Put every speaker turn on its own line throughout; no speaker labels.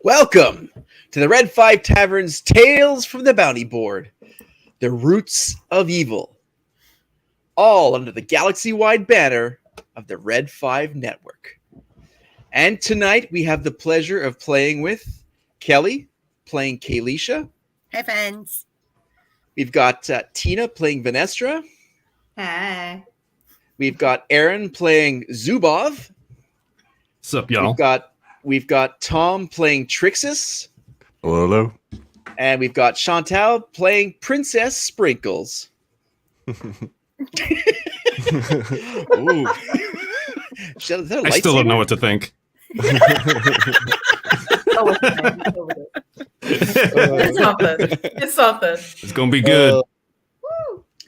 Welcome to the Red 5 Tavern's Tales from the Bounty Board, the Roots of Evil, all under the galaxy-wide banner of the Red 5 Network. And tonight we have the pleasure of playing with Kelly, playing Kalisha.
Hi, friends.
We've got Tina playing Venestra.
Hi.
We've got Aaron playing Zubov.
What's up, y'all?
We've got Tom playing Trixus.
Hello.
And we've got Chantal playing Princess Sprinkles.
Ooh. I still don't know what to think.
It's something.
It's going to be good.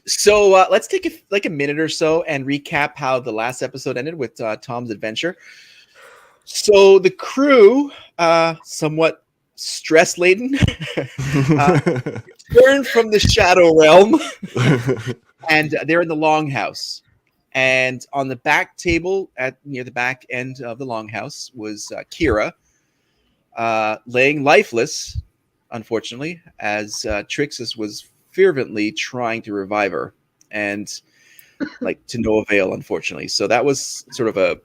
So let's take a minute or so and recap how the last episode ended with Tom's adventure. So the crew, somewhat stress-laden, returned from the Shadow Realm, and they're in the Longhouse. And on the back table, near the back end of the Longhouse, was Kira, laying lifeless, unfortunately, as Trixus was fervently trying to revive her, and to no avail, unfortunately. So that was sort of a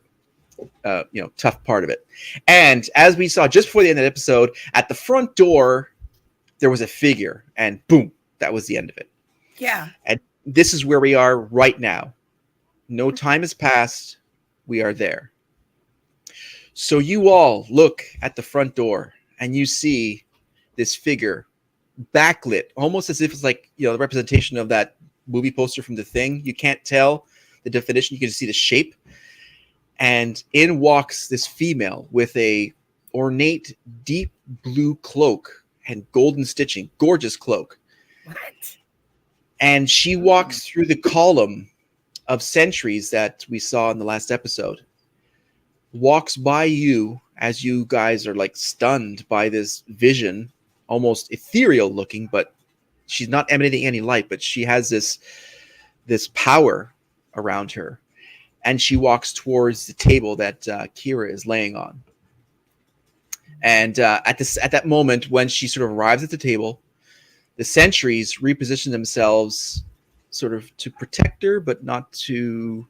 tough part of it. And as we saw just before the end of the episode, at the front door, there was a figure, and boom, that was the end of it.
Yeah.
And this is where we are right now. No time has passed. We are there. So you all look at the front door, and you see this figure backlit, almost as if it's the representation of that movie poster from The Thing. You can't tell the definition. You can just see the shape. And in walks this female with a ornate, deep blue cloak and golden stitching. Gorgeous cloak.
What?
And she walks through the column of sentries that we saw in the last episode. Walks by you as you guys are stunned by this vision, almost ethereal looking, but she's not emanating any light, but she has this power around her. And she walks towards the table that Kira is laying on. And at that moment, when she sort of arrives at the table, the sentries reposition themselves sort of to protect her, but not to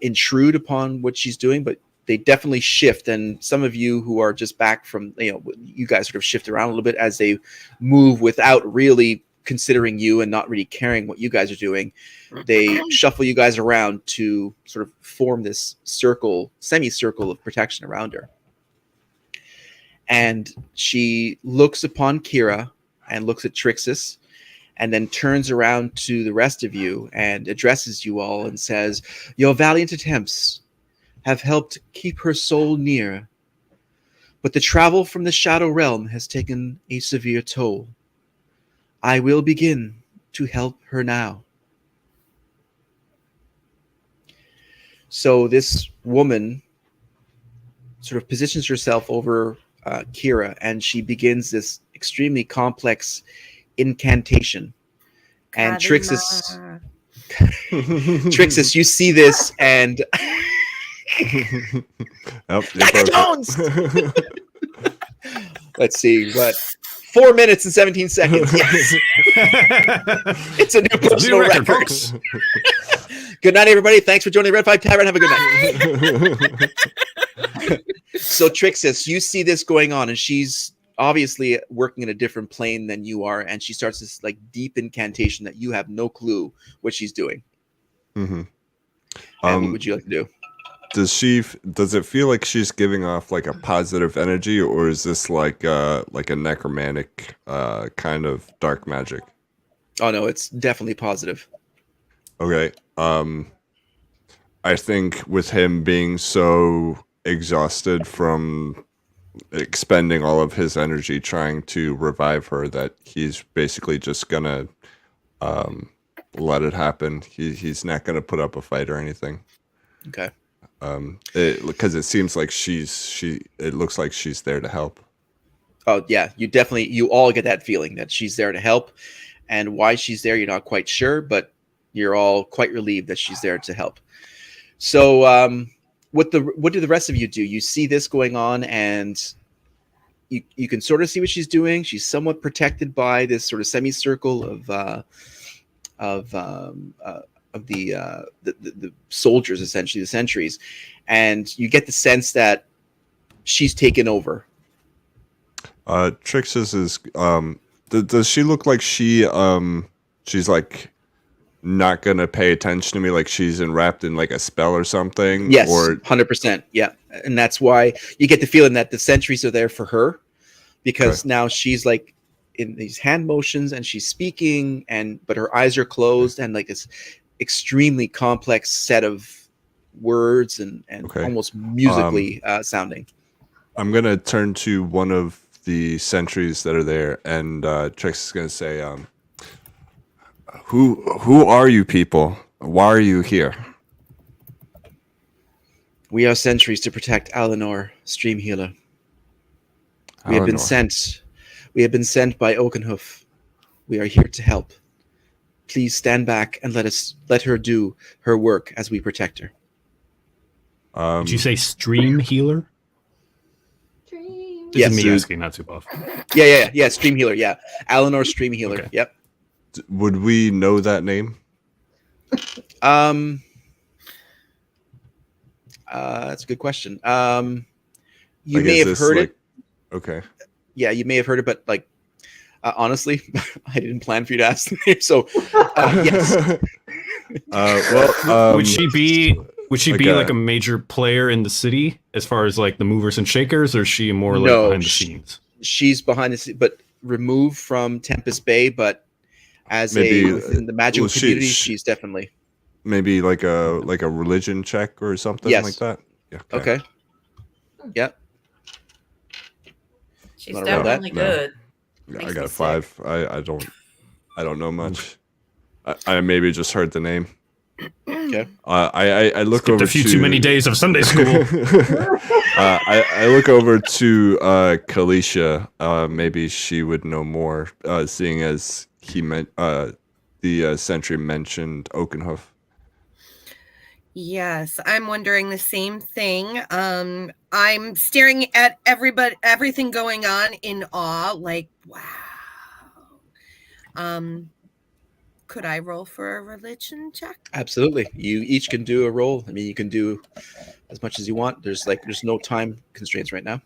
intrude upon what she's doing. But they definitely shift. And some of you who are just back from, you guys sort of shift around a little bit as they move without really considering you and not really caring what you guys are doing. They shuffle you guys around to sort of form this semicircle of protection around her. And she looks upon Kira and looks at Trixus, and then turns around to the rest of you and addresses you all and says, "Your valiant attempts have helped keep her soul near, but the travel from the Shadow Realm has taken a severe toll. I will begin to help her now." So this woman sort of positions herself over Kira, and she begins this extremely complex incantation. And Trixus, you see this, and Jones. Let's see, what? 4 minutes and 17 seconds. Yes. It's a new personal record, folks. Good night, everybody. Thanks for joining the Red 5 Tavern. Have a good night. So, Trixus, you see this going on, and she's obviously working in a different plane than you are, and she starts this deep incantation that you have no clue what she's doing.
Mm-hmm.
What would you like to do?
Does it feel like she's giving off a positive energy, or is this like a necromantic kind of dark magic?
Oh no, it's definitely positive.
Okay. I think with him being so exhausted from expending all of his energy trying to revive her that he's basically just gonna let it happen. He's not gonna put up a fight or anything.
Okay.
Because it seems like it looks like she's there to help.
Oh yeah, you all get that feeling that she's there to help, and why she's there you're not quite sure, but you're all quite relieved that she's there to help. So what do the rest of you do? You see this going on, and you can sort of see what she's doing. She's somewhat protected by this sort of semicircle of the soldiers, essentially the sentries, and you get the sense that she's taken over.
Trix's is does she look like she's like not gonna pay attention to me, like she's enwrapped in like a spell or something?
Yes,
or
100%. Yeah, and that's why you get the feeling that the sentries are there for her, because now she's like in these hand motions and she's speaking, but her eyes are closed and like this extremely complex set of words and almost musically sounding.
I'm gonna turn to one of the sentries that are there, and Trix is gonna say, "Who are you people? Why are you here?"
We are sentries to protect Eleanor, Stream Healer. We have been sent. We have been sent by Oakenhoof. We are here to help. Please stand back and let her do her work as we protect her.
Did you say Stream Healer? This is me asking, not too buff.
Yeah. Stream Healer. Yeah, Eleanor, Stream Healer. Okay. Yep.
Would we know that name?
That's a good question. You may have heard it.
Okay.
Yeah, you may have heard it, but like, honestly, I didn't plan for you to ask the name. So, yes.
Would she be like a major player in the city as far as like the movers and shakers, or is she more like behind the scenes?
She's behind the scenes, but removed from Tempest Bay. But as in the magical community, she's definitely
maybe like a religion check or something like that. Yeah.
Okay. Yep.
She's definitely good.
No. I got a 5. I don't know much. I maybe just heard the name.
Okay.
I look over
a few too many days of Sunday school.
I look over to Kalisha. Maybe she would know more, seeing as he meant the sentry mentioned Oakenhoof.
Yes, I'm wondering the same thing. I'm staring at everything going on in awe, like, wow. Could I roll for a religion check?
Absolutely. You each can do a roll. I mean, you can do as much as you want. There's no time constraints right now.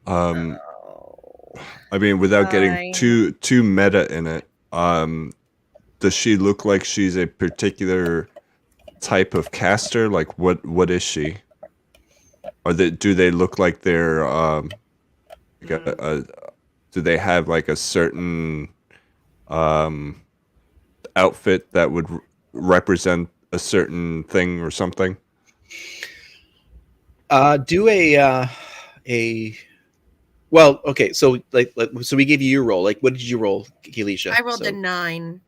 I mean, without getting too meta in it, does she look like she's a particular type of caster? Like, what is she? Or do they look like they're do they have like a certain outfit that would represent a certain thing or something?
Do a well, okay, so so we gave you your roll. Like, what did you roll, Kalisha?
I rolled a 9.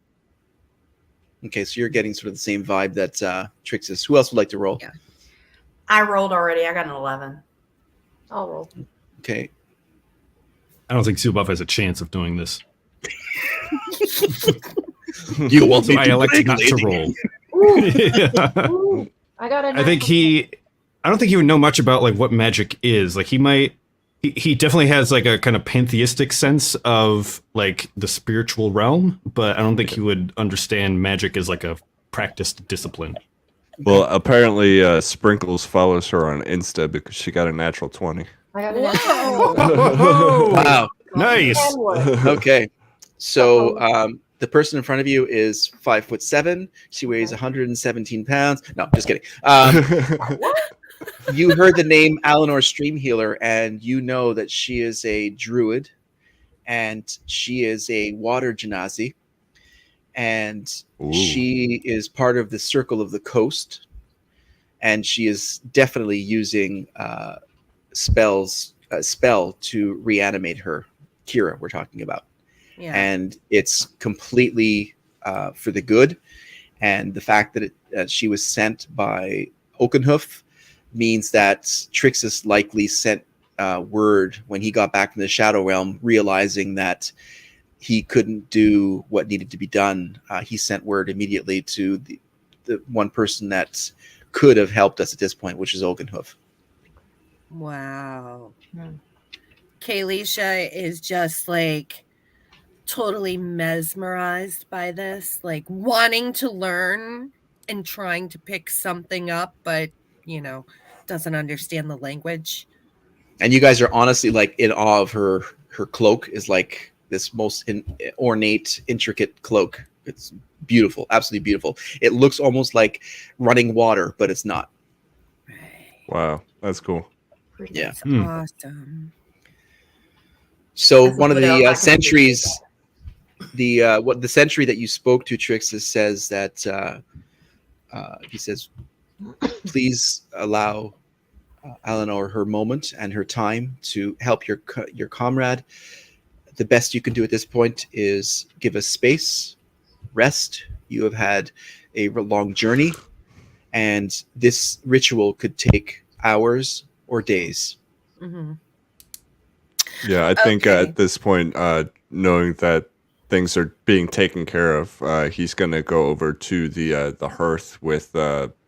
Okay, so you're getting sort of the same vibe that Trix is. Who else would like to roll?
Yeah.
I rolled already. I got an 11.
I'll roll.
Okay.
I don't think Subuff has a chance of doing this.
You want me
I elect not to roll.
Ooh, I got a
I don't think he would know much about like what magic is. Like he definitely has like a kind of pantheistic sense of like the spiritual realm, but I don't think he would understand magic as like a practiced discipline.
Well, apparently Sprinkles follows her on Insta because she got a natural 20.
I got a
Whoa!
Wow.
Nice.
Okay. So the person in front of you is 5'7". She weighs 117 pounds. No, just kidding. You heard the name Eleanor Stream Healer, and you know that she is a druid, and she is a water genasi, and she is part of the Circle of the Coast, and she is definitely using spell to reanimate her. Kira, we're talking about.
Yeah.
And it's completely for the good. And the fact that she was sent by Oakenhoof means that Trixus likely sent word when he got back from the Shadow Realm, realizing that he couldn't do what needed to be done. He sent word immediately to the one person that could have helped us at this point, which is Oakenhoof.
Wow.
Hmm.
Kalisha is just like totally mesmerized by this, like wanting to learn and trying to pick something up, but doesn't understand the language.
And you guys are honestly like in awe of her cloak. Is like this most ornate, intricate cloak. It's beautiful, absolutely beautiful. It looks almost like running water, but it's not.
Wow, that's cool.
Yeah.
It's awesome.
So
That's
one of
what else I
the
can
sentries, the sentry that you spoke to, Trixus, says that he says, please allow Eleanor her moment and her time to help your comrade. The best you can do at this point is give us space, rest. You have had a long journey, and this ritual could take hours or days.
Mm-hmm.
Yeah, I think
Okay.
at this point, knowing that things are being taken care of, he's gonna go over to the hearth with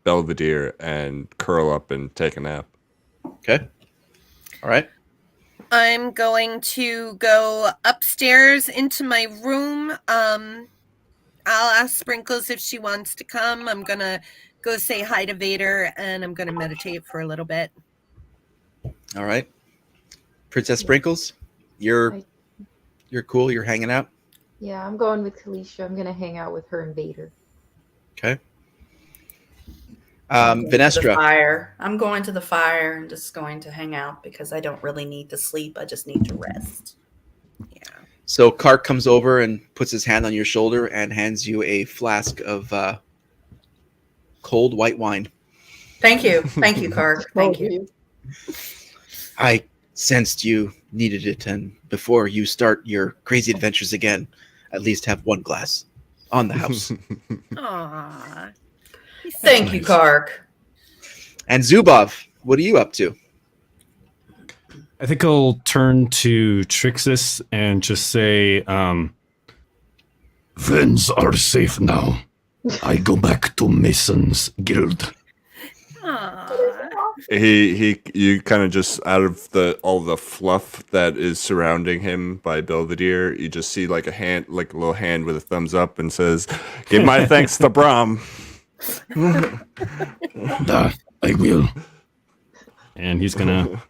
Belvedere and curl up and take a nap.
Okay. All right.
I'm going to go upstairs into my room. I'll ask Sprinkles if she wants to come. I'm gonna go say hi to Vader, and I'm gonna meditate for a little bit.
All right. Princess Sprinkles, you're cool. You're hanging out.
Yeah, I'm going with Kalisha. I'm gonna hang out with her and Vader.
Okay.
I'm going to the
Venestra.
fire. I'm going to the fire and just going to hang out because I don't really need to sleep. I just need to rest.
Yeah.
So Kark comes over and puts his hand on your shoulder and hands you a flask of cold white wine.
Thank you. Thank you, Kark. Thank you.
I sensed you needed it, and before you start your crazy adventures again, at least have one glass on the house.
Aww.
Thank you,
nice.
Kark.
And Zubov, what are you up to?
I think I'll turn to Trixus and just say, friends are safe now. I go back to Mason's Guild.
Aww.
You kind of just out of all the fluff that is surrounding him by Belvedere, you just see like a little hand with a thumbs up and says, "Give my thanks to Brahm."
I will. And he's gonna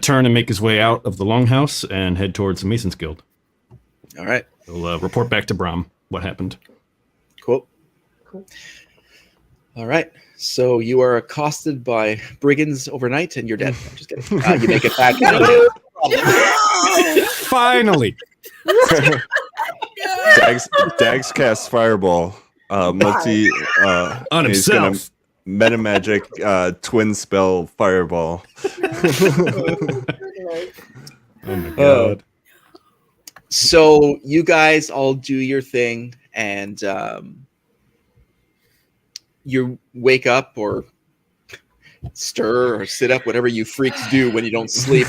turn and make his way out of the longhouse and head towards the Mason's Guild.
All right.
He'll report back to Brahm what happened.
Cool.
Cool.
All right. So you are accosted by brigands overnight, and you're dead. I'm just kidding. You make it back.
Finally.
Dags casts Fireball.
On
He's gonna
himself.
metamagic twin spell Fireball.
Oh my god.
So you guys all do your thing, and you wake up or stir or sit up, whatever you freaks do when you don't sleep.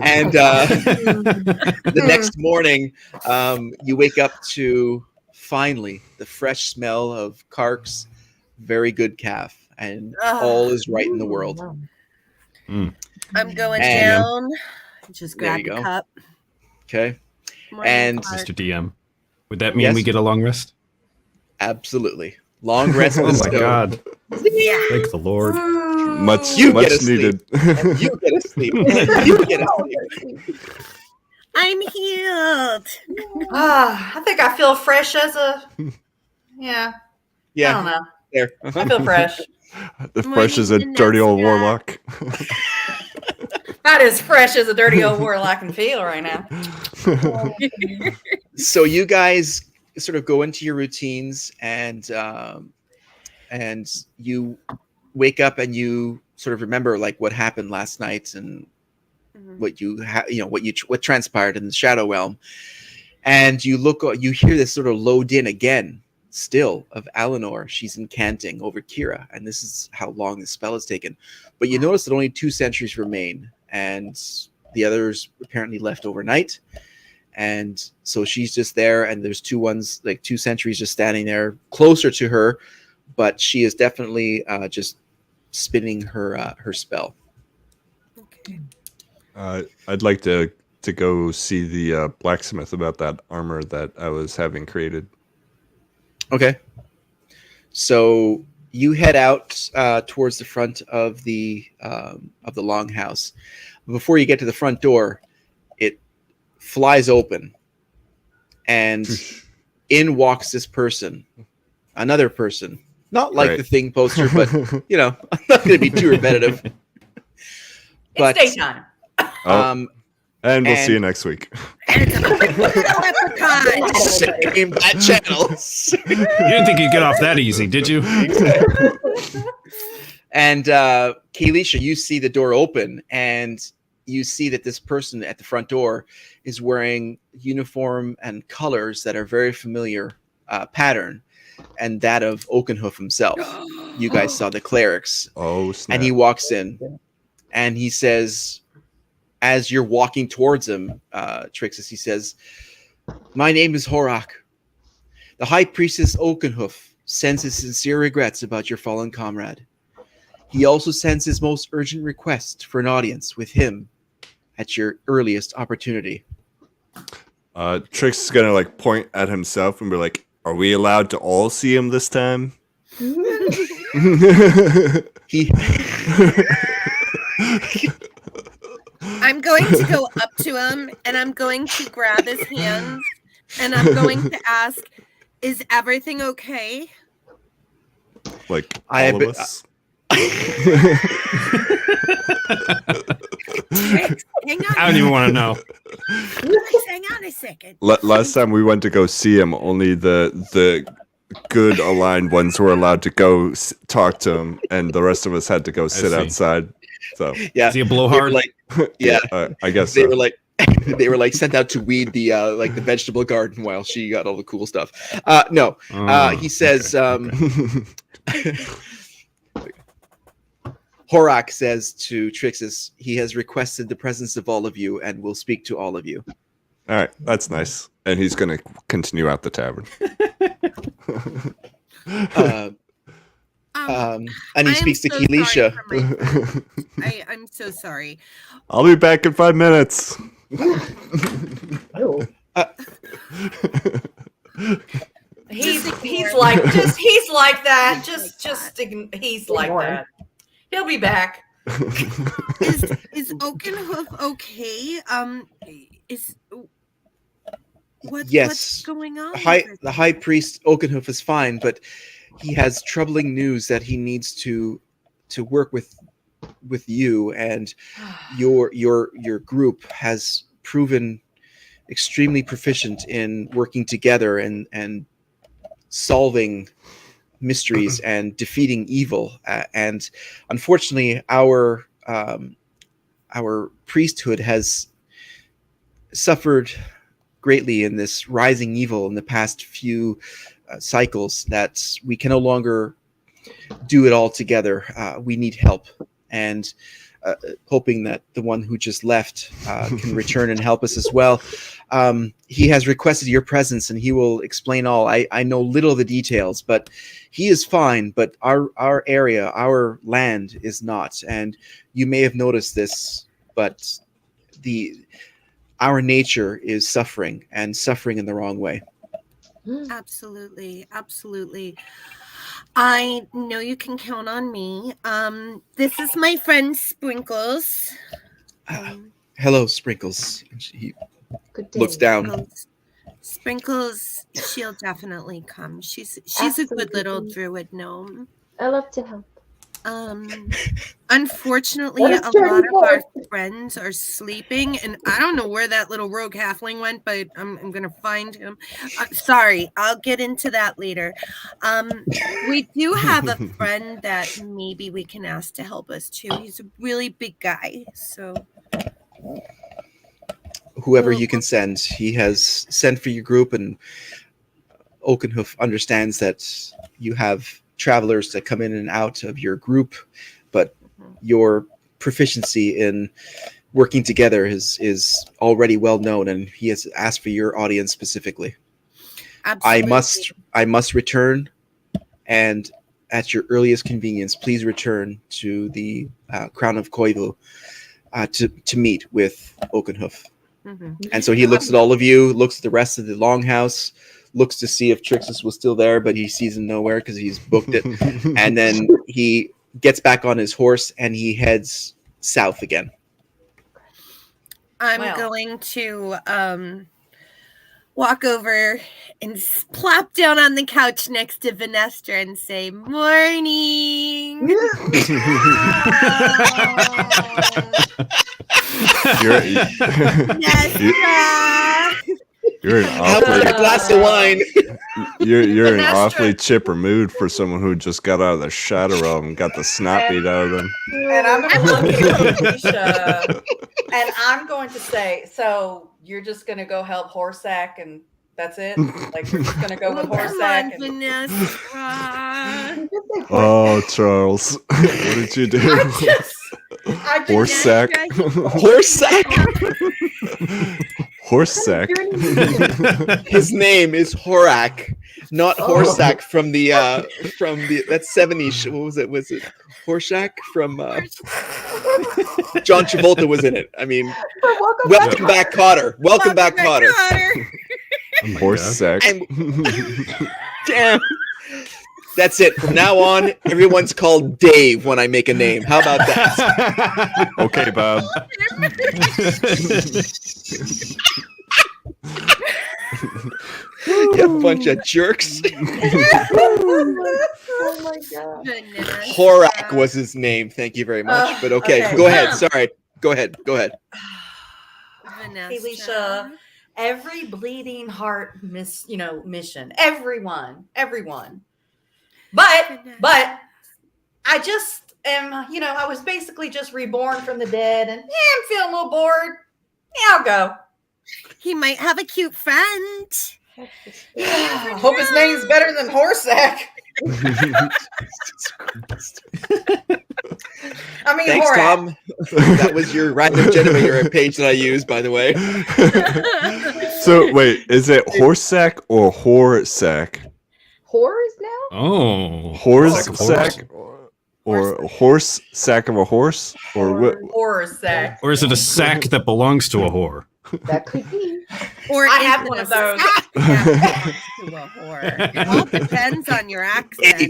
And the next morning, you wake up to finally the fresh smell of Kark's very good calf, and all is right in the world.
I'm going
And-
down. Just
There
grab
you
the
go.
cup.
Okay.
Morning,
And-
Clark.
Mr. DM. Would that mean
Yes.
we get a long rest?
Absolutely. Long rest
Oh my
bestowed.
god.
Yeah.
Thank the Lord.
Much
You get a
needed.
And you get to sleep. And you get to sleep.
I'm healed.
I think I feel fresh as a. Yeah. I
Yeah.
don't know.
There.
I feel fresh.
The fresh as a
Morning,
dirty old
Vanessa.
warlock.
Not as fresh as a dirty old warlock can feel right now.
So you guys sort of go into your routines, and you wake up and you sort of remember like what happened last night and what what transpired in the Shadow Realm, and you hear this sort of low din again, still of Eleanor. She's incanting over Kira, and this is how long the spell has taken. But you notice that only 2 sentries remain, and the others apparently left overnight. And so she's just there, and there's 2 sentries just standing there closer to her, but she is definitely just spinning her spell.
Okay.
I'd like to go see the blacksmith about that armor that I was having created.
Okay. So you head out towards the front of the longhouse. Before you get to the front door, it flies open, and in walks this person, another person, not like the Thing poster, but I'm not going to be too repetitive.
It's daytime.
And we'll see you next week.
Same bad channels.
You didn't think you'd get off that easy, did you?
And Kalisha, you see the door open, and you see that this person at the front door is wearing uniform and colors that are very familiar pattern, and that of Oakenhoof himself. You guys saw the clerics.
Oh, snap.
And he walks in, and he says, as you're walking towards him, Trixis, he says, "My name is Horak. The High Priestess Oakenhoof sends his sincere regrets about your fallen comrade. He also sends his most urgent request for an audience with him at your earliest opportunity."
Trix is gonna like point at himself and be like, "Are we allowed to all see him this time?"
I'm going to go up to him, and I'm going to grab his hands, and I'm going to ask, "Is everything okay?"
Like all of us.
Trix, hang on.
I don't even want to know.
Trix, hang on a second.
Last time we went to go see him, only the good aligned ones were allowed to go talk to him, and the rest of us had to go sit outside. So
yeah,
is he a blowhard?
I guess
they
so.
were like they were like sent out to weed the the vegetable garden while she got all the cool stuff. He says. Horak says to Trixis, he has requested the presence of all of you and will speak to all of you.
All right, that's nice. And he's going to continue out the tavern.
And he speaks to Kalisha.
I'm so sorry.
I'll be back in 5 minutes.
He's like that. He's like that. He'll be back.
Is Oakenhoof okay? What's going on?
The High Priest Oakenhoof is fine, but he has troubling news that he needs to work with you, and your group has proven extremely proficient in working together and solving mysteries and defeating evil. And unfortunately, our priesthood has suffered greatly in this rising evil in the past few cycles, that we can no longer do it all together. We need help, and hoping that the one who just left can return and help us as well. He has requested your presence, and he will explain all. I know little of the details, but he is fine. But our area, our land is not. And you may have noticed this, but our nature is suffering, and suffering in the wrong way.
Absolutely. I know you can count on me. This is my friend Sprinkles.
Hello, Sprinkles. He looks down.
Sprinkles, she'll definitely come. She's a good little druid gnome.
I love to help.
Unfortunately, a lot of our friends are sleeping, and I don't know where that little rogue halfling went, but I'm gonna find him. Sorry, I'll get into that later. We do have a friend that maybe we can ask to help us too. He's a really big guy, so
Whoever you can send, he has sent for your group, and Oakenhoof understands that you have travelers that come in and out of your group, but your proficiency in working together is already well known, and he has asked for your audience specifically.
absolutely.
I must return, and at your earliest convenience, please return to the Crown of Koivu to meet with Oakenhoof.
Mhm.
And so he looks at all of you, looks at the rest of the longhouse, looks to see if Trixus was still there, but he sees him nowhere because he's booked it. And then he gets back on his horse and he heads south again.
I'm
Well.
going to walk over and plop down on the couch next to Vanestra and say, "Morning." Vanestra.
You're an
How about a
awfully
glass of wine?
you're an
Vanestra-
awfully chipper mood for someone who just got out of the shadow realm and got the snot beat out of them.
And I'm going to look at Alicia, and I'm going to say, so you're just going to go help Horsack, and that's it? Like, you're just going to go with
Come
Horsack?
on,
And
Vanestra.
Oh, Charles, what did you do?
I just,
Horsack.
Horsack?
Horsack.
His name is Horak, not
Oh.
Horsack from the that's 70s. What was it? Was it Horshack from John Travolta was in it. I mean, welcome back, Cotter. Welcome back, Cotter.
Oh my God.
Horsack.
And damn. That's it. From now on, everyone's called Dave when I make a name. How about that?
Okay, Bob.
You bunch of jerks.
Oh my god.
Vanestra.
Horak was his name. Thank you very much. But okay,
okay.
go ahead. Sorry. Go ahead.
Vanestra.
Alicia, every bleeding heart mission. Everyone. But I just am, I was basically just reborn from the dead, and I'm feeling a little bored. Yeah, I'll go.
He might have a cute friend.
I hope his name's better than Horsack. I mean,
Thanks,
Horak.
Tom. That was your random generator page that I used, by the way.
So wait, is it Horsack or Horsack?
Whores now?
Oh,
Horsack or horse sack of a horse or what?
Horsack.
or is it a sack that belongs to a whore?
That could be.
Or
I
is
have
it
one
a
of those.
sack that goes to a whore? It all depends on your accent.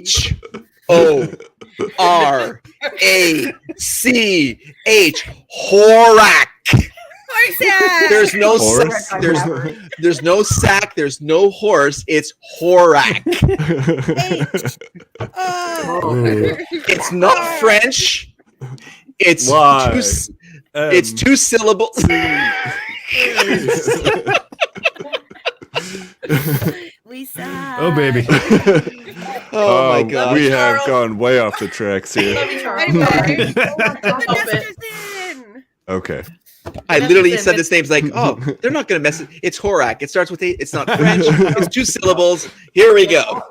H-O-R-A-C-H. Horak.
Horsack!
There's no
Horse?
sack. There's no sack. There's no horse. It's Horak.
Oh.
It's not French. It's
Why?
it's two syllables.
Lisa.
Oh, baby.
Oh my god.
We have
Charles.
gone way off the tracks here.
Love you, Charles.
Anyway.
Stop it.
Vanestra's in.
Okay.
I literally said this name's like, oh, they're not gonna mess it. It's Horak. It starts with a. It's not French. It's two syllables. Here we go.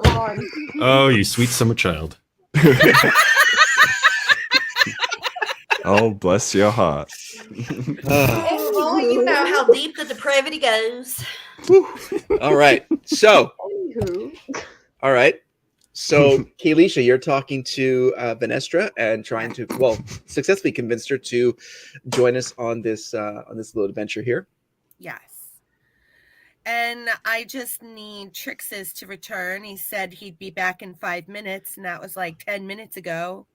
Oh, you sweet summer child.
Oh, bless your heart.
Oh, you know how deep the depravity goes.
All right. So,
Anywho.
all right. So, Kalisha, you're talking to Vanestra and trying to, successfully convince her to join us on this little adventure here.
Yes. And I just need Trixus to return. He said he'd be back in 5 minutes, and that was like 10 minutes ago.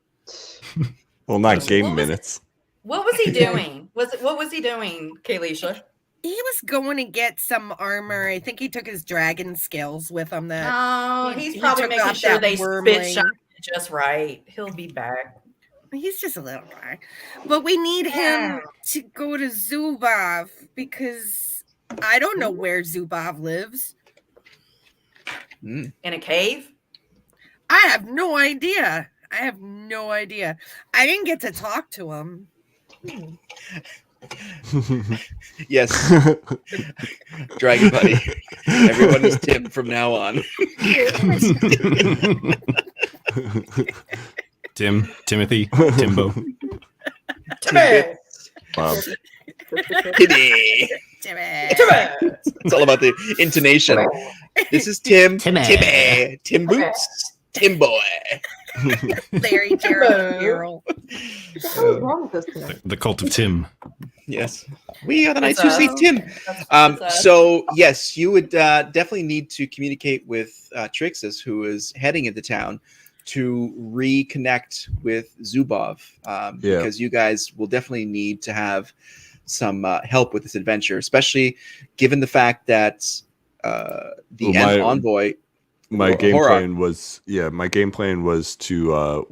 Well, not
What
game
was-
minutes.
What was he doing? What was he doing, Kalisha?
He was going to get some armor. I think he took his dragon scales with him.
Oh,
he
he's probably
took
making
off
sure
that
they
wormling.
spit shine just right. He'll be back.
He's just a little guy. But we need him to go to Zubov because I don't know where Zubov lives.
In a cave?
I have no idea. I didn't get to talk to him.
Yes. Dragon Buddy. Everyone is Tim from now on.
Timothy, Timbo.
Timmy!
Bob.
Timmy. It's all about the intonation. This is Tim. Timmy. Tim Boots. Tim Boy.
Larry Gerald.
What the hell is wrong with this tonight?
The cult of Tim.
Yes. We are the Knights Who Saved Tim.
That's
So, yes, you would definitely need to communicate with Trixis, who is heading into town, to reconnect with Zubov, because you guys will definitely need to have some help with this adventure, especially given the fact that the envoy.
My game plan was to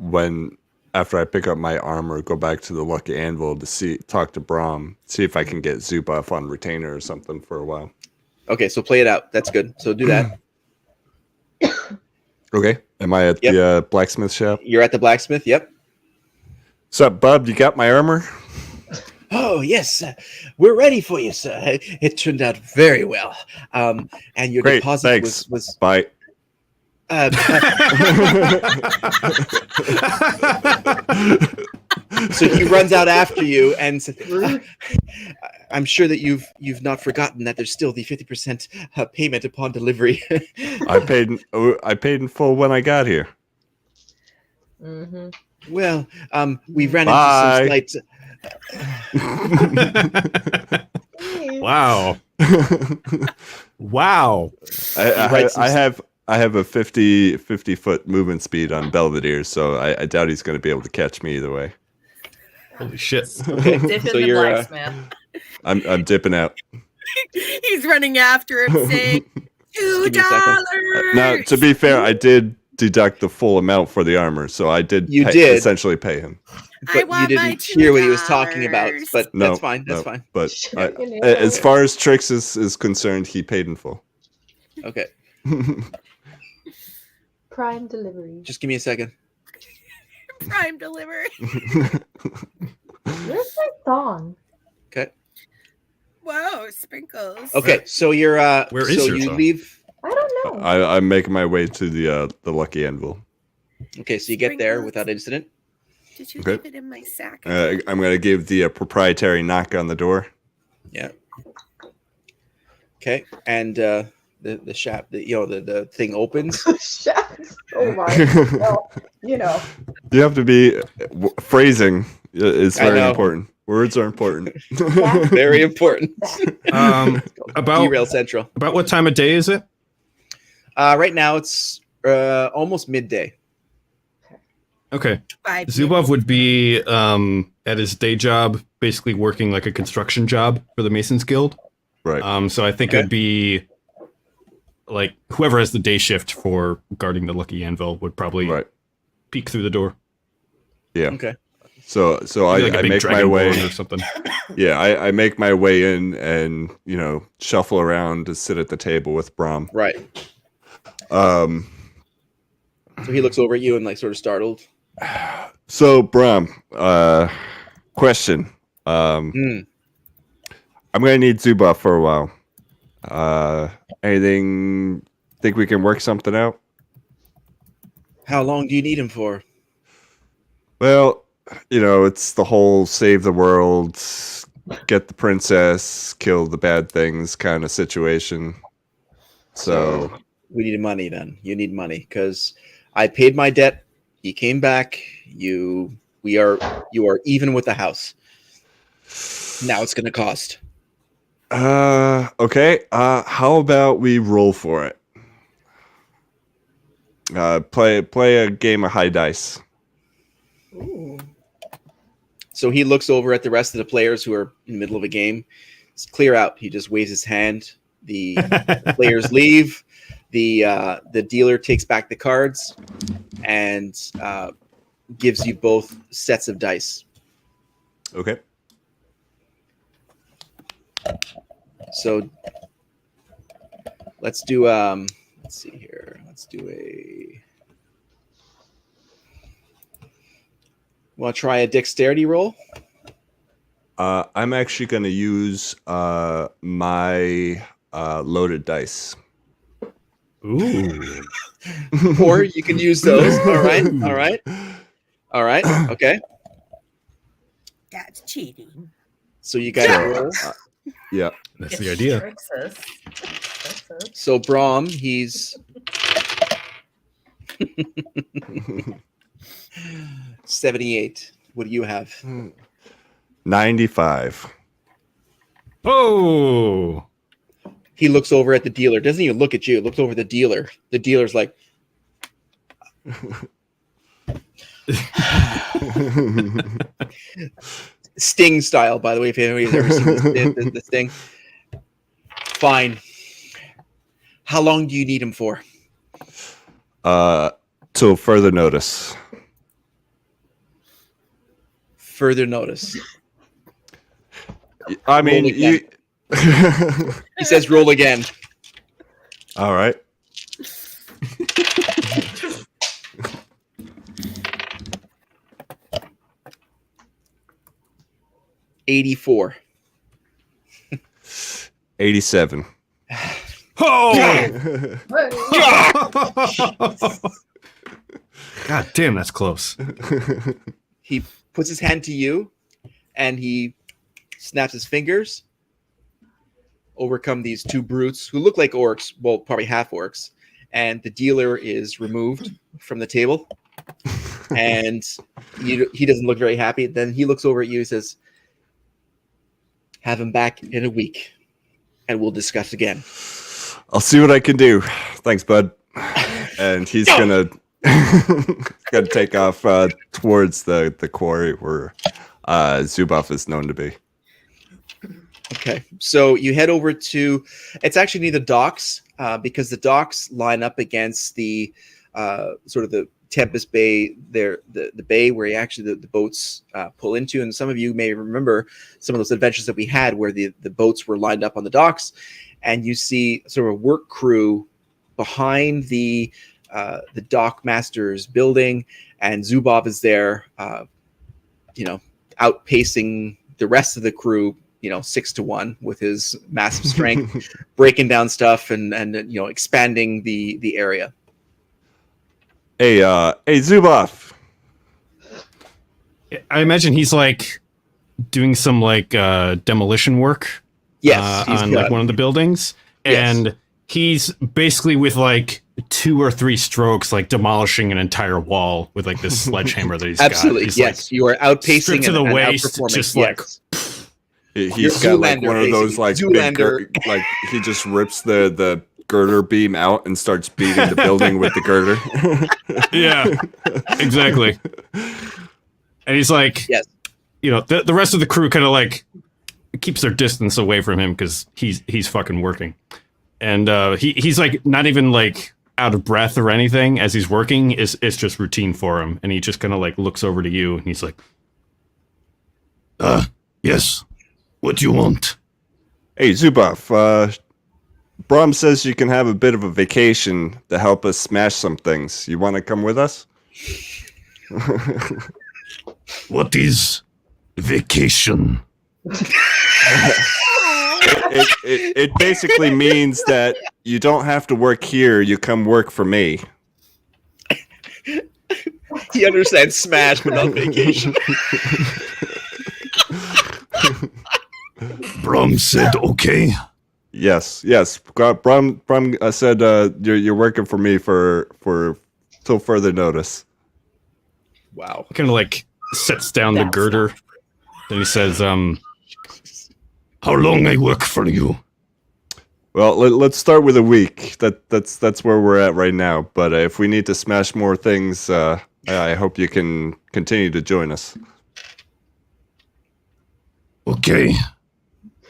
after I pick up my armor, go back to the Lucky Anvil to talk to Brahm, see if I can get Zubov on retainer or something for a while.
Okay, so play it out. That's good. So do that.
Okay. Am I at the blacksmith shop?
You're at the blacksmith. Yep.
What's up, bub? You got my armor?
Oh, yes. We're ready for you, sir. It turned out very well. And your
Great,
deposit
thanks.
was
Bye.
So he runs out after you and says, I'm sure that you've not forgotten that there's still the 50% payment upon delivery.
I paid in full when I got here.
Mm-hmm.
Well, we ran into some slight...
Wow. Wow.
I have a 50 foot movement speed on Belvedere, so I doubt he's going to be able to catch me either way.
Holy shit.
Okay,
Dip
so
in the
you're
blacksmith.
I'm dipping out.
He's running after him saying,
Give me a second.
$2.
Now, to be fair, I did deduct the full amount for the armor, so I did essentially pay him.
But you didn't hear what he was talking about. But that's fine. That's fine.
But as far as Trix is concerned, he paid in full.
Okay.
Prime delivery.
Just give me a second.
Prime delivery.
Where's my song?
Okay.
Whoa, sprinkles.
Okay, so you're
Where is your
you
song?
leave.
I don't know.
I'm making my way to the Lucky Anvil.
Okay, so you get there without incident.
Did you
Okay.
leave it in my sack?
I'm going to give the proprietary knock on the door.
Yeah. Okay, and the shop, the thing opens.
Shucks. Oh my. Well, you know.
You have to be phrasing is
I
very
know.
important. Words are important.
That-
Very important.
About
Derail Central.
about what time of day is it?
Right now it's almost midday.
Okay.
5
Zubov would be at his day job, basically working like a construction job for the Masons Guild.
Right.
So I think
Okay.
it'd be like whoever has the day shift for guarding the Lucky Anvil would probably
Right.
peek through the door.
Yeah.
Okay.
So
Maybe like a
I
big
make my
dragonborn
way.
or something.
Yeah, I make my way in and shuffle around to sit at the table with Brahm.
Right.
Um.
So he looks over at you and like sort of startled.
So Brahm, question.
Mm.
I'm gonna need Zubov for a while. Anything? Think we can work something out?
How long do you need him for?
Well, it's the whole save the world, get the princess, kill the bad things kind of situation. So
We need money then. You need money because I paid my debt. He came back. You are even with the house. Now it's going to cost.
okay. How about we roll for it? Play a game of high dice.
Ooh.
So he looks over at the rest of the players who are in the middle of a game. It's clear out. He just waves his hand. The players leave. The dealer takes back the cards, and gives you both sets of dice.
Okay.
So let's do let's see here. Let's do a want to try a dexterity roll?
I'm actually going to use my loaded dice.
Ooh.
Or you can use those. All right. Okay.
That's cheating.
So you guys roll.
Yeah.
That's the idea.
Tricks us. Tricks us.
So Brahm, he's 78. What do you have?
95.
Oh.
He looks over at the dealer. Doesn't even look at you. Looks over at the dealer. The dealer's like, Sting style, by the way, if anybody's ever seen the Sting. Fine. How long do you need him for?
Till further notice.
Further notice.
I mean,
Roll
you.
He says roll again.
All right.
$84.
87.
Oh!
Whoa.
God damn, that's close.
He puts his hand to you and he snaps his fingers. Overcome these two brutes who look like orcs, well, probably half orcs. And the dealer is removed from the table. And he doesn't look very happy. Then he looks over at you and says, have him back in a week and we'll discuss again.
I'll see what I can do. Thanks, bud. And he's gonna take off towards the quarry where Zuboff is known to be.
Okay, so you head over to, it's actually near the docks because the docks line up against the sort of the Tempest Bay, there the bay where the boats pull into. And some of you may remember some of those adventures that we had where the boats were lined up on the docks, and you see sort of a work crew behind the dock master's building, and Zubov is there, outpacing the rest of the crew, 6-1 with his massive strength, breaking down stuff and expanding the area.
Hey, Zuboff.
I imagine he's like doing some like demolition work.
Yes,
on like one of the buildings, and
Yes.
he's basically with like 2 or 3 strokes, like demolishing an entire wall with like this sledgehammer that he's
Absolutely,
got. He's
yes. You are outpacing
stripped to the
and
waist,
outperforming.
just
Yes.
He's got like
Zoolander,
one of those like
basically.
big like he just rips the girder beam out and starts beating the building with the girder.
yeah, exactly. And he's like,
Yes.
The rest of the crew kind of like keeps their distance away from him because he's fucking working, and he's like not even like out of breath or anything as he's working. It's just routine for him, and he just kind of like looks over to you and he's like, yes, what do you want?
Hey, Zuboff. Brahm says you can have a bit of a vacation to help us smash some things. You want to come with us?
What is vacation?
It basically means that you don't have to work here. You come work for me.
He understands Smash, but not vacation.
Brum said okay.
Yes. Brum said you're working for me for till further notice.
Wow.
Kind of like sets down the girder. Then he says, how long I work for you?
Well, let's start with a week. That's where we're at right now. But if we need to smash more things, I hope you can continue to join us.
Okay.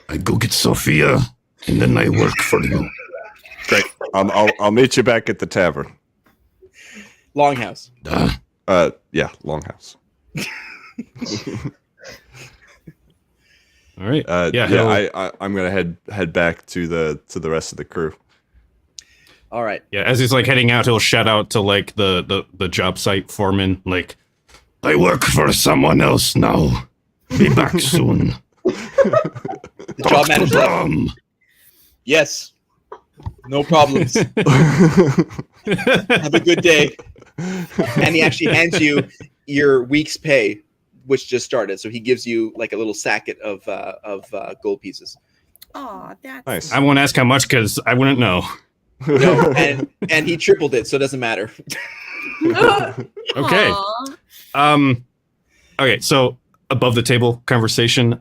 I go get Sophia, and then I work for you.
Great. I'll meet you back at the tavern.
Longhouse.
Yeah, Longhouse.
All right.
I'm gonna head back to the rest of the crew.
All right.
Yeah, as he's like heading out, he'll shout out to like the job site foreman, like, I work for someone else now. Be back soon.
The job manager. Yes. No problems. Have a good day. And he actually hands you your week's pay, which just started. So he gives you like a little sacket of gold pieces.
Oh, that's
Nice.
I won't ask how much because I wouldn't know.
No, and he tripled it, so it doesn't matter.
Okay.
Aw.
Okay, so above the table conversation.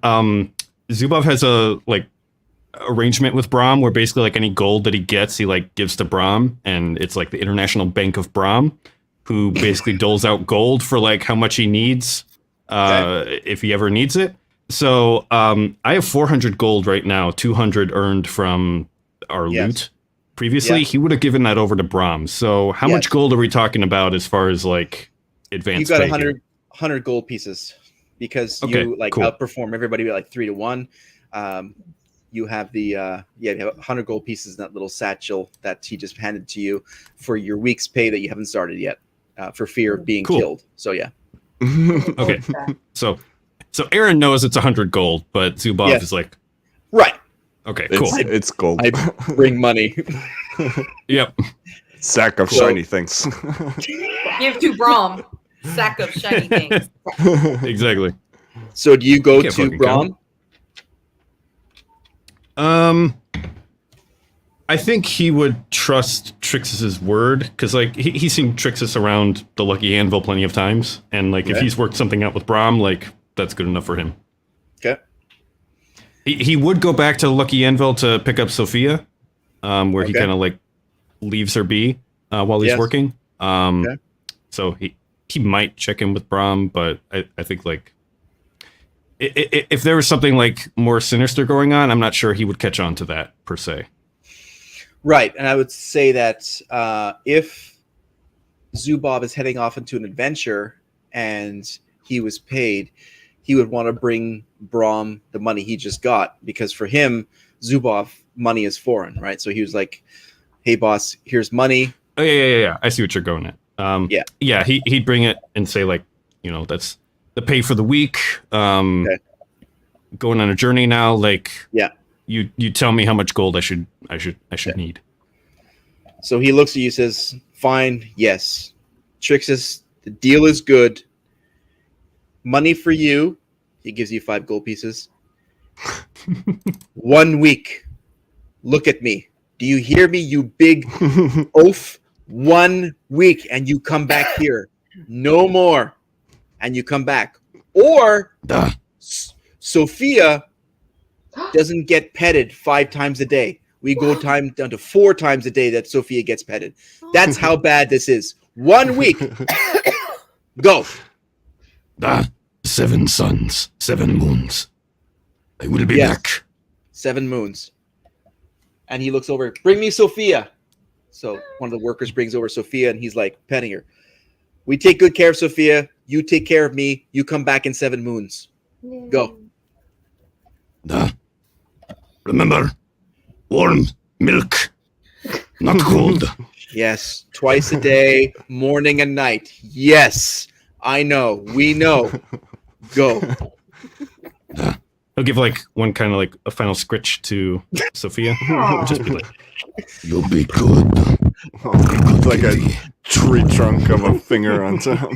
Zubov has a like arrangement with Brahm where basically like any gold that he gets, he like gives to Brahm, and it's like the International Bank of Brahm, who basically doles out gold for like how much he needs, if he ever needs it. So I have 400 gold right now, 200 earned from our loot. Previously, he would have given that over to Brahm. So how much gold are we talking about as far as like advanced?
You got
pay
100 gold pieces because you like outperform everybody like 3-1. You have you have 100 gold pieces in that little satchel that he just handed to you for your week's pay that you haven't started yet, for fear of being killed. So yeah.
Okay. So Aaron knows it's 100 gold, but Zubov is like,
right.
Okay, cool.
It's gold.
I bring money.
Yep.
Sack of shiny things.
Give to Brahm. Sack of shiny things.
Exactly.
So do you go to Brahm?
I think he would trust Trixus's word because like he's seen Trixus around the Lucky Anvil plenty of times, and like if he's worked something out with Brahm, like that's good enough for him.
Okay.
He would go back to Lucky Anvil to pick up Sophia, where he kind of like leaves her be while he's working. So he might check in with Brahm, but I think like if there was something like more sinister going on, I'm not sure he would catch on to that per se.
Right, and I would say that if Zubov is heading off into an adventure and he was paid, he would want to bring Brahm the money he just got, because for him, Zubov money is foreign, right? So he was like, "Hey, boss, here's money."
Oh yeah. I see what you're going at. He'd bring it and say like, that's the pay for the week. Going on a journey now. Like, you tell me how much gold I should need.
So he looks at you, says, "Fine, yes, Trixus, the deal is good. Money for you." He gives you 5 gold pieces. 1 week. Look at me. Do you hear me, you big oaf? 1 week, and you come back here. No more. And you come back. Or Sophia doesn't get petted 5 times a day. We go down to 4 times a day that Sophia gets petted. That's how bad this is. 1 week. Go.
7 suns, 7 moons. I will be back.
7 moons. And he looks over. Bring me Sophia. So one of the workers brings over Sophia, and he's like petting her. We take good care of Sophia. You take care of me. You come back in 7 moons. Go.
Remember, warm milk, not cold.
Yes, twice a day, morning and night. Yes, I know. We know. Go.
He'll give like one kind of like a final scritch to Sophia. Just be like, "You'll be good."
It's like a tree trunk of a finger on top.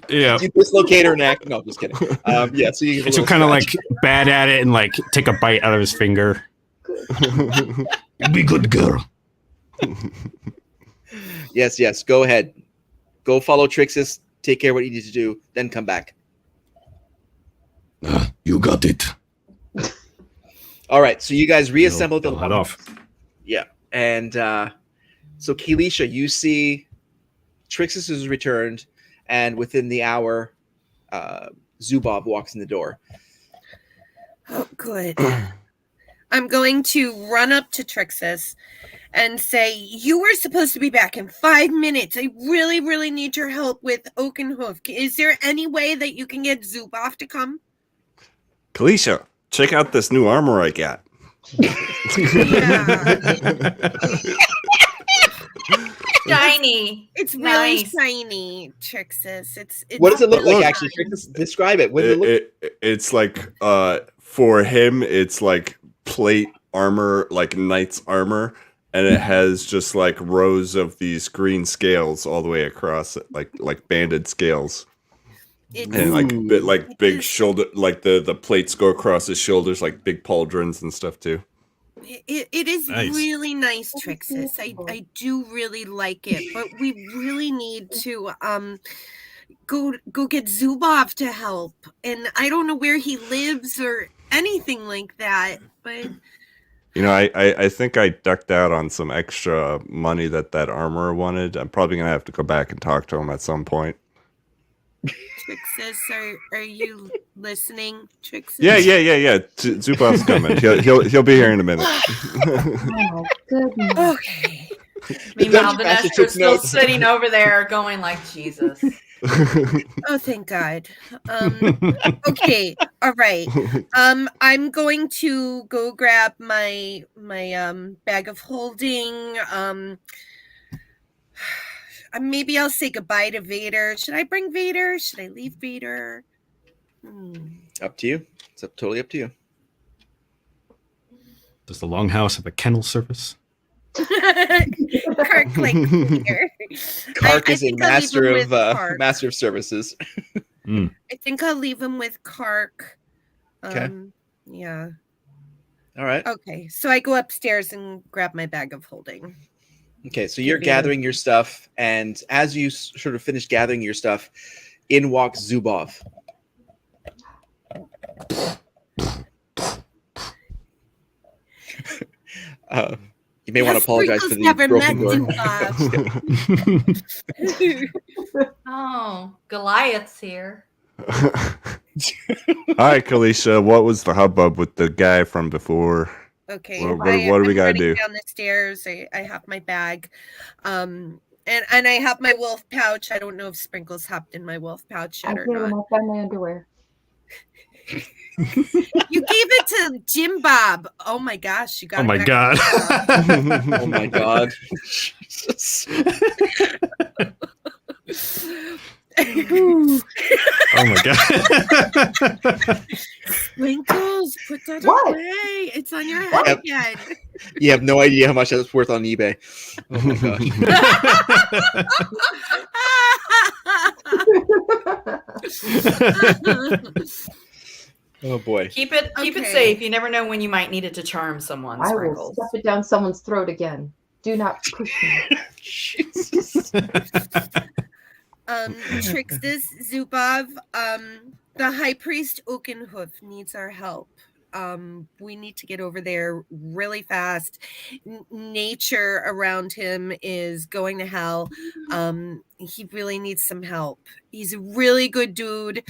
Yeah.
You dislocate her neck. No, just kidding. So you
she'll kind of like bad at it and like take a bite out of his finger. You'll be good, girl.
Yes. Go ahead. Go follow Trixus. Take care of what you need to do. Then come back.
You got it.
All right. So you guys reassembled the
head off.
Yeah. And so Kelisha, you see Trixus is returned, and within the hour, Zubov walks in the door.
Oh, good. I'm going to run up to Trixus and say, you were supposed to be back in 5 minutes. I really, really need your help with Oakenhoof. Is there any way that you can get Zubov to come?
Kalisha, check out this new armor I got.
Shiny.
It's really
Nice.
shiny, Trixis. It's
What does it look like,
Look.
actually? Describe it. What does it look
It's like, for him, it's like plate armor, like knight's armor, and it has just like rows of these green scales all the way across it, like banded scales. And like big shoulder, like the plates go across his shoulders, like big pauldrons and stuff too.
It is
Nice.
really nice, Trixis. I do really like it, but we really need to go get Zubov to help. And I don't know where he lives or anything like that, but
You know, I think I ducked out on some extra money that armorer wanted. I'm probably gonna have to go back and talk to him at some point.
Trixis, are you listening, Trixis?
Yeah. Zubov's coming. He'll be here in a minute.
Oh, goodness.
Okay.
Meanwhile,
Dungeon Master
Vanestra's
took
still
notes.
sitting over there going like, Jesus.
Oh, thank God. Okay. All right. I'm going to go grab my bag of holding. Maybe I'll say goodbye to Vader. Should I bring Vader? Should I leave Vader?
Up to you. It's totally up to you.
Does the Longhouse have a kennel service?
Kirk, like Vader.
Kark
I
is a
think I'll leave him with Kark.
master of services.
I think I'll leave him with Kark.
Okay.
Yeah.
All right.
Okay. So I go upstairs and grab my bag of holding.
Okay, so you're gathering your stuff, and as you sort of finish gathering your stuff, in walks Zubov. You may want to apologize for the
never
broken
met
door.
Oh, Goliath's here.
All right, Kalisha, what was the hubbub with the guy from before?
Okay.
What do we gotta do?
Down the stairs. I have my bag. And I have my wolf pouch. I don't know if Sprinkles hopped in my wolf pouch yet or
Okay, when
not.
I find my underwear.
You gave it to Jim Bob. Oh my gosh, you got
Oh
it
my
back
God.
to Jim Bob.
Oh my God. Jesus.
Oh my God.
Sprinkles, put that
What?
away. It's on your head again.
You have no idea how much that's worth on eBay. Oh my gosh. Oh boy.
Keep it safe. You never know when you might need it to charm someone,
I will
Sprinkles.
stuff it down someone's throat again. Do not push me.
Jesus.
Trixis, Zubov, the High Priest Oakenhoof needs our help. We need to get over there really fast. Nature around him is going to hell. He really needs some help. He's a really good dude.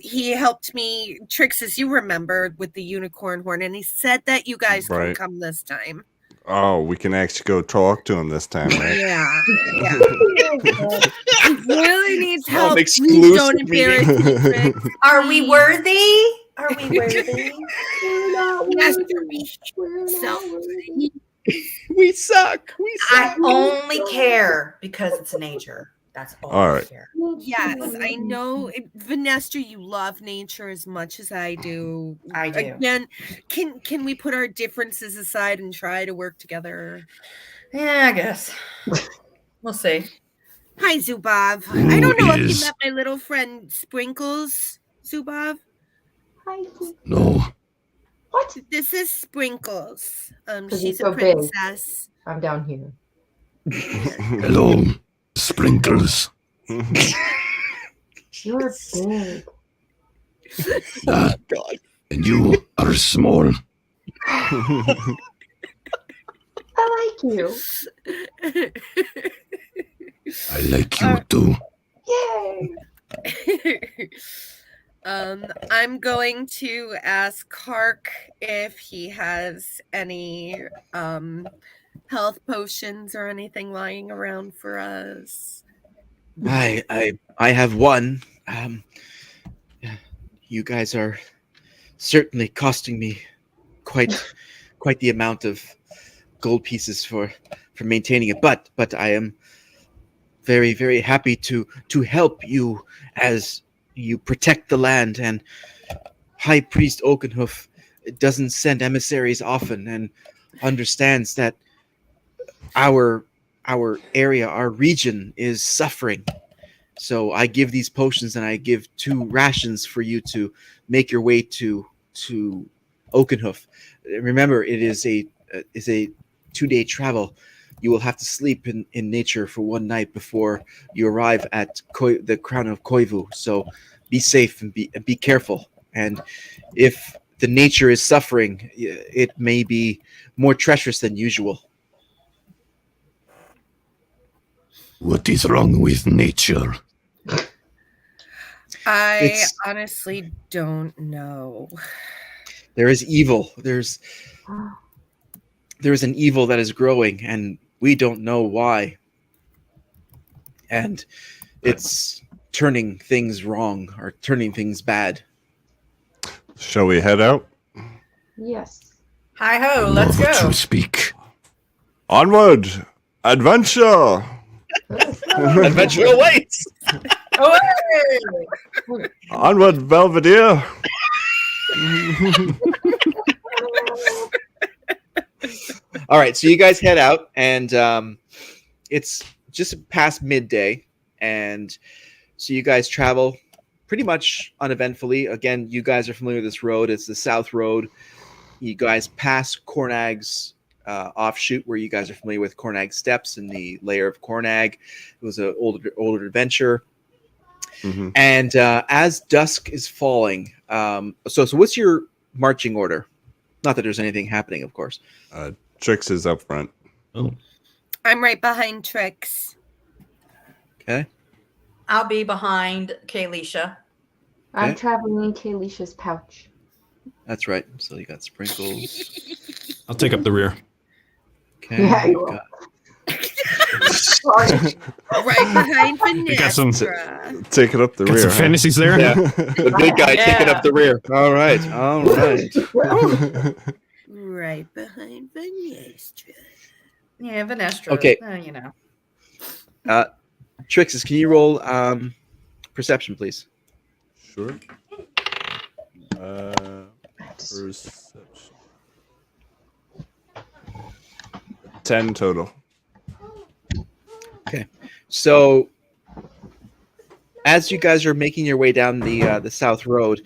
He helped me, Trixis, you remember, with the unicorn horn, and he said that you guys can
Right.
come this time.
Oh, we can actually go talk to him this time, right?
Yeah. He really needs help. Please
exclusive
don't embarrass me, Trix.
Are we worthy? Are we worthy?
We're not
Yes,
worthy. We're not
So-
worthy.
We suck. We
I
suck.
only care because it's nature. That's all
All
I
right.
care.
Yes, I know. Vanessa, you love nature as much as I do.
I do.
Again, can we put our differences aside and try to work together?
Yeah, I guess. We'll see.
Hi, Zubov. I don't know if
is-
you met my little friend Sprinkles, Zubov.
Hi,
No.
what?
This is Sprinkles.
'Cause
She's
he's
a
so big.
princess.
I'm down here.
Hello, Sprinkles.
You're big.
Ah,
God.
and you are small.
I like you.
I like you too.
Yay!
I'm going to ask Kark if he has any health potions or anything lying around for us?
I have one. You guys are certainly costing me quite the amount of gold pieces for maintaining it, but I am very, very happy to help you as you protect the land. And High Priest Oakenhoof doesn't send emissaries often and understands that our area, our region is suffering. So I give these potions, and I give 2 rations for you to make your way to Oakenhoof. Remember, it is a 2-day travel. You will have to sleep in nature for 1 night before you arrive at the crown of Koivu. So be safe and be careful. And if the nature is suffering, it may be more treacherous than usual.
What is wrong with nature?
I honestly don't know.
There is evil. There is an evil that is growing, and we don't know why. And it's turning things wrong or turning things bad.
Shall we head out?
Yes.
Hi ho, let's go.
To speak.
Onward! Adventure!
Adventure awaits!
Away!
Onward, Belvedere!
All right, so you guys head out, and it's just past midday, and so you guys travel pretty much uneventfully. Again, you guys are familiar with this road. It's the South Road. You guys pass Cornag's offshoot, where you guys are familiar with Cornag Steps and the lair of Cornag. It was an older adventure.
Mm-hmm.
And as dusk is falling, so what's your marching order? Not that there's anything happening, of course.
Trix is up front.
Oh.
I'm right behind Trix.
Okay.
I'll be behind Kaylisha.
I'm
Okay.
traveling in Kalisha's pouch.
That's right. So you got sprinkles.
I'll take up the rear.
Okay.
Yeah, you
you
will.
got-
Sorry.
Right behind
We got some-
Vanessa.
Take it up the
Got
rear.
some fantasies there?
Yeah. The big guy taking up the rear. All right. All right.
Right behind Vanessa.
Yeah, Vanestra.
Okay.
You know.
Trixis, can you roll perception, please?
Sure. Perception. 10 total.
So, as you guys are making your way down the South Road,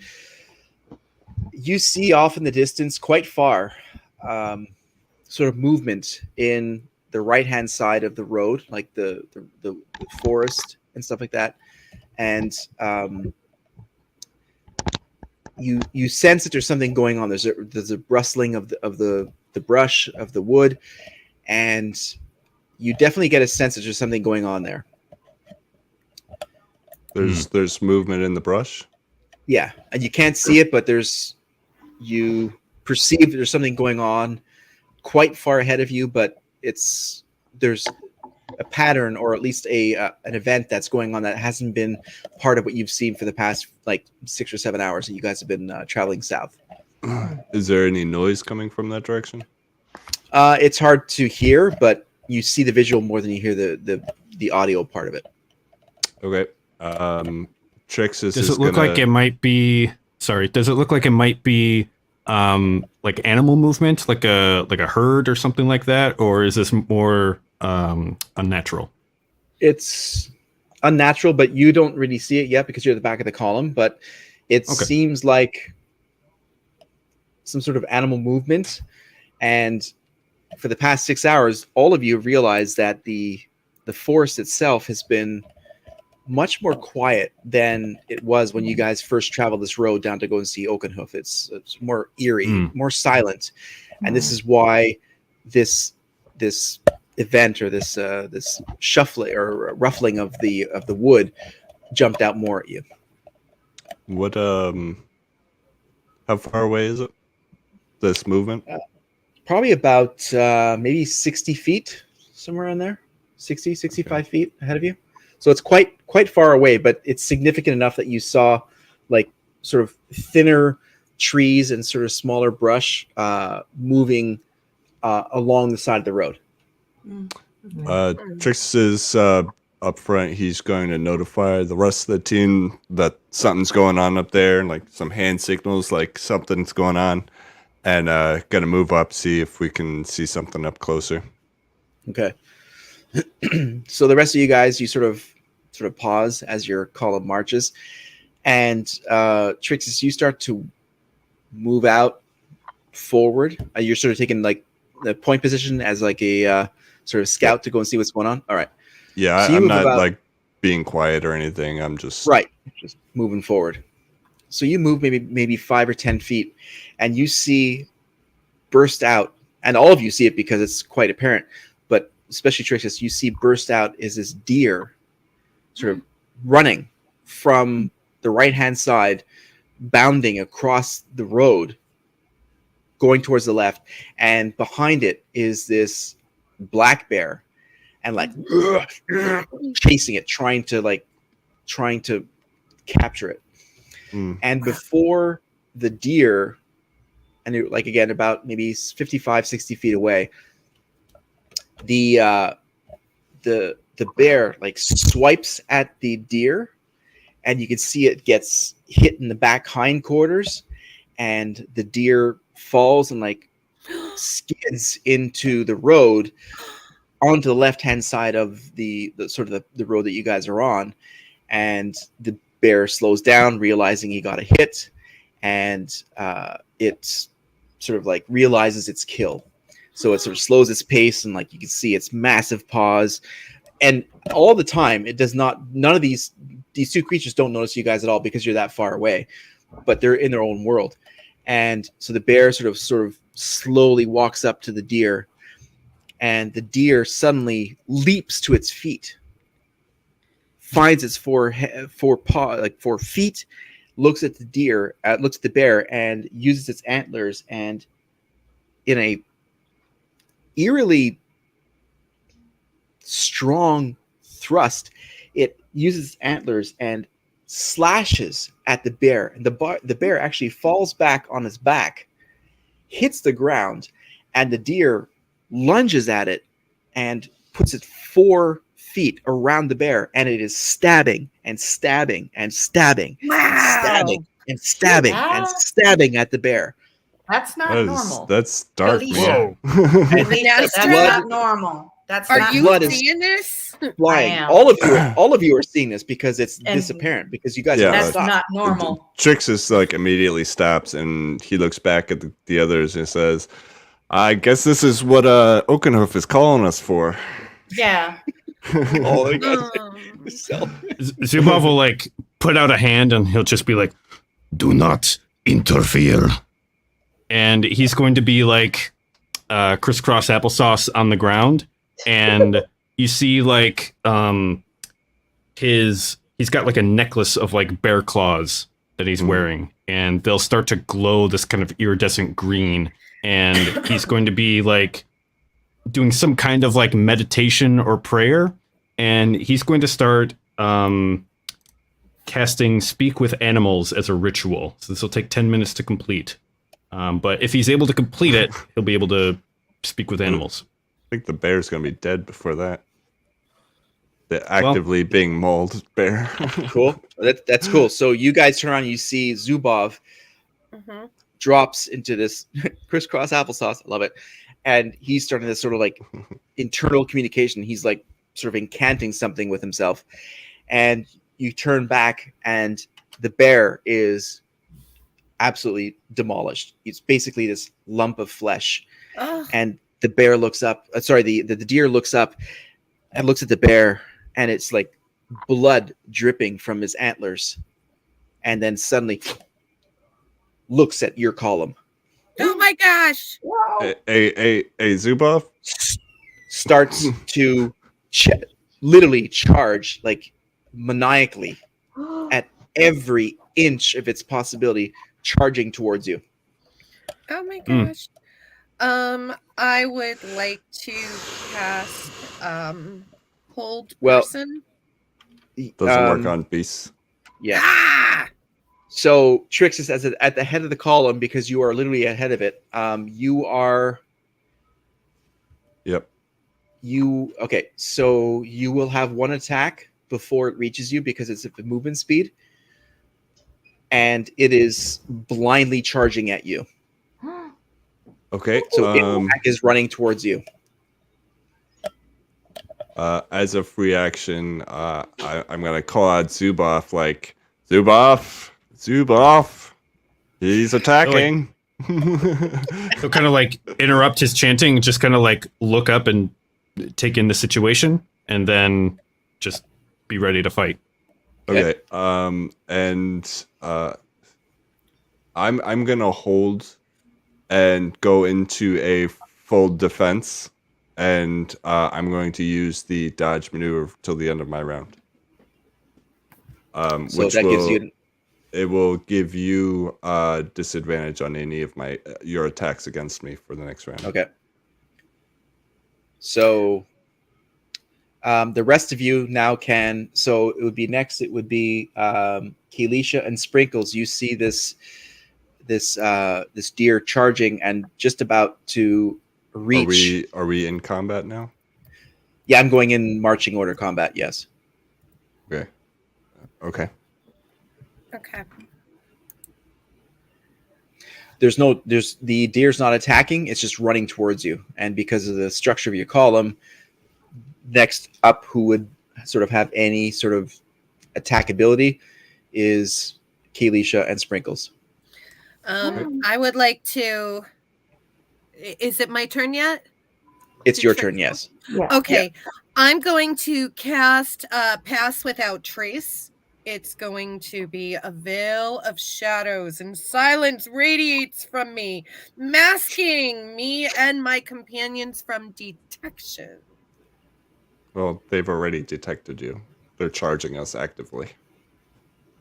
you see off in the distance, quite far, sort of movement in the right-hand side of the road, like the forest and stuff like that, and you sense that there's something going on. There's a rustling of the brush of the wood, and you definitely get a sense that there's something going on there.
There's movement in the brush.
Yeah, and you can't see it, but you perceive that there's something going on quite far ahead of you, but there's a pattern, or at least an event that's going on that hasn't been part of what you've seen for the past like 6 or 7 hours that you guys have been traveling south.
Is there any noise coming from that direction?
It's hard to hear, but you see the visual more than you hear the audio part of it.
Okay. Trix
Does it look like it might be? Sorry. Does it look like it might be like animal movement, like a herd or something like that, or is this more unnatural?
It's unnatural, but you don't really see it yet because you're at the back of the column. But it seems like some sort of animal movement, and for the past 6 hours, all of you realize that the forest itself has been much more quiet than it was when you guys first traveled this road down to go and see Oakenhoof. It's more eerie, more silent, and this is why this event or this shuffling or ruffling of the wood jumped out more at you.
What how far away is it? This movement?
probably about maybe 60 feet, somewhere in there. 60, 65 feet ahead of you. So it's quite far away, but it's significant enough that you saw like sort of thinner trees and sort of smaller brush moving along the side of the road.
Trix is up front. He's going to notify the rest of the team that something's going on up there, and like some hand signals, like something's going on, and gonna move up, see if we can see something up closer.
Okay. So the rest of you guys, you sort of pause as your column marches, and Trixis, you start to move out forward. You're sort of taking like the point position as like a sort of scout to go and see what's going on. All right.
Yeah,
So
I'm not like being quiet or anything. I'm just
just moving forward. So you move maybe 5 or 10 feet, and you see burst out, and all of you see it because it's quite apparent. But especially Trixis, you see burst out is this deer, sort of running from the right-hand side, bounding across the road, going towards the left, and behind it is this black bear, and like chasing it, trying to capture it. And before the deer, and it, like again about maybe 55, 60 feet away, the bear like swipes at the deer, and you can see it gets hit in the back hindquarters, and the deer falls and like skids into the road onto the left-hand side of the sort of the road that you guys are on. And the bear slows down, realizing he got a hit, and it sort of like realizes its kill. So it sort of slows its pace, and like you can see its massive paws. And all the time, it does not. None of these two creatures don't notice you guys at all because you're that far away, but they're in their own world. And so the bear sort of slowly walks up to the deer, and the deer suddenly leaps to its feet, finds its four feet, looks at the deer, looks at the bear, and uses its antlers, and in a eerily strong thrust, it uses its antlers and slashes at the bear, and the bear actually falls back on its back, hits the ground, and the deer lunges at it and puts its 4 feet around the bear, and it is stabbing and stabbing and stabbing and stabbing and stabbing and stabbing at the bear.
That's not normal.
That's dark.
Alicia.
That's
That's not normal. That's
Are
not
you
normal.
seeing this?
Flying.
I am.
All of you are seeing this because it's this apparent, because you guys
Yeah.
That's
stop.
not normal.
Trixis like immediately stops, and he looks back at the others and says, "I guess this is what Oakenhoof is calling us for."
Yeah.
Oh my God.
Zubov will like put out a hand, and he'll just be like, "Do not interfere." And he's going to be like crisscross applesauce on the ground, and you see like he's got like a necklace of like bear claws that he's wearing, and they'll start to glow this kind of iridescent green, and he's going to be like doing some kind of like meditation or prayer, and he's going to start casting Speak with Animals as a ritual. So this will take 10 minutes to complete. But if he's able to complete it, he'll be able to speak with animals.
I think the bear's gonna be dead before that. The actively being mauled bear.
Cool. That's cool. So you guys turn around and you see Zubov drops into this crisscross applesauce. I love it. And he's starting this sort of like internal communication. He's like sort of incanting something with himself. And you turn back, and the bear is absolutely demolished. It's basically this lump of flesh. And the bear looks up. The deer looks up and looks at the bear, and it's like blood dripping from his antlers. And then suddenly looks at your column.
Oh my gosh!
A Zubov
Starts to literally charge like maniacally at every inch of its possibility, charging towards you.
Oh my gosh! I would like to cast hold
Well,
person.
Doesn't work on beasts.
Yeah.
Ah!
So Trix is at the head of the column because you are literally ahead of it. You are
Yep.
okay. So you will have one attack before it reaches you because it's at the movement speed, and it is blindly charging at you.
Okay.
So its attack is running towards you.
As a free action, I'm gonna call out Zuboff. Like Zuboff, he's attacking.
He'll kind of like interrupt his chanting, just kind of like look up and take in the situation, and then just be ready to fight.
Okay. And I'm gonna hold and go into a full defense, and I'm going to use the dodge maneuver till the end of my round.
So
Which
that
will
gives you.
it will give you disadvantage on any of your attacks against me for the next round.
Okay. So the rest of you now can. So it would be next. It would be Kelisha and Sprinkles. You see this deer charging and just about to reach.
Are we in combat now?
Yeah, I'm going in marching order combat. Yes.
Okay. Okay.
Okay.
There's the deer's not attacking. It's just running towards you, and because of the structure of your column, next up who would sort of have any sort of attack ability is Kelisha and Sprinkles.
I would like to. Is it my turn yet?
It's your turn, yes.
Yeah.
Okay. Yeah. I'm going to cast Pass Without Trace. It's going to be a veil of shadows and silence radiates from me, masking me and my companions from detection.
Well, they've already detected you. They're charging us actively.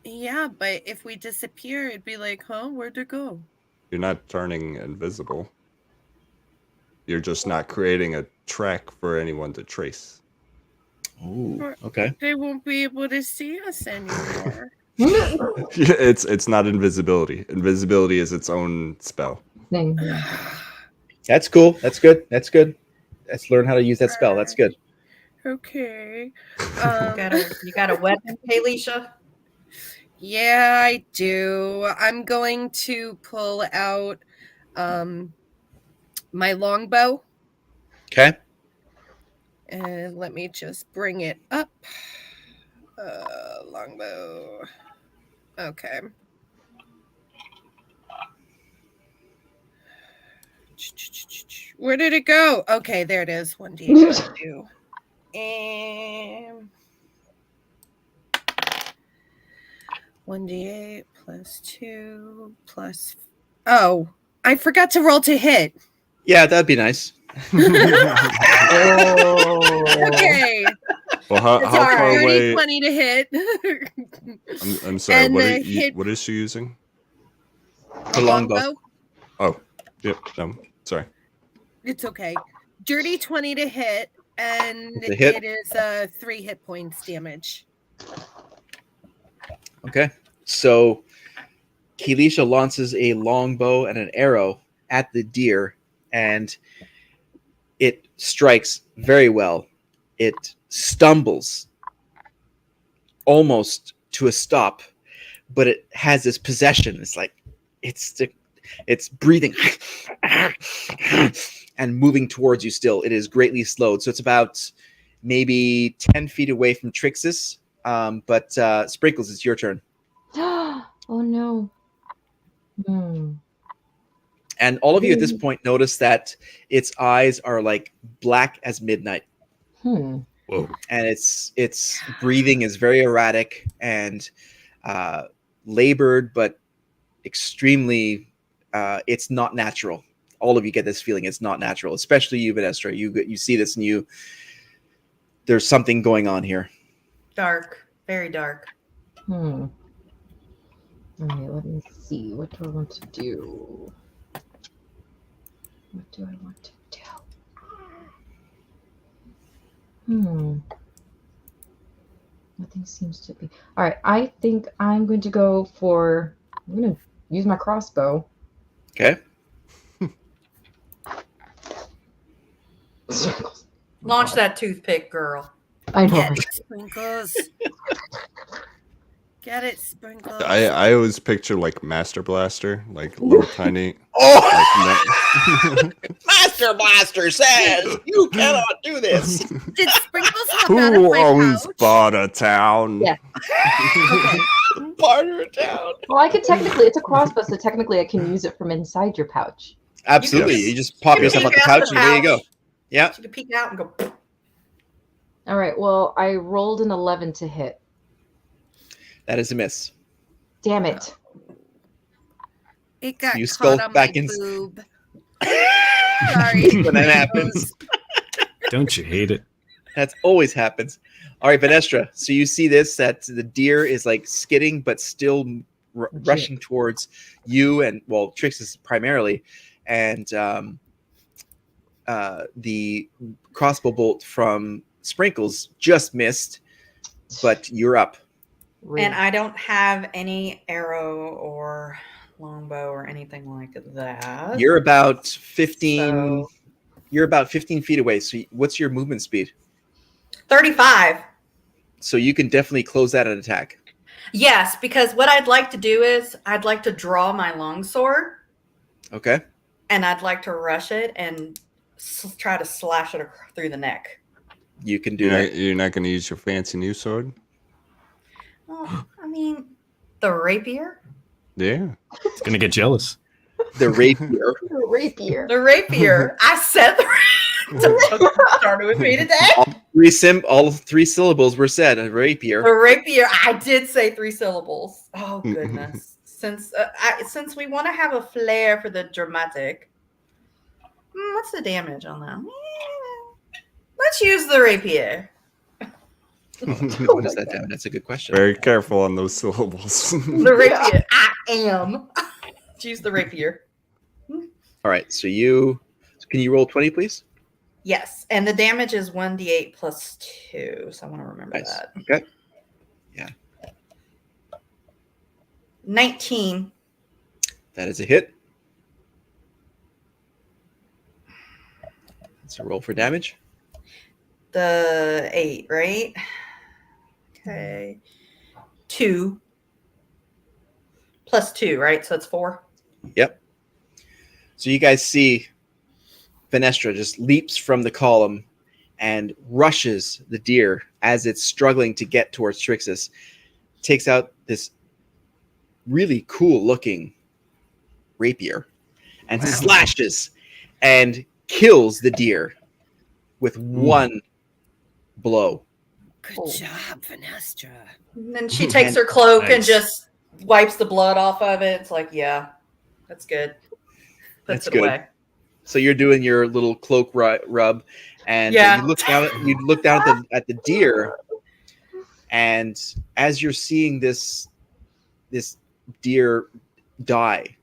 Yeah, but if we disappear, it'd be like, huh? Where'd it go?
You're not turning invisible. You're just not creating a track for anyone to trace.
Ooh, okay.
They won't be able to see us anymore.
It's not invisibility. Invisibility is its own spell.
That's cool. That's good. That's good. Let's learn how to use that spell. That's good.
Okay.
You got a weapon, Kelisha?
Yeah, I do. I'm going to pull out my longbow.
Okay.
And let me just bring it up. Longbow. Okay. Where did it go? Okay, there it is. 1d8 2. And 1d8 plus 2 plus. Oh, I forgot to roll to hit.
Yeah, that'd be nice.
Okay.
Well, how far away?
20 to hit.
I'm sorry.
And
what is she using?
The longbow.
Oh, yep. Sorry.
It's okay. Dirty 20 to hit, and
hit.
it is 3 hit points damage.
Okay. So Kelisha launches a longbow and an arrow at the deer, and it strikes very well. It stumbles almost to a stop, but it has this possession. It's like it's breathing and moving towards you still. It is greatly slowed. So it's about maybe 10 feet away from Trixis. But Sprinkles, it's your turn.
Oh no.
And all of you at this point notice that its eyes are like black as midnight.
Whoa.
And its breathing is very erratic and labored, but extremely it's not natural. All of you get this feeling it's not natural, especially you, Venestra. You see this and there's something going on here.
Dark, very dark.
All right, let me see. What do I want to do? What do I want to do? Nothing seems to be. All right, I think I'm going to go for. I'm going to use my crossbow.
Okay.
Launch that toothpick, girl.
I know.
Get it, Sprinkles. Get it, Sprinkles.
I always picture like Master Blaster, like little tiny.
Oh!
Like,
Master Blaster says you cannot do this.
Did Sprinkles hop out of
who
my
owns
pouch?
Barter Town?
Yeah.
Okay.
Barter down.
Well, I could technically, it's a crossbow, so technically I can use it from inside your pouch.
Absolutely.
Yes.
You just pop
You
yourself out
peek
the
out
pouch
the
and there you go.
pouch.
Yeah.
You can peek out and go.
All right, well, I rolled an 11 to hit.
That is a miss.
Damn it.
It got
You
caught
skulk
on
back
my
in.
boob. Sorry.
When that happens.
Don't you hate it?
That always happens. All right, Venestra. So you see this, that the deer is like skidding, but still rushing towards you and, well, Trixus primarily. And the crossbow bolt from Sprinkles just missed, but you're up.
And I don't have any arrow or longbow or anything like that.
You're about 15.
So-
You're about 15 feet away. So what's your movement speed?
35.
So you can definitely close that an attack.
Yes, because what I'd like to do is I'd like to draw my longsword
Okay.
and I'd like to rush it and try to slash it through the neck.
You can do that.
You're not going to use your fancy new sword?
Well, I mean, the rapier?
Yeah.
It's gonna get jealous.
The rapier.
Rapier.
The rapier. I said the rapier. Started with me today.
All three syllables were said. A rapier.
The rapier. I did say 3 syllables. Oh goodness. Since we want to have a flair for the dramatic, what's the damage on that? Let's use the rapier.
What is that damage? That's a good question.
Very careful on those syllables.
The rapier. I am. Let's use the rapier.
All right. So can you roll 20, please?
Yes, and the damage is 1d8 plus 2. So I want to remember
Nice.
that.
Okay. Yeah.
19.
That is a hit. It's a roll for damage.
The 8, right? Okay. 2 plus 2, right? So it's 4.
Yep. So you guys see Venestra just leaps from the column and rushes the deer as it's struggling to get towards Trixus. Takes out this really cool looking rapier and slashes and kills the deer with one blow.
Good job, Venestra.
And then she takes her cloak and
Nice.
just wipes the blood off of it. It's like, yeah, that's good. Puts
That's
it
good.
away.
So you're doing your little cloak rub, and
Yeah.
you look down at the deer, and as you're seeing this deer die,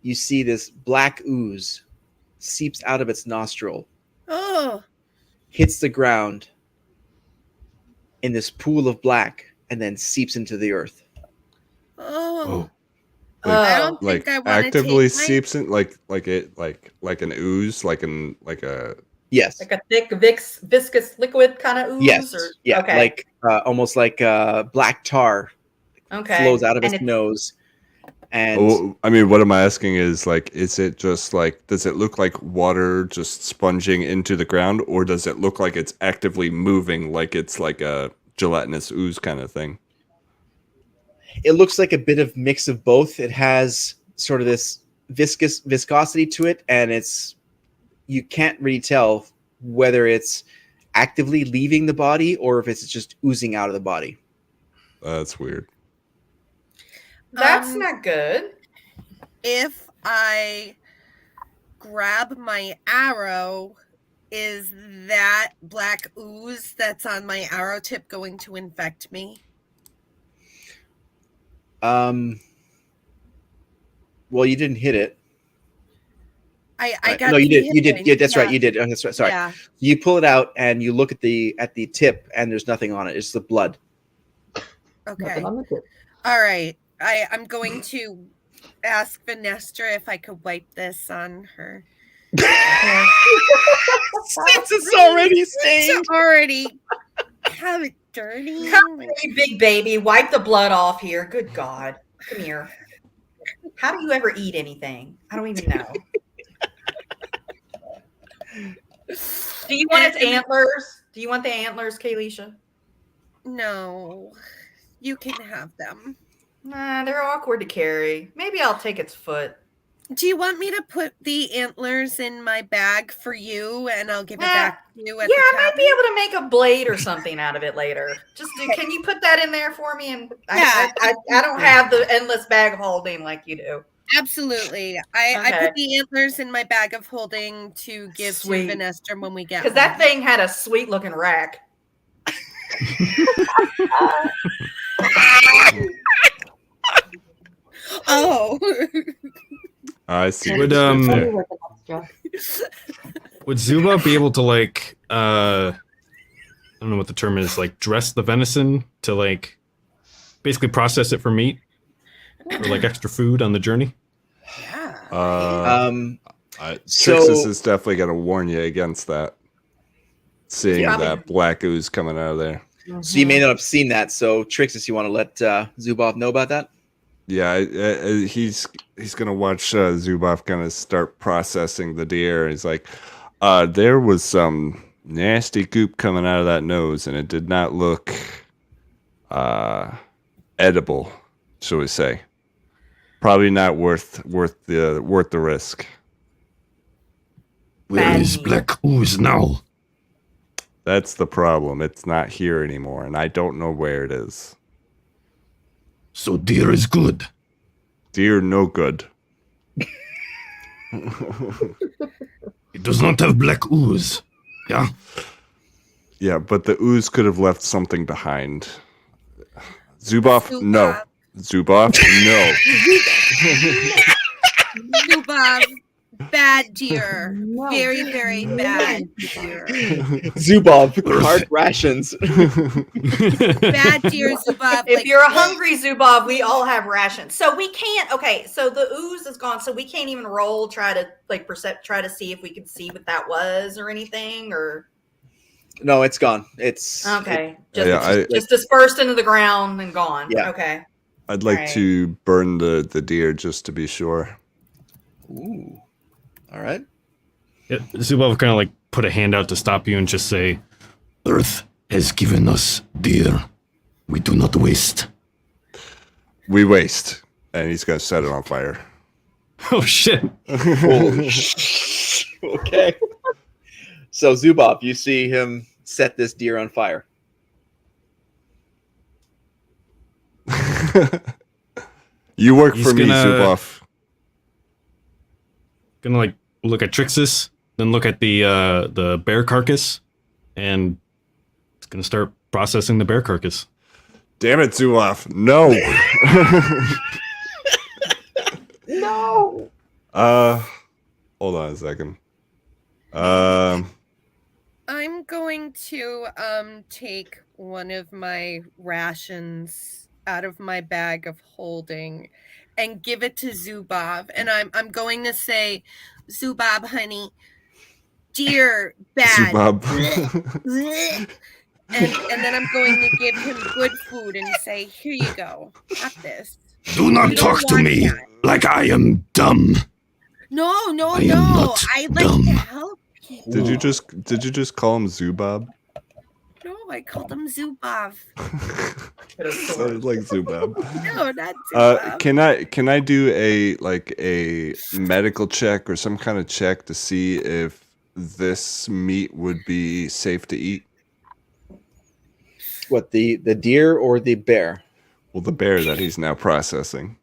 you see this black ooze seeps out of its nostril,
Oh,
hits the ground in this pool of black, and then seeps into the earth.
oh.
Oh,
I don't think
Like
I want to
actively
take my...
seeps in like an ooze, like a
Yes.
like a thick viscous liquid kind of ooze?
Yes.
Or,
Yeah.
Okay.
Like almost like black tar
okay.
flows out of
And
its nose. And
Oh, I mean, what I'm asking is like, is it just like, does it look like water just sponging into the ground, or does it look like it's actively moving, like it's like a gelatinous ooze kind of thing?
it looks like a bit of mix of both. It has sort of this viscosity to it, and you can't really tell whether it's actively leaving the body or if it's just oozing out of the body.
That's weird.
That's not good.
If I grab my arrow, is that black ooze that's on my arrow tip going to infect me?
Well, you didn't hit it.
I got
no, you
the
did. You did.
hint.
Yeah, that's right.
Yeah.
You did. Oh, that's right. Sorry.
Yeah.
You pull it out and you look at the tip, and there's nothing on it. It's the blood.
Okay.
Nothing on the tip.
All right. I'm going to ask Vanestra if I could wipe this on her.
Since it's already stained.
It's already have it dirty.
Come here, you big baby. Wipe the blood off here. Good God. Come here. How do you ever eat anything? I don't even know. Do you want its antlers? Do you want the antlers, Kaylisha?
No, you can have them.
Nah, they're awkward to carry. Maybe I'll take its foot.
Do you want me to put the antlers in my bag for you, and I'll give it back to you? At
Yeah,
the
I might
cabin?
be able to make a blade or something out of it later. Can you put that in there for me? And
Yeah.
I don't have the endless bag of holding like you do.
Absolutely. I
Okay.
put the antlers in my bag of holding to give
Sweet.
to Vanessa when we get
Because that thing had a sweet looking rack.
Oh.
I see.
Would
what you did there.
Worth an extra.
Would Zuba be able to like I don't know what the term is, like dress the venison to like basically process it for meat or like extra food on the journey?
Yeah.
Trixis is definitely going to warn you against that. Seeing
Yeah, I mean-
that black ooze coming out of there.
So you may not have seen that. So Trixis, you want to let Zubov know about that?
Yeah, he's going to watch Zuboff kind of start processing the deer. He's like, there was some nasty goop coming out of that nose, and it did not look edible, shall we say. Probably not worth the risk.
Where is
Black Ooze now?
That's the problem. It's not here anymore, and I don't know where it is.
So deer is good.
Deer, no good.
It does not have black ooze. Yeah.
Yeah, but the ooze could have left something behind. Zuboff, no. Zuboff, no.
Zubov, bad deer.
No.
Very, very bad deer.
Zubov, cart rations.
Bad deer, Zubov.
If
like,
you're a hungry Zubov, we all have rations. So we can't. Okay, so the ooze is gone. So we can't even roll. Try to try to see if we could see what that was or anything. Or
No, it's gone. It's
okay,
Yeah,
just dispersed into the ground and gone.
Yeah.
Okay.
I'd like
Alright.
to burn the deer just to be sure.
Ooh. All right.
Yeah, Zubov kind of like put a hand out to stop you and just say, Earth has given us deer. We do not waste.
We waste. And he's going to set it on fire.
Oh shit.
Holy sh- okay. So Zubov, you see him set this deer on fire.
You work
He's
for me,
gonna-
Zuboff.
Gonna like look at Trixis, then look at the bear carcass, and it's gonna start processing the bear carcass.
Damn it, Zuboff. No.
No.
Hold on a second.
I'm going to take one of my rations out of my bag of holding and give it to Zubov, and I'm going to say, Zubov, honey, deer bad.
Zubov.
And then I'm going to give him good food and say, here you go, have this.
Do not
You don't
talk to
want
me
that.
like I am dumb.
No,
I am not
I like
dumb.
to help people.
Did you just call him Zubob?
No, I called him Zubov.
Sounded like Zubob.
No, not Zubov.
Can I do a medical check or some kind of check to see if this meat would be safe to eat?
What, the deer or the bear?
Well, the bear that he's now processing.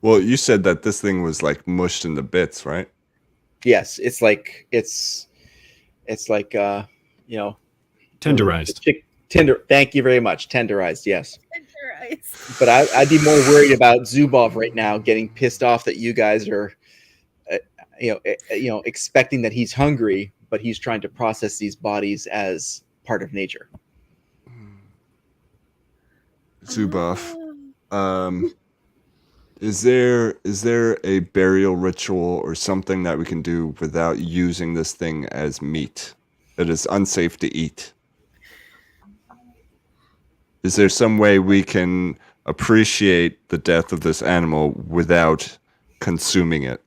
Well, you said that this thing was like mushed into bits, right?
Yes, it's like
Tenderized.
Tender. Thank you very much. Tenderized. Yes.
Christ.
But I'd be more worried about Zubov right now, getting pissed off that you guys are, expecting that he's hungry, but he's trying to process these bodies as part of nature.
Zubov, is there a burial ritual or something that we can do without using this thing as meat that is unsafe to eat? Is there some way we can appreciate the death of this animal without consuming it?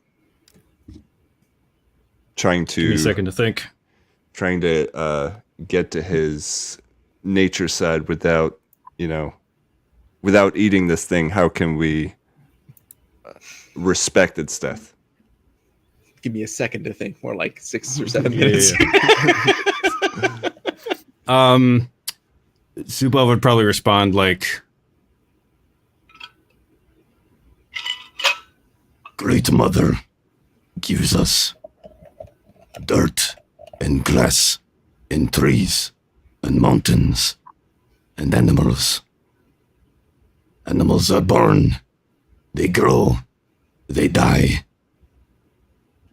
Trying to
Give me a second to think.
Trying to get to his nature side without eating this thing. How can we respect its death?
Give me a second to think. More like 6 or 7 minutes.
Zubov would probably respond like, Great Mother gives us dirt and grass and trees and mountains and animals. Animals are born, they grow, they die.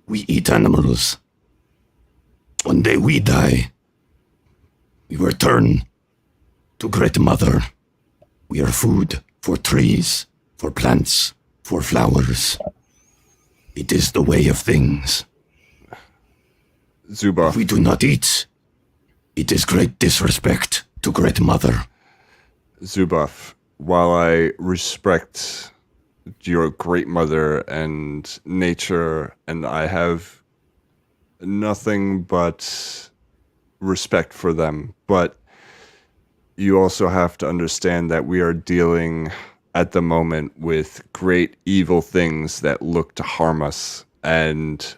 We eat animals. One day we die. We return to Great Mother. We are food for trees, for plants, for flowers. It is the way of things.
Zubov.
If we do not eat, it is great disrespect to Great Mother.
Zubov, while I respect your Great Mother and nature, and I have nothing but respect for them, but you also have to understand that we are dealing at the moment with great evil things that look to harm us, and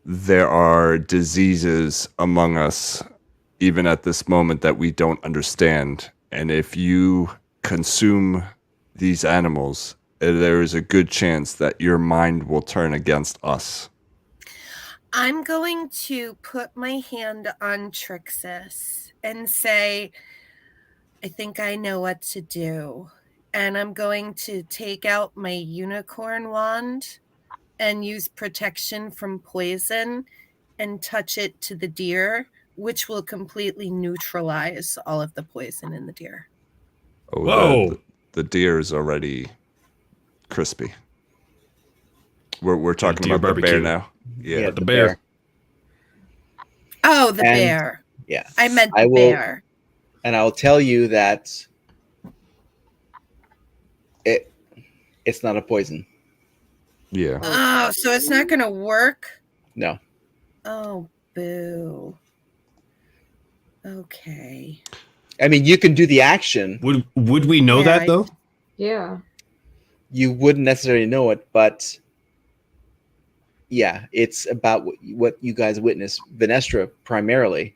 there are diseases among us even at this moment that we don't understand. And if you consume these animals, there is a good chance that your mind will turn against us.
I'm going to put my hand on Trixis and say, I think I know what to do. And I'm going to take out my unicorn wand and use protection from poison and touch it to the deer, which will completely neutralize all of the poison in the deer.
Oh,
Whoa.
The deer is already crispy. We're talking
deer
about the bear
barbecue.
now. Yeah,
The bear.
Oh, the
And-
bear.
Yeah.
I meant
I
the
will-
bear.
And I'll tell you that it's not a poison.
yeah.
Oh, so it's not going to work?
No.
Oh, boo. Okay.
I mean, you can do the action.
Would we know
Yeah,
that though?
Yeah.
You wouldn't necessarily know it, but yeah, it's about what you guys witnessed. Venestra primarily,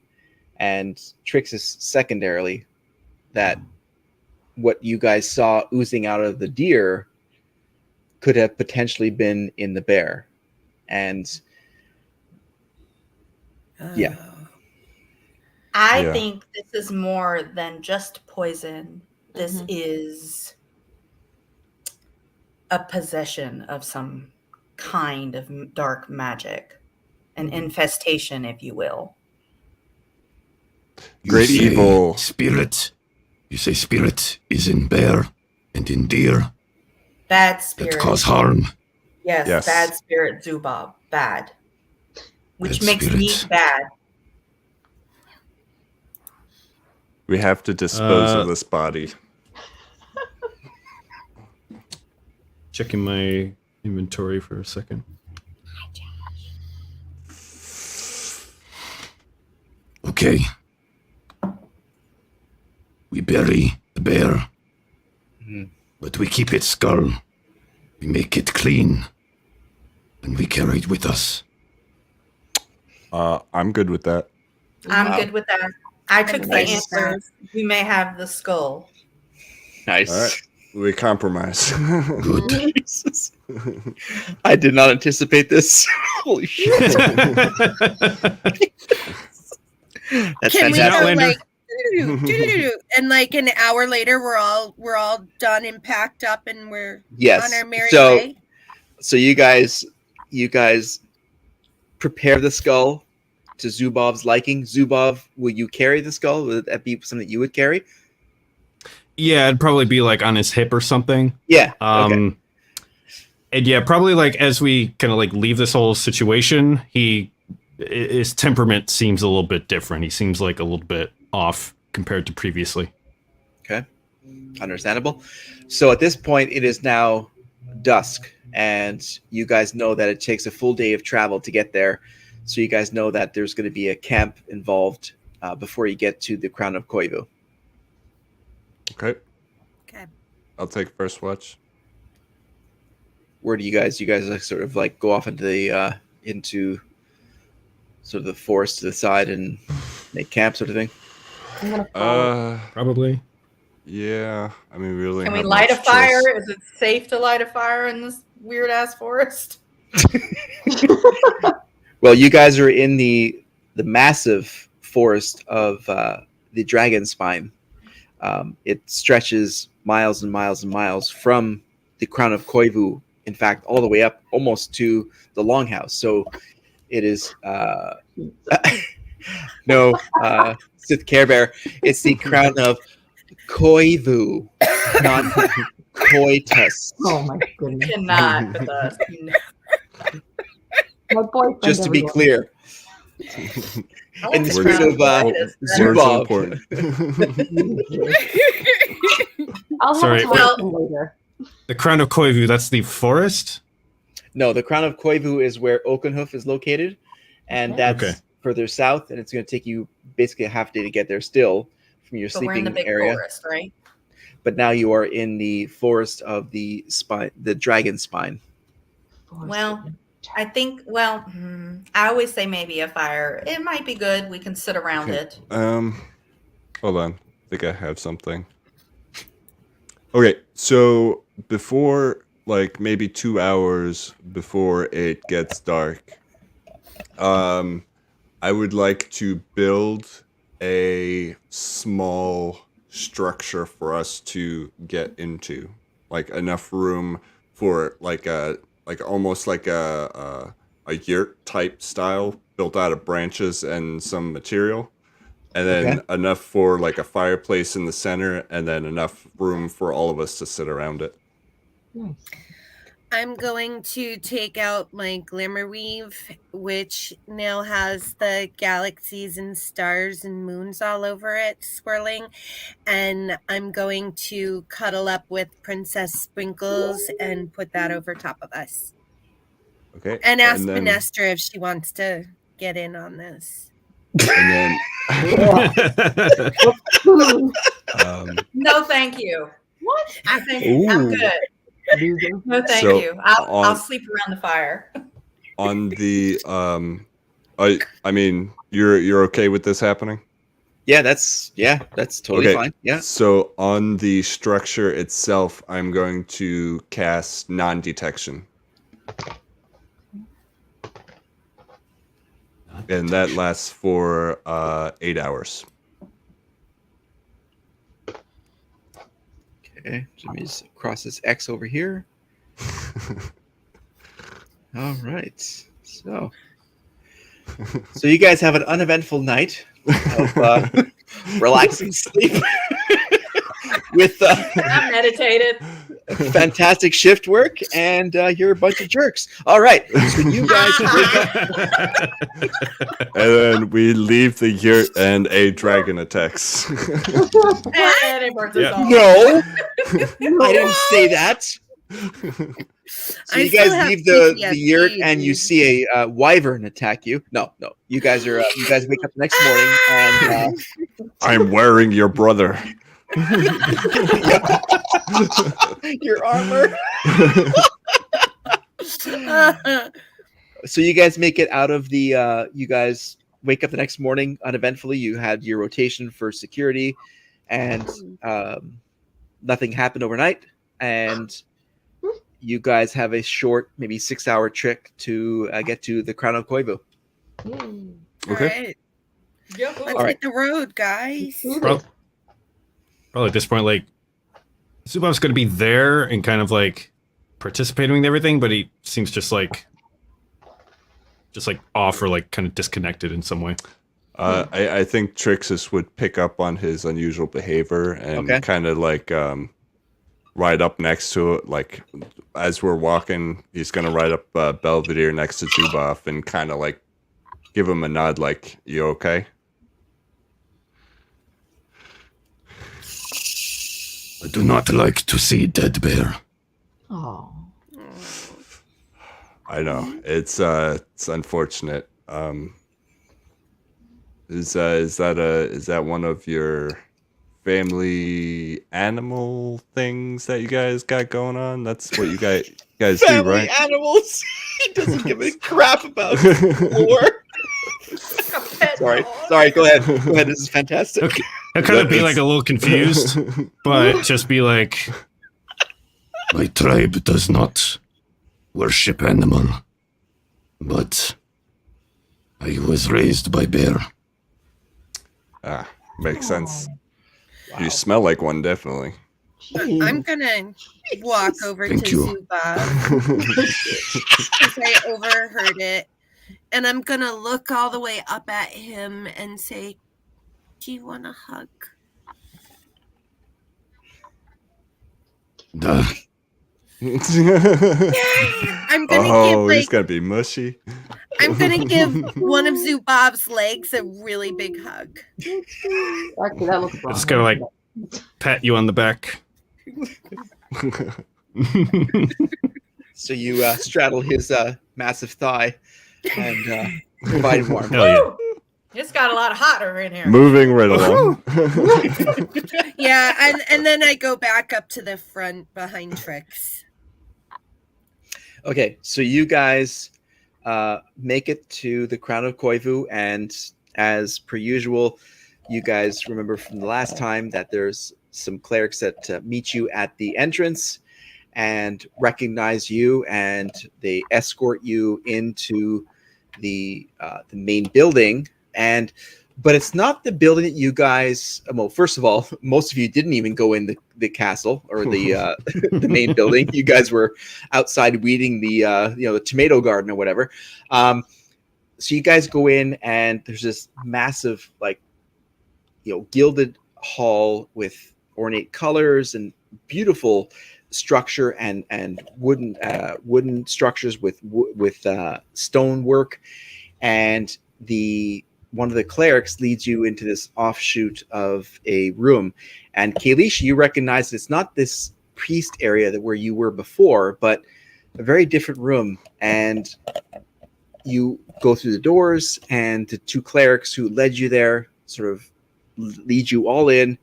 and Trixis secondarily. That what you guys saw oozing out of the deer could have potentially been in the bear, and Yeah.
I
Yeah.
think this is more than just poison. This is a possession of some kind of dark magic, an infestation, if you will.
Great evil.
Spirit. You say spirit is in bear and in deer
Bad spirit.
that cause harm.
Yes, bad spirit Zubov. Bad. Which
Bad
makes
spirit.
meat bad.
We have to dispose of this body.
Checking my inventory for a second. Okay. We bury the bear, but we keep its skull. We make it clean, and we carry it with us.
I'm good with that.
I'm good with that. I took the
Nice.
antlers. You may have the skull.
nice.
All right. We compromise.
Good.
Jesus. I did not anticipate this. Holy shit. That's
Can we
fantastic.
go
Outlander.
like And like an hour later, we're all done and packed up, and we're
Yes.
on our merry way.
So you guys prepare the skull to Zubov's liking. Zubov, will you carry the skull? Would that be something that you would carry?
Yeah, it'd probably be like on his hip or something.
Yeah. Okay.
And yeah, probably like as we kind of like leave this whole situation, his temperament seems a little bit different. He seems like a little bit off compared to previously.
Okay. Understandable. So at this point, it is now dusk, and you guys know that it takes a full day of travel to get there. So you guys know that there's going to be a camp involved before you get to the Crown of Koivu.
Okay.
Okay.
I'll take first watch.
Where do you guys like sort of like go off into the into sort of the forest to the side and make camp sort of thing?
I'm gonna follow.
Probably.
Yeah. I mean, really.
Can we light a fire? Is it safe to light a fire in this weird ass forest?
Well, you guys are in the massive forest of the Dragon Spine. It stretches miles and miles and miles from the Crown of Koivu, in fact, all the way up almost to the Longhouse. So it is no Sith Care Bear. It's the Crown of Koivu, not Coitus.
Oh my goodness.
Cannot with us.
My boyfriend.
Just to be
everyone.
clear.
I
In
want
the
to
spirit
crown
of
Coitus.
Words are
Zubov.
important.
I'll have
Sorry.
a talk with him later.
The Crown of Koivu, that's the forest?
No, the Crown of Koivu is where Oakenhoof is located, and that's
Okay.
further south, and it's going to take you basically a half day to get there still from your
But we're in
sleeping
the big
area.
forest, right?
But now you are in the forest of the spine, the Dragon Spine.
Well, I think, I always say maybe a fire. It might be good. We can sit around it.
Hold on. I think I have something. Okay, so before, like maybe 2 hours before it gets dark, I would like to build a small structure for us to get into, like enough room for like almost like a yurt type style built out of branches and some material, and then enough for like a fireplace in the center, and then enough room for all of us to sit around it.
Nice.
I'm going to take out my Glimmerweave, which now has the galaxies and stars and moons all over it swirling. And I'm going to cuddle up with Princess Sprinkles and put that over top of us.
Okay.
And ask
then,
Minestra if she wants to get in on this.
and then
No, thank you.
What?
I think I'm
Ooh.
good.
Loser.
No, thank
So,
you. I'll
on-
sleep around the fire.
on the I mean, you're okay with this happening?
Yeah, that's totally
Okay.
fine. Yeah.
So on the structure itself, I'm going to cast non-detection. And that lasts for 8 hours.
Okay, so let me just cross this X over here. All right. So you guys have an uneventful night of relaxing sleep with
I meditated.
fantastic shift work, and you're a bunch of jerks. All right, so you guys wake up.
And then we leave the yurt and a dragon attacks.
And it burns us
Yeah.
all.
No, I didn't say that. So
I
you
still
guys
have
leave the
PTSD,
yurt and you
dude.
see a wyvern attack you. No. You guys wake up the next morning and
I'm wearing your brother.
your armor. So you guys make it out of the. You guys wake up the next morning uneventfully. You had your rotation for security, and nothing happened overnight. And you guys have a short, maybe 6-hour trek to get to the Crown of Koivu.
Yay.
Okay.
All right. Let's
All right.
hit the road, guys.
Do
Pro-
this.
Probably at this point, like, Zubov's going to be there and kind of like participating in everything, but he seems just like off or like kind of disconnected in some way.
I think Trixis would pick up on his unusual behavior and
Okay.
kind of like ride up next to it. Like as we're walking, he's gonna ride up Belvedere next to Zubov and kind of like give him a nod, like, "You okay?"
I do not like to see dead bear.
Oh.
I know it's unfortunate. Is that one of your family animal things that you guys got going on? That's what you guys do,
Family
right?
animals. He doesn't give a crap about lore. Sorry. Go ahead. This is fantastic.
Okay. He'll kind of be like a little confused, but just be like,
My tribe does not worship animal, but I was raised by bear.
Ah, makes sense. You smell like one, definitely.
I'm gonna walk over
Thank
to
you.
Zubov because I overheard it, and I'm gonna look all the way up at him and say, "Do you want a hug?"
Duh.
I'm gonna
Oh,
give
he's gonna be mushy.
I'm gonna give one of Zubov's legs a really big hug.
Actually, that looks wrong.
just gonna like pat you on the back.
So you straddle his massive thigh and provide him warmth.
Hell yeah.
It's got a lot hotter in here.
Moving right along.
Yeah, and then I go back up to the front behind Trix.
Okay, so you guys make it to the Crown of Koivu, and as per usual, you guys remember from the last time that there's some clerics that meet you at the entrance and recognize you, and they escort you into the main building. But it's not the building that you guys. Well, first of all, most of you didn't even go in the castle or the the main building. You guys were outside weeding the the tomato garden or whatever. So you guys go in, and there's this massive gilded hall with ornate colors and beautiful structure and wooden structures with stone work, and one of the clerics leads you into this offshoot of a room. And Kalisha, you recognize it's not this priest area where you were before, but a very different room. And you go through the doors, and the two clerics who led you there sort of lead you all in.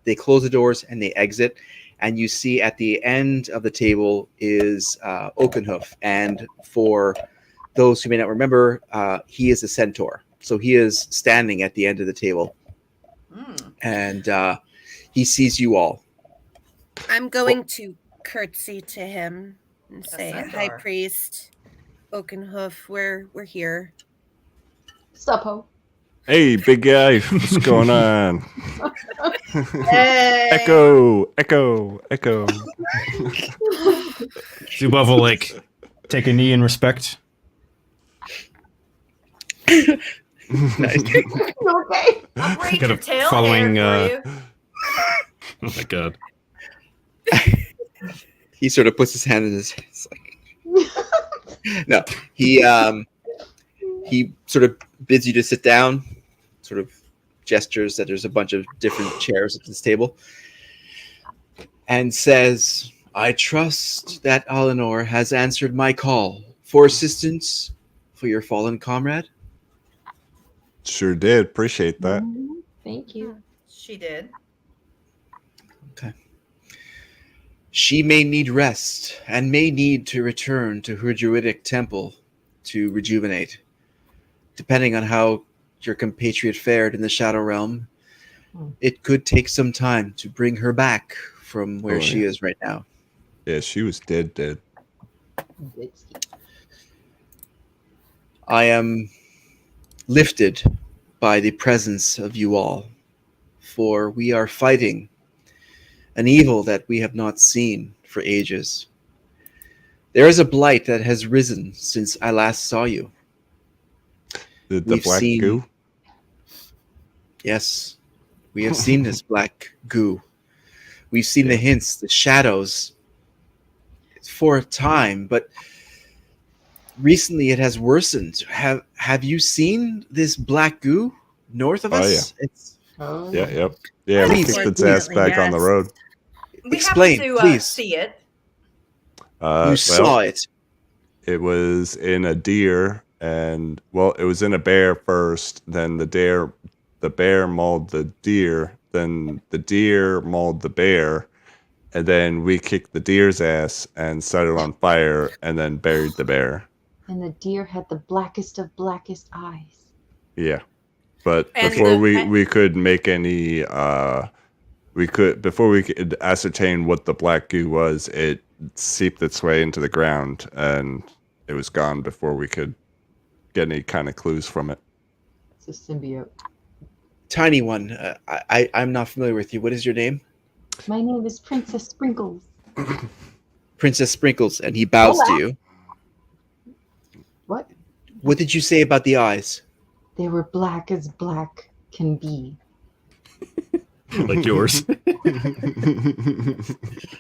They close the doors and they exit. And you see at the end of the table is Oakenhoof. And for those who may not remember, he is a centaur. So he is standing at the end of the table, and he sees you all.
I'm going to curtsy to him and
A
say,
centaur.
"High Priest Oakenhoof, we're here."
Suppo.
Hey, big guy, what's going on?
Hey.
Echo.
Zubov will like take a knee in respect.
Nice.
Okay.
I'll braid
Kind
your
of
tail
following,
hair for you.
Oh my god.
He sort of puts his hand in his. It's like, no, he sort of bids you to sit down. Sort of gestures that there's a bunch of different chairs at this table, and says, "I trust that Alinor has answered my call for assistance for your fallen comrade."
Sure did. Appreciate that.
Mhm. Thank you.
She did.
Okay. She may need rest and may need to return to her druidic temple to rejuvenate. Depending on how your compatriot fared in the Shadow Realm, it could take some time to bring her back from where she is right now.
Yeah, she was dead.
I am lifted by the presence of you all, for we are fighting an evil that we have not seen for ages. There is a blight that has risen since I last saw you.
The
We've
black
seen-
goo?
Yes, we have seen this black goo. We've seen the hints, the shadows for a time, but recently it has worsened. Have you seen this black goo north of
Oh,
us?
yeah.
It's
Oh,
Yeah, yep. Yeah, we
Please,
kicked its ass
unfortunately,
back on the
yes.
road.
We
explain,
happen to
please.
see it.
You saw it.
It was in a deer, and well, it was in a bear first. Then the bear mauled the deer. Then the deer mauled the bear, and then we kicked the deer's ass and set it on fire, and then buried the bear.
And the deer had the blackest of blackest eyes.
Yeah, but
And
before
the-
we could make any before we could ascertain what the black goo was, it seeped its way into the ground, and it was gone before we could get any kind of clues from it.
It's a symbiote.
Tiny one. I'm not familiar with you. What is your name?
My name is Princess Sprinkles.
Princess Sprinkles, and he bows to you.
What?
What did you say about the eyes?
They were black as black can be.
Like yours.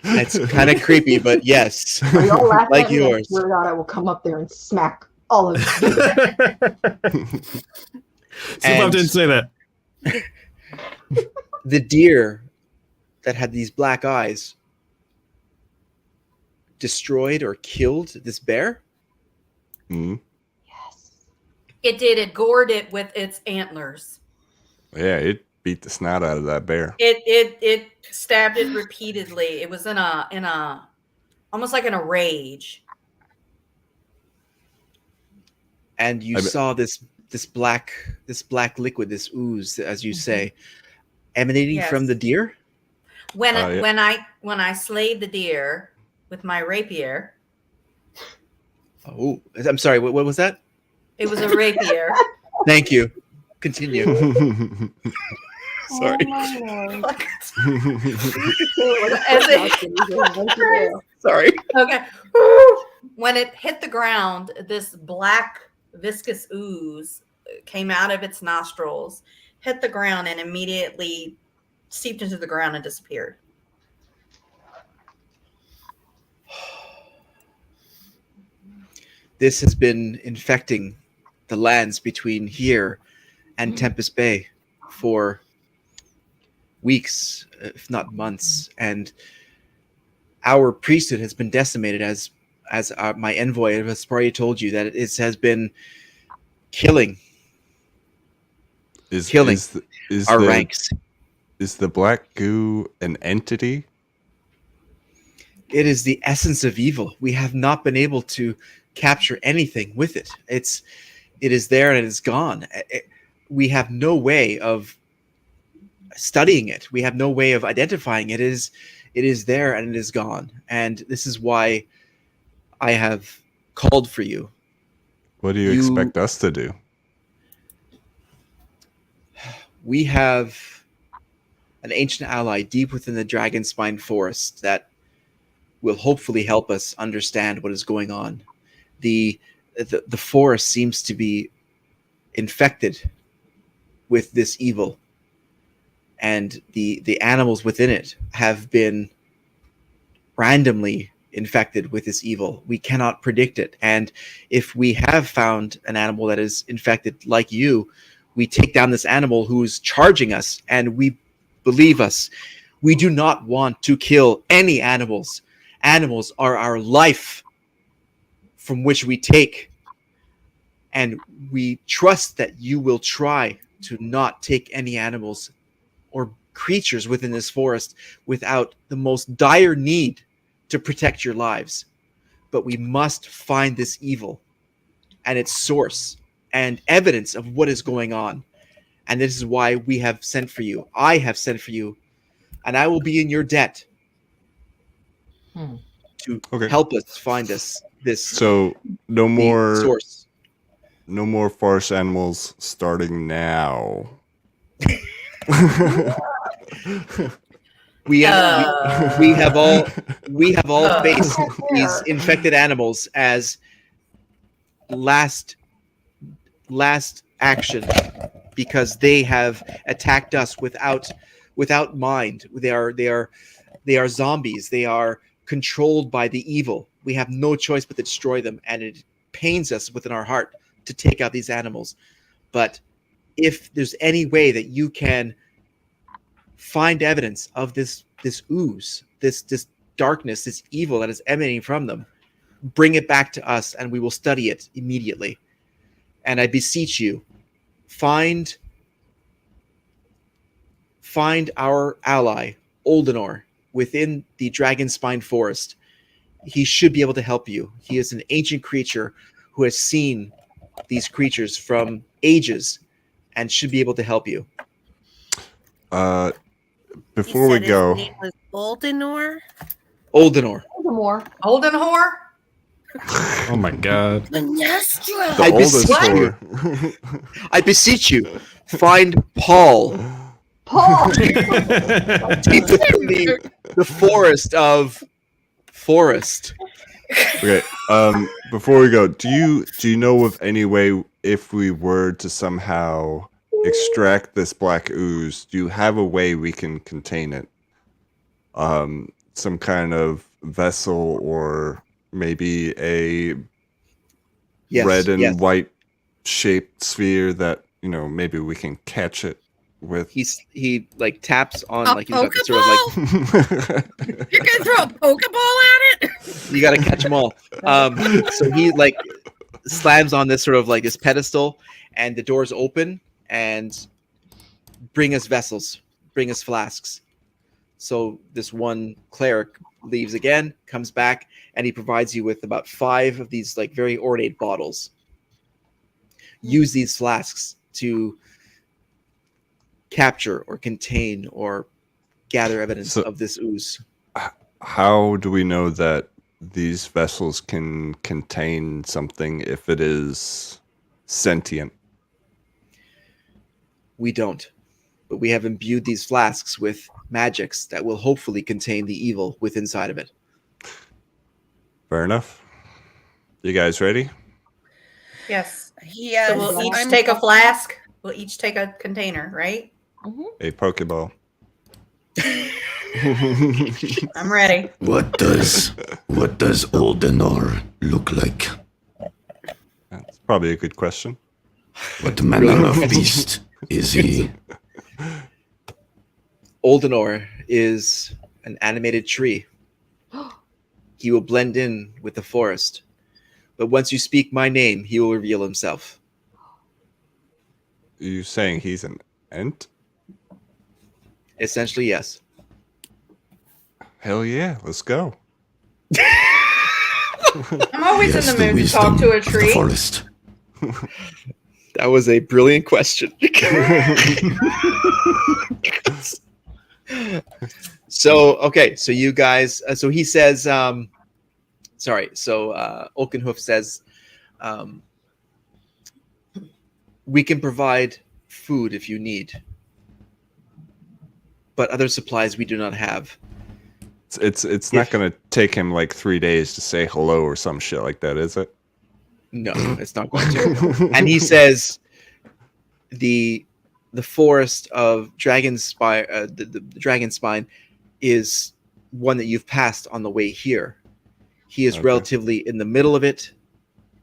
That's kind of creepy, but yes,
Are you all laughing
like
at me? I
yours.
swear to God, I will come up there and smack all of you.
Bob didn't say that.
The deer that had these black eyes destroyed or killed this bear?
Mhm.
Yes.
It did. It gored it with its antlers.
Yeah, it beat the snot out of that bear.
It stabbed it repeatedly. It was in a almost like in a rage.
And you saw this black liquid, this ooze, as you say, emanating from
Yes.
the deer?
Yeah.
When I slayed the deer with my rapier,
Oh, I'm sorry. What was that?
it was a rapier.
Thank you. Continue. Sorry.
Oh my lord.
As it-
Sorry.
Okay. When it hit the ground, this black viscous ooze came out of its nostrils, hit the ground, and immediately seeped into the ground and disappeared.
This has been infecting the lands between here and Tempest Bay for weeks, if not months, and our priesthood has been decimated. As my envoy has already told you, that it has been killing
Is
our
the,
ranks.
Is the black goo an entity?
It is the essence of evil. We have not been able to capture anything with it. It is there and it is gone. We have no way of studying it. We have no way of identifying it. It is there and it is gone. And this is why I have called for you.
What do you expect us to do?
We have an ancient ally deep within the Dragonspine Forest that will hopefully help us understand what is going on. The forest seems to be infected with this evil, and the animals within it have been randomly infected with this evil. We cannot predict it, and if we have found an animal that is infected like you, we take down this animal who's charging us, and we believe us. We do not want to kill any animals. Animals are our life from which we take, and we trust that you will try to not take any animals or creatures within this forest without the most dire need to protect your lives. But we must find this evil and its source and evidence of what is going on. And this is why we have sent for you. I have sent for you, and I will be in your debt to
Okay.
help us find this
So no more
source.
no more forest animals starting now.
We have all faced
That
these
bear.
infected animals as last action because they have attacked us without mind. They are zombies. They are controlled by the evil. We have no choice but to destroy them, and it pains us within our heart to take out these animals. But if there's any way that you can find evidence of this ooze, this darkness, this evil that is emanating from them, bring it back to us, and we will study it immediately. And I beseech you, find our ally Oldenor within the Dragonspine Forest. He should be able to help you. He is an ancient creature who has seen these creatures from ages and should be able to help you.
Before we go,
his name was Oldenor.
Oldenor.
More.
Holden whore?
Oh my god.
Menestra.
the
I
oldest
beseech you.
whore.
I beseech you, find Paul
Paul!
deep within the forest of Forest.
Okay. Before we go, do you know of any way if we were to somehow extract this black ooze, do you have a way we can contain it? Some kind of vessel or maybe a red and white shaped sphere that, maybe we can catch it with.
He like taps on
A
like he's got this sort of like
You're gonna throw a Pokeball at it?
you got to catch them all. So he like slams on this sort of like this pedestal, and the doors open and bring us vessels, bring us flasks. So this one cleric leaves again, comes back, and he provides you with about 5 of these like very ornate bottles. Use these flasks to capture or contain or gather evidence of this ooze.
How do we know that these vessels can contain something if it is sentient?
We don't. But we have imbued these flasks with magics that will hopefully contain the evil within inside of it.
Fair enough. You guys ready?
Yes.
Yes.
So we'll each take a flask. We'll each take a container, right?
A Pokeball.
I'm ready.
What does Oldenor look like?
That's probably a good question.
What manner of beast is he?
Oldenor is an animated tree. He will blend in with the forest. But once you speak my name, he will reveal himself.
Are you saying he's an ent?
Essentially, yes.
Hell yeah, let's go.
I'm always
Yes,
in the mood to
wisdom
talk to a
of the
tree.
forest.
That was a brilliant question. So you guys, so he says, Oakenhoof says, we can provide food if you need, but other supplies we do not have.
It's not going to take him like 3 days to say hello or some shit like that, is it?
No, it's not going to. And he says, the forest of Dragonspine, the Dragonspine, is one that you've passed on the way here. He is relatively in the middle of it.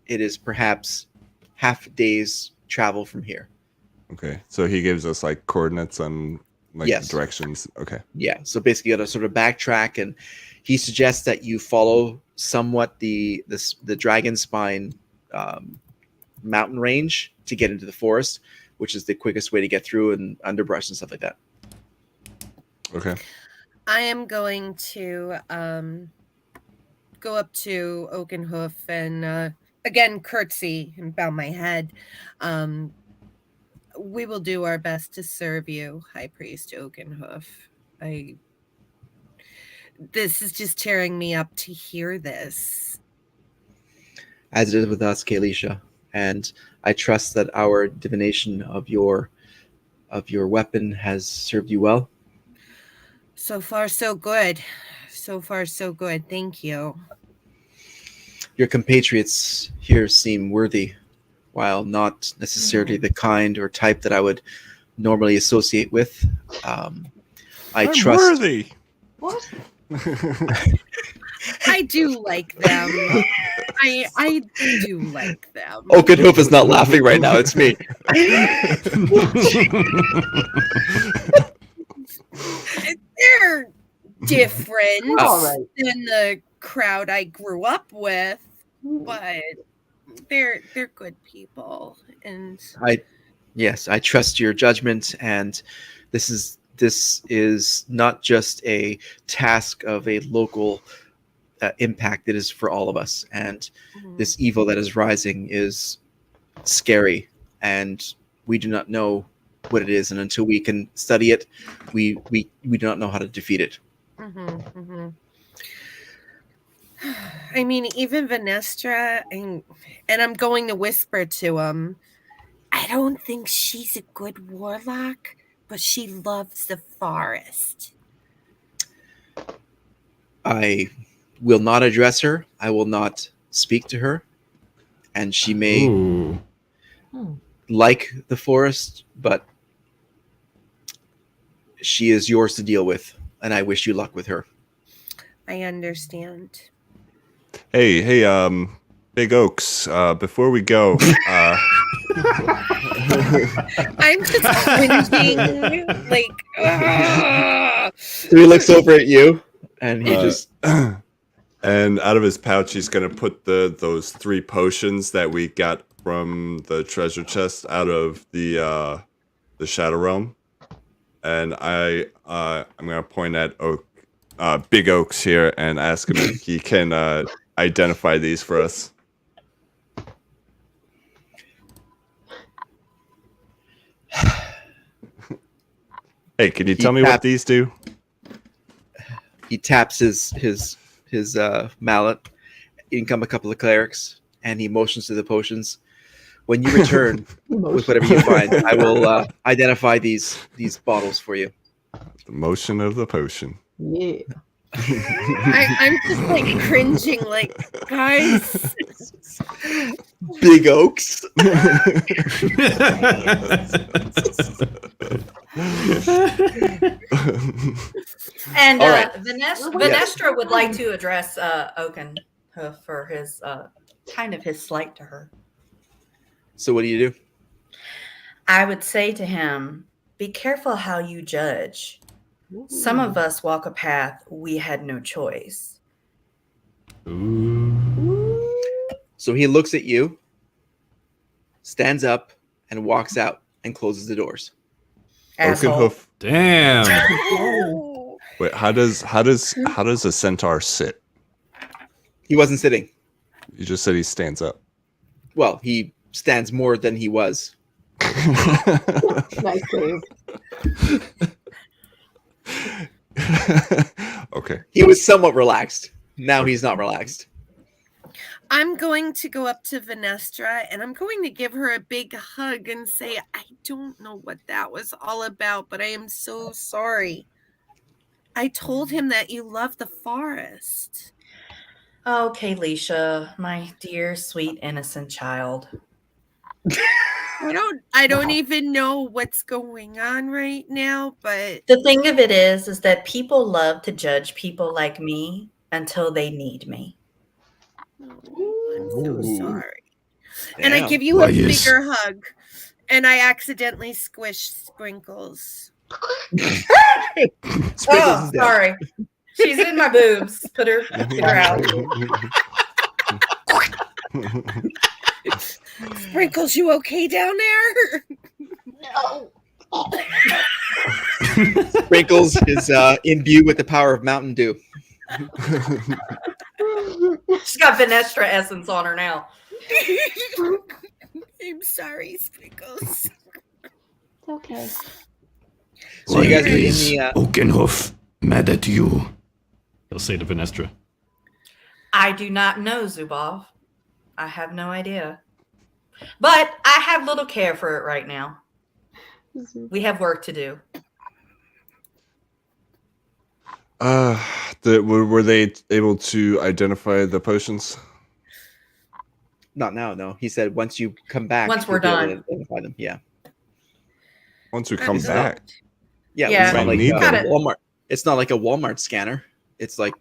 It is perhaps half a day's travel from here.
Okay, so he gives us like coordinates and like directions. Okay.
Yeah, so basically you got to sort of backtrack, and he suggests that you follow somewhat the Dragonspine mountain range to get into the forest, which is the quickest way to get through and underbrush and stuff like that.
Okay.
I am going to go up to Oakenhoof and again curtsy and bow my head. We will do our best to serve you, High Priest Oakenhoof. This is just tearing me up to hear this.
As it is with us, Kalisha. and I trust that our divination of your weapon has served you well.
So far, so good. So far, so good. Thank you.
Your compatriots here seem worthy, while not necessarily the kind or type that I would normally associate with. I
I'm
trust.
worthy.
What?
I do like them. I do like them.
Oakenhoof is not laughing right now. It's me.
They're different
All right.
than the crowd I grew up with, but they're good people. And
Yes, I trust your judgment, and this is not just a task of a local impact. It is for all of us, and this evil that is rising is scary, and we do not know what it is, and until we can study it, we do not know how to defeat it.
I mean, even Venestra, and I'm going to whisper to him, I don't think she's a good warlock, but she loves the forest.
I will not address her. I will not speak to her, and she may like the forest, but she is yours to deal with, and I wish you luck with her.
I understand.
Hey, Big Oaks. Before we go,
I'm just cringing, like.
So he looks over at you, and he just.
And out of his pouch, he's gonna put those 3 potions that we got from the treasure chest out of the Shadow Realm, and I'm gonna point at Big Oaks here and ask him if he can identify these for us. Hey, can you tell me what these do?
He taps his mallet. In come a couple of clerics, and he motions to the potions. When you return with whatever you find, I will identify these bottles for you.
The motion of the potion.
Yeah.
I'm just like cringing, like, guys.
Big Oaks.
And
All right.
Venestra would like to address Oakenhoof for his kind of his slight to her.
So what do you do?
I would say to him, be careful how you judge. Some of us walk a path we had no choice.
So he looks at you, stands up, and walks out and closes the doors.
Asshole.
Oakenhoof.
Damn.
Wait, how does a centaur sit?
He wasn't sitting.
You just said he stands up.
Well, he stands more than he was.
Nice save.
Okay.
He was somewhat relaxed. Now he's not relaxed.
I'm going to go up to Venestra and I'm going to give her a big hug and say, I don't know what that was all about, but I am so sorry. I told him that you love the forest.
Okay, Leisha, my dear, sweet, innocent child.
I don't even know what's going on right now, but
The thing of it is that people love to judge people like me until they need me.
I'm so sorry.
Damn.
And I give you
Why
a
is-
bigger hug, and I accidentally squish Sprinkles.
Sprinkles
Oh,
is dead.
sorry. She's in my boobs. Put her out.
Sprinkles, you okay down there?
Sprinkles is imbued with the power of Mountain Dew.
She's got Venestra essence on her now.
I'm sorry, Sprinkles.
It's okay.
So you guys are in
is
the
Oakenhoof mad at you?
He'll say to Venestra.
I do not know, Zubov. I have no idea. But I have little care for it right now. We have work to do.
Were they able to identify the potions?
Not now, no. He said once you come back,
Once we're
you'll be able
done.
to identify them. Yeah.
Once we come
It's
back.
Yeah,
Yeah.
it's not like
Need them.
Walmart. It's not like a Walmart scanner. It's like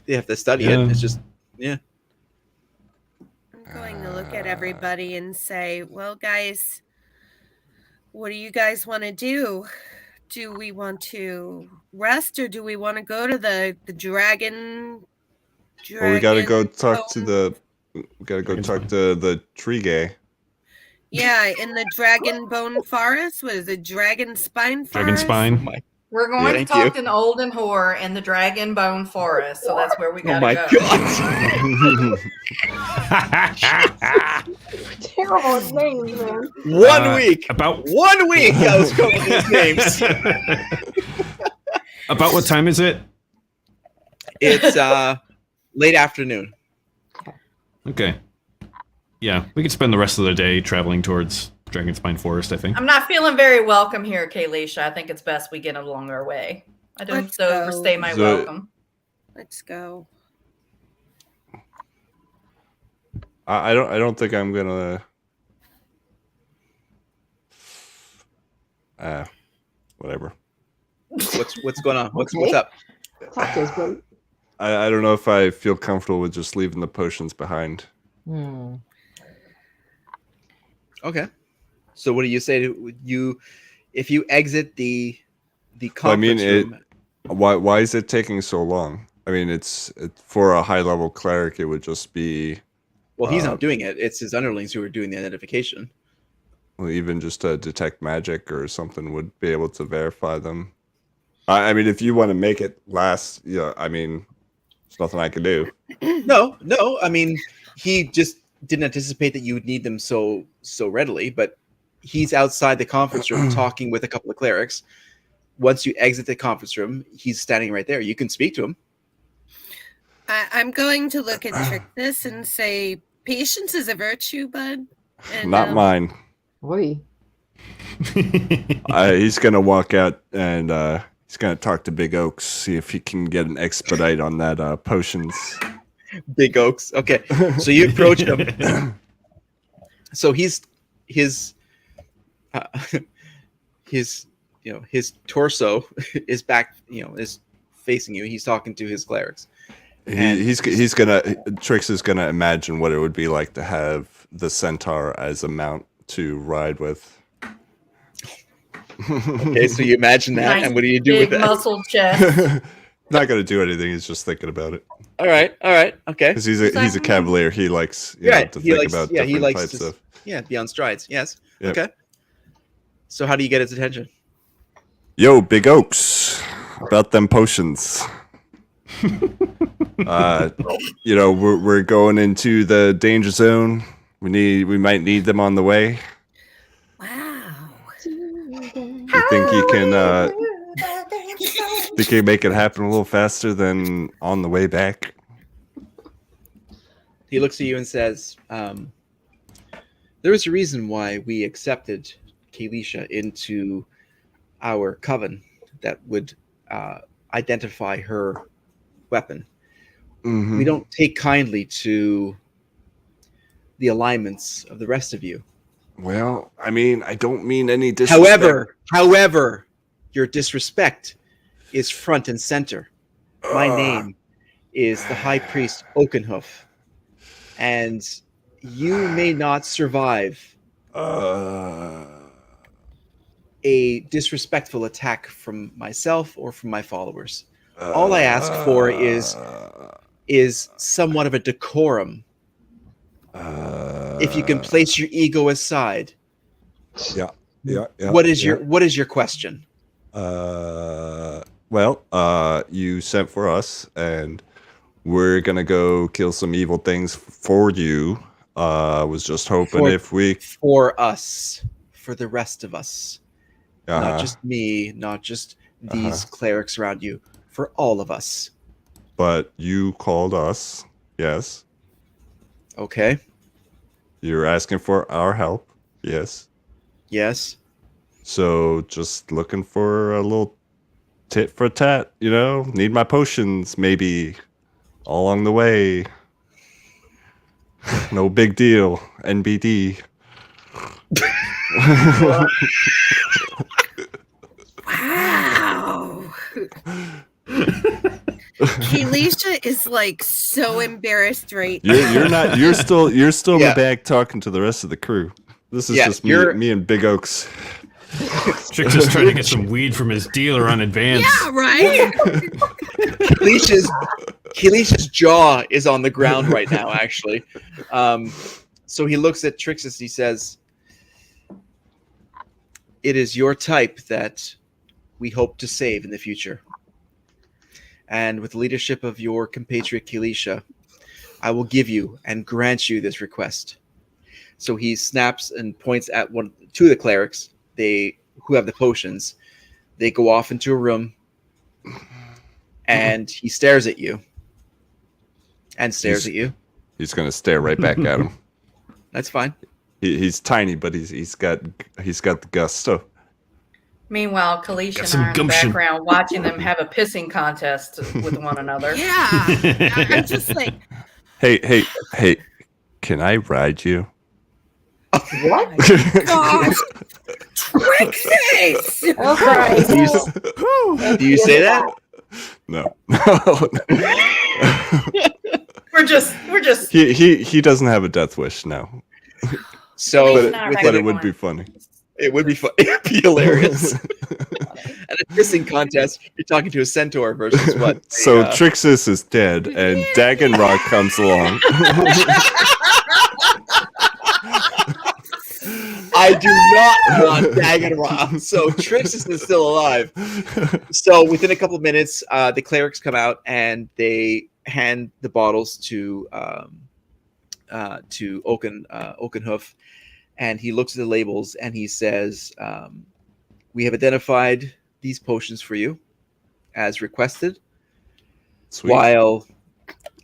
they have to study it. It's just
I'm going to look at everybody and say, well, guys, what do you guys want to do? Do we want to rest or do we want to go to the dragon?
Well, we gotta go talk to
bone-
the tree guy.
Yeah, in the dragon bone forest. What is it? Dragon spine forest?
Dragon spine.
my,
We're going to
Thank
talk
you.
to an Olden Whore in the Dragon Bone Forest, so that's where we
oh
gotta
my
go.
god.
Terrible names, man.
1 week.
About
1 week I was coming with these names.
About what time is it?
It's late afternoon.
Okay. Yeah, we could spend the rest of the day traveling towards Dragonspine Forest, I think.
I'm not feeling very welcome here, Kaylisha. I think it's best we get along our way. I don't
Let's go.
overstay my
So-
welcome.
Let's go.
I don't think I'm gonna. Whatever.
What's going on? What's
Okay.
up?
Talk to us, buddy.
I don't know if I feel comfortable with just leaving the potions behind.
Okay. So what do you say to you if you exit the
Well, I mean,
conference room?
Why is it taking so long? I mean, it's for a high level cleric. It would just be
Well, he's not doing it. It's his underlings who are doing the identification.
well, even just to detect magic or something would be able to verify them. I mean, if you want to make it last, yeah, I mean, there's nothing I can do.
No. I mean, he just didn't anticipate that you would need them so readily. But he's outside the conference room talking with a couple of clerics. Once you exit the conference room, he's standing right there. You can speak to him.
I'm going to look at Trictus and say, patience is a virtue, bud. And,
Not mine.
Oi.
He's gonna walk out and he's gonna talk to Big Oaks, see if he can get an expedite on that potions.
Big Oaks. Okay. So you approach him. So his his torso is back, is facing you. He's talking to his clerics.
He's gonna Trix is gonna imagine what it would be like to have the centaur as a mount to ride with.
Okay, so you imagine that,
Nice
and what do you do
big
with that?
muscle chest.
Not gonna do anything. He's just thinking about it
All right, okay.
because he's a cavalier. He likes
Right,
to
he
think
likes-
about
yeah, he
different
likes
types
to-
of.
Yeah, be on strides. Yes.
Yep.
Okay. So how do you get his attention?
Yo, Big Oaks, about them potions. We're going into the danger zone. We might need them on the way.
Wow.
You think you can make it happen a little faster than on the way back?
He looks at you and says, there is a reason why we accepted Kaylisha into our coven that would identify her weapon.
Mhm.
We don't take kindly to the alignments of the rest of you.
Well, I mean, I don't mean any disrespect.
However, your disrespect is front and center. My name is the High Priest Oakenhoof, and you may not survive a disrespectful attack from myself or from my followers. All I ask for is somewhat of a decorum. If you can place your ego aside.
Yeah.
What is your question?
You sent for us, and we're gonna go kill some evil things for you. Was just hoping
for us, for the rest of us,
Uh-huh.
not just me, not just these clerics around you, for all of us.
But you called us, yes.
Okay.
You're asking for our help. Yes.
Yes.
So just looking for a little tit for tat, need my potions maybe all along the way. No big deal. NBD.
Wow. Kelisha is like so embarrassed right now.
You're not. You're still in
Yeah.
the back talking to the rest of the crew. This is
Yeah,
just
you're-
me and Big Oaks.
Chick's just trying to get some weed from his dealer on advance.
Yeah, right?
Kelisha's jaw is on the ground right now, actually. So he looks at Trixus. He says, "It is your type that we hope to save in the future. And with the leadership of your compatriot Kelisha, I will give you and grant you this request." So he snaps and points at two of the clerics. Who have the potions. They go off into a room, and he stares at you. And stares at you.
He's gonna stare right back at him.
That's fine.
He's tiny, but he's got the gusto.
Meanwhile, Kalisha and
some
I are in the
gumption.
background watching them have a pissing contest with one another.
Yeah. I'm just like,
Hey! Can I ride you?
What?
gosh, Trixie!
Okay.
Do you say that?
No.
We're just
He doesn't have a death wish now.
So,
Please not
But it would be funny.
it would be fun. It'd be hilarious. At a kissing contest, you're talking to a centaur versus what?
So Trixus is dead, and Dagonrock comes along.
I do not want Dagonrock. So Trixus is still alive. So within a couple of minutes, the clerics come out and they hand the bottles to Oakenhoof, and he looks at the labels and he says, "We have identified these potions for you as requested.
Sweet.
While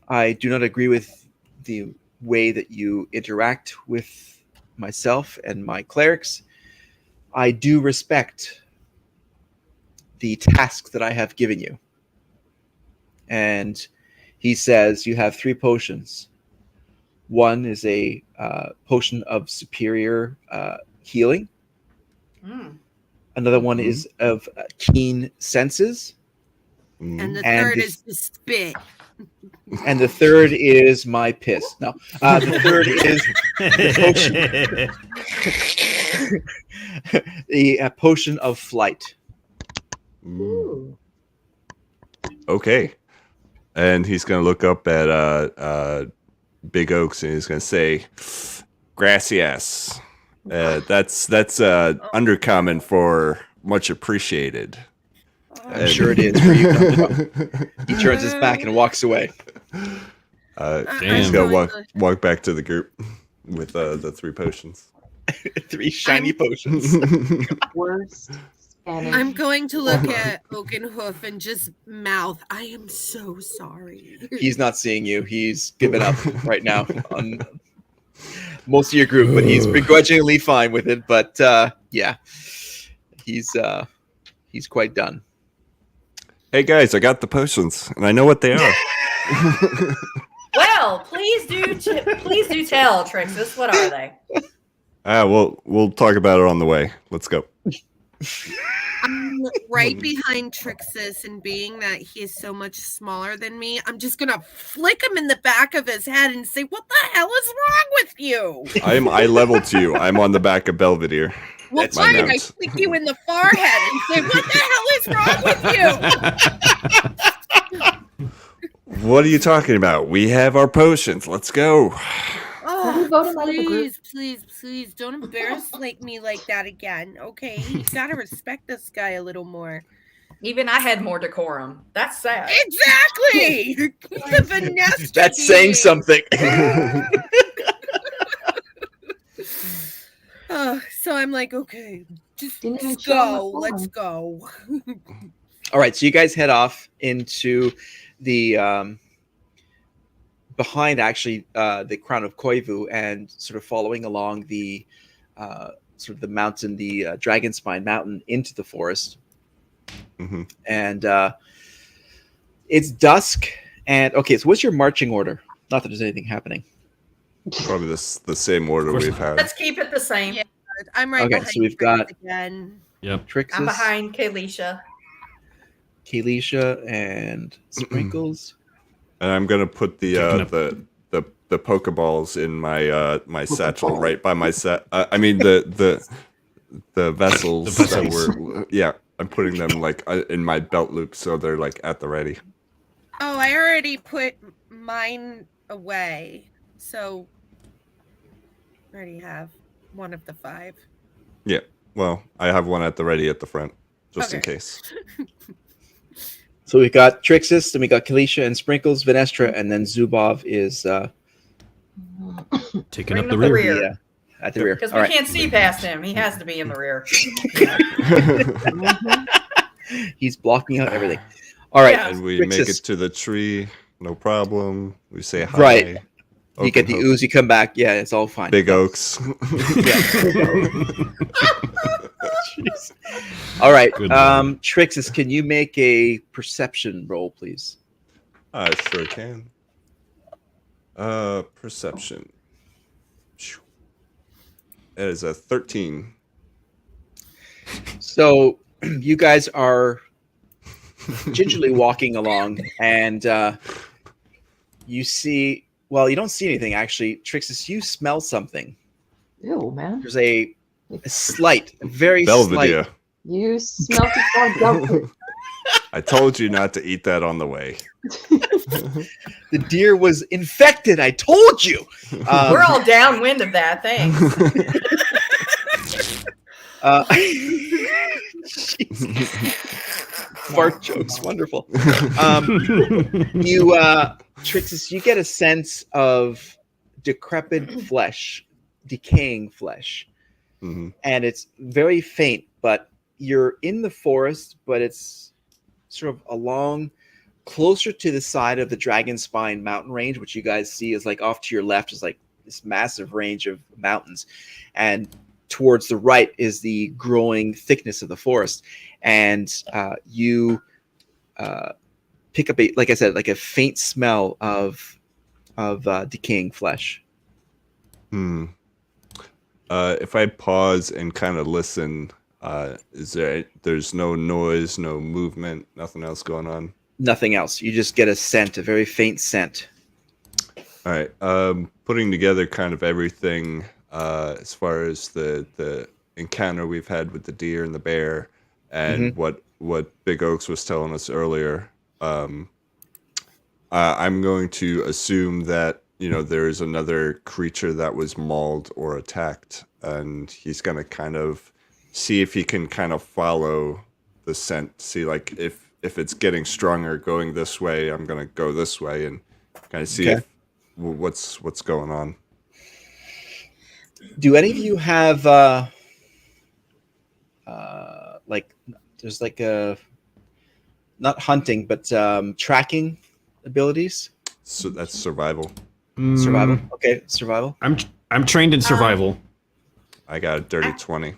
I do not agree with the way that you interact with myself and my clerics, I do respect the task that I have given you." And he says, "You have 3 potions. One is a potion of superior healing.
Mm.
Another one is of keen senses.
And the
And
third
the-
is the spit.
And the third is my piss." No, the third is the potion of flight.
Ooh. Okay. And he's gonna look up at Big Oaks and he's gonna say, "Gracias." That's undercommon for much appreciated.
I'm sure it is. Where you come from. He turns his back and walks away.
He's gonna walk back to the group with the 3 potions.
3 shiny potions.
Worst Spanish.
I'm going to look at Oakenhoof and just mouth, "I am so sorry."
He's not seeing you. He's given up right now on most of your group, but he's begrudgingly fine with it. But yeah, he's quite done.
Hey guys, I got the potions and I know what they are.
Well, please do tell, Trixus. What are they?
We'll talk about it on the way. Let's go.
I'm right behind Trixus, and being that he is so much smaller than me, I'm just gonna flick him in the back of his head and say, "What the hell is wrong with you?"
I leveled to you. I'm on the back of Belvedere.
Well,
That's
fine, I
announced.
flick you in the forehead and say, "What the hell is wrong with you?"
What are you talking about? We have our potions. Let's go.
Can we vote him out of the group?
Please, don't embarrass me like that again, okay? You gotta respect this guy a little more.
Even I had more decorum. That's sad.
Exactly! The Vanessa
That's saying something.
So I'm like, okay, just
Didn't even
let's
show him the
go. Let's
form.
go.
All right, so you guys head off into the behind actually the crown of Koivu and sort of following along the sort of the mountain, the Dragon Spine Mountain into the forest.
Mm-hmm.
And it's dusk. And okay, so what's your marching order? Not that there's anything happening.
Probably the same order
course
we've
not.
had.
Let's keep it the same.
Yeah. I'm right
Okay,
behind
so we've
Trix
got-
again.
Yep.
Trixus,
I'm behind Kalisha.
Kalisha, and Sprinkles.
And I'm gonna put the
Picking up-
the Pokeballs in my my satchel right by my set. I mean the vessels,
The vessels.
that were I'm putting them like in my belt loop so they're like at the ready.
Oh, I already put mine away. So I already have one of the 5.
Yeah. Well, I have one at the ready at the front just in
Okay.
case.
So we've got Trixus, then we got Kalisha and Sprinkles, Venestra, and then Zubov is
Taking
Bring
up
them
the
the
rear.
rear.
At the rear.
Because
All
we
right.
can't see past him. He has to be in the rear.
He's blocking out everything. All right.
Yeah.
And we make
Trixus,
it to the tree, no problem. We say hi.
Right. You get the
Oakenhoof,
ooze, you come back. Yeah, it's all fine.
Big oaks.
Jeez. All right.
Good lord.
Trixus, can you make a perception roll, please?
I sure can. Perception. That is a 13.
So you guys are gingerly walking along, and you see. Well, you don't see anything actually, Trixus. You smell something.
Ew, man.
There's a slight, very
Belvedere.
slight.
You smell it like Belvedere.
I told you not to eat that on the way.
The deer was infected. I told you.
We're all downwind of that. Thanks.
Jeez. Fart jokes, wonderful. You, Trixus, you get a sense of decrepit flesh, decaying flesh,
Mhm.
and it's very faint. But you're in the forest, but it's sort of along closer to the side of the Dragon Spine mountain range, which you guys see is like off to your left is like this massive range of mountains, and towards the right is the growing thickness of the forest. And you pick up like I said, like a faint smell of decaying flesh.
If I pause and kind of listen, there's no noise, no movement, nothing else going on?
Nothing else. You just get a scent, a very faint scent.
All right. Putting together kind of everything as far as the encounter we've had with the deer and the bear, and what Big Oaks was telling us earlier. I'm going to assume that there's another creature that was mauled or attacked, and he's gonna kind of see if he can kind of follow the scent. See, like if it's getting stronger, going this way, I'm gonna go this way and kind of see what's going on.
Do any of you have like there's like a not hunting but tracking abilities?
So that's survival.
Survival. Okay, survival.
I'm trained in survival.
I got a dirty 20.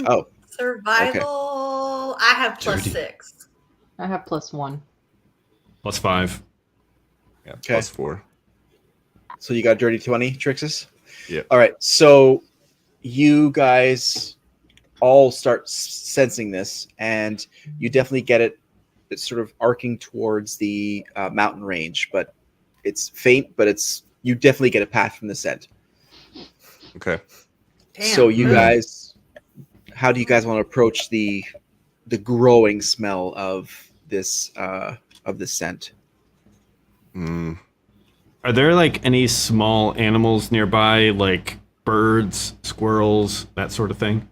Oh,
Survival. I have +6.
I have +1.
+5.
Yeah,
Okay.
+4.
so you got dirty 20, Trixus?
Yeah.
All right, so you guys all start sensing this, and you definitely get it. It's sort of arcing towards the mountain range, but it's faint. But you definitely get a path from the scent.
Okay.
Damn.
So you guys, how do you guys want to approach the growing smell of this scent?
Are there like any small animals nearby, like birds, squirrels, that sort of thing?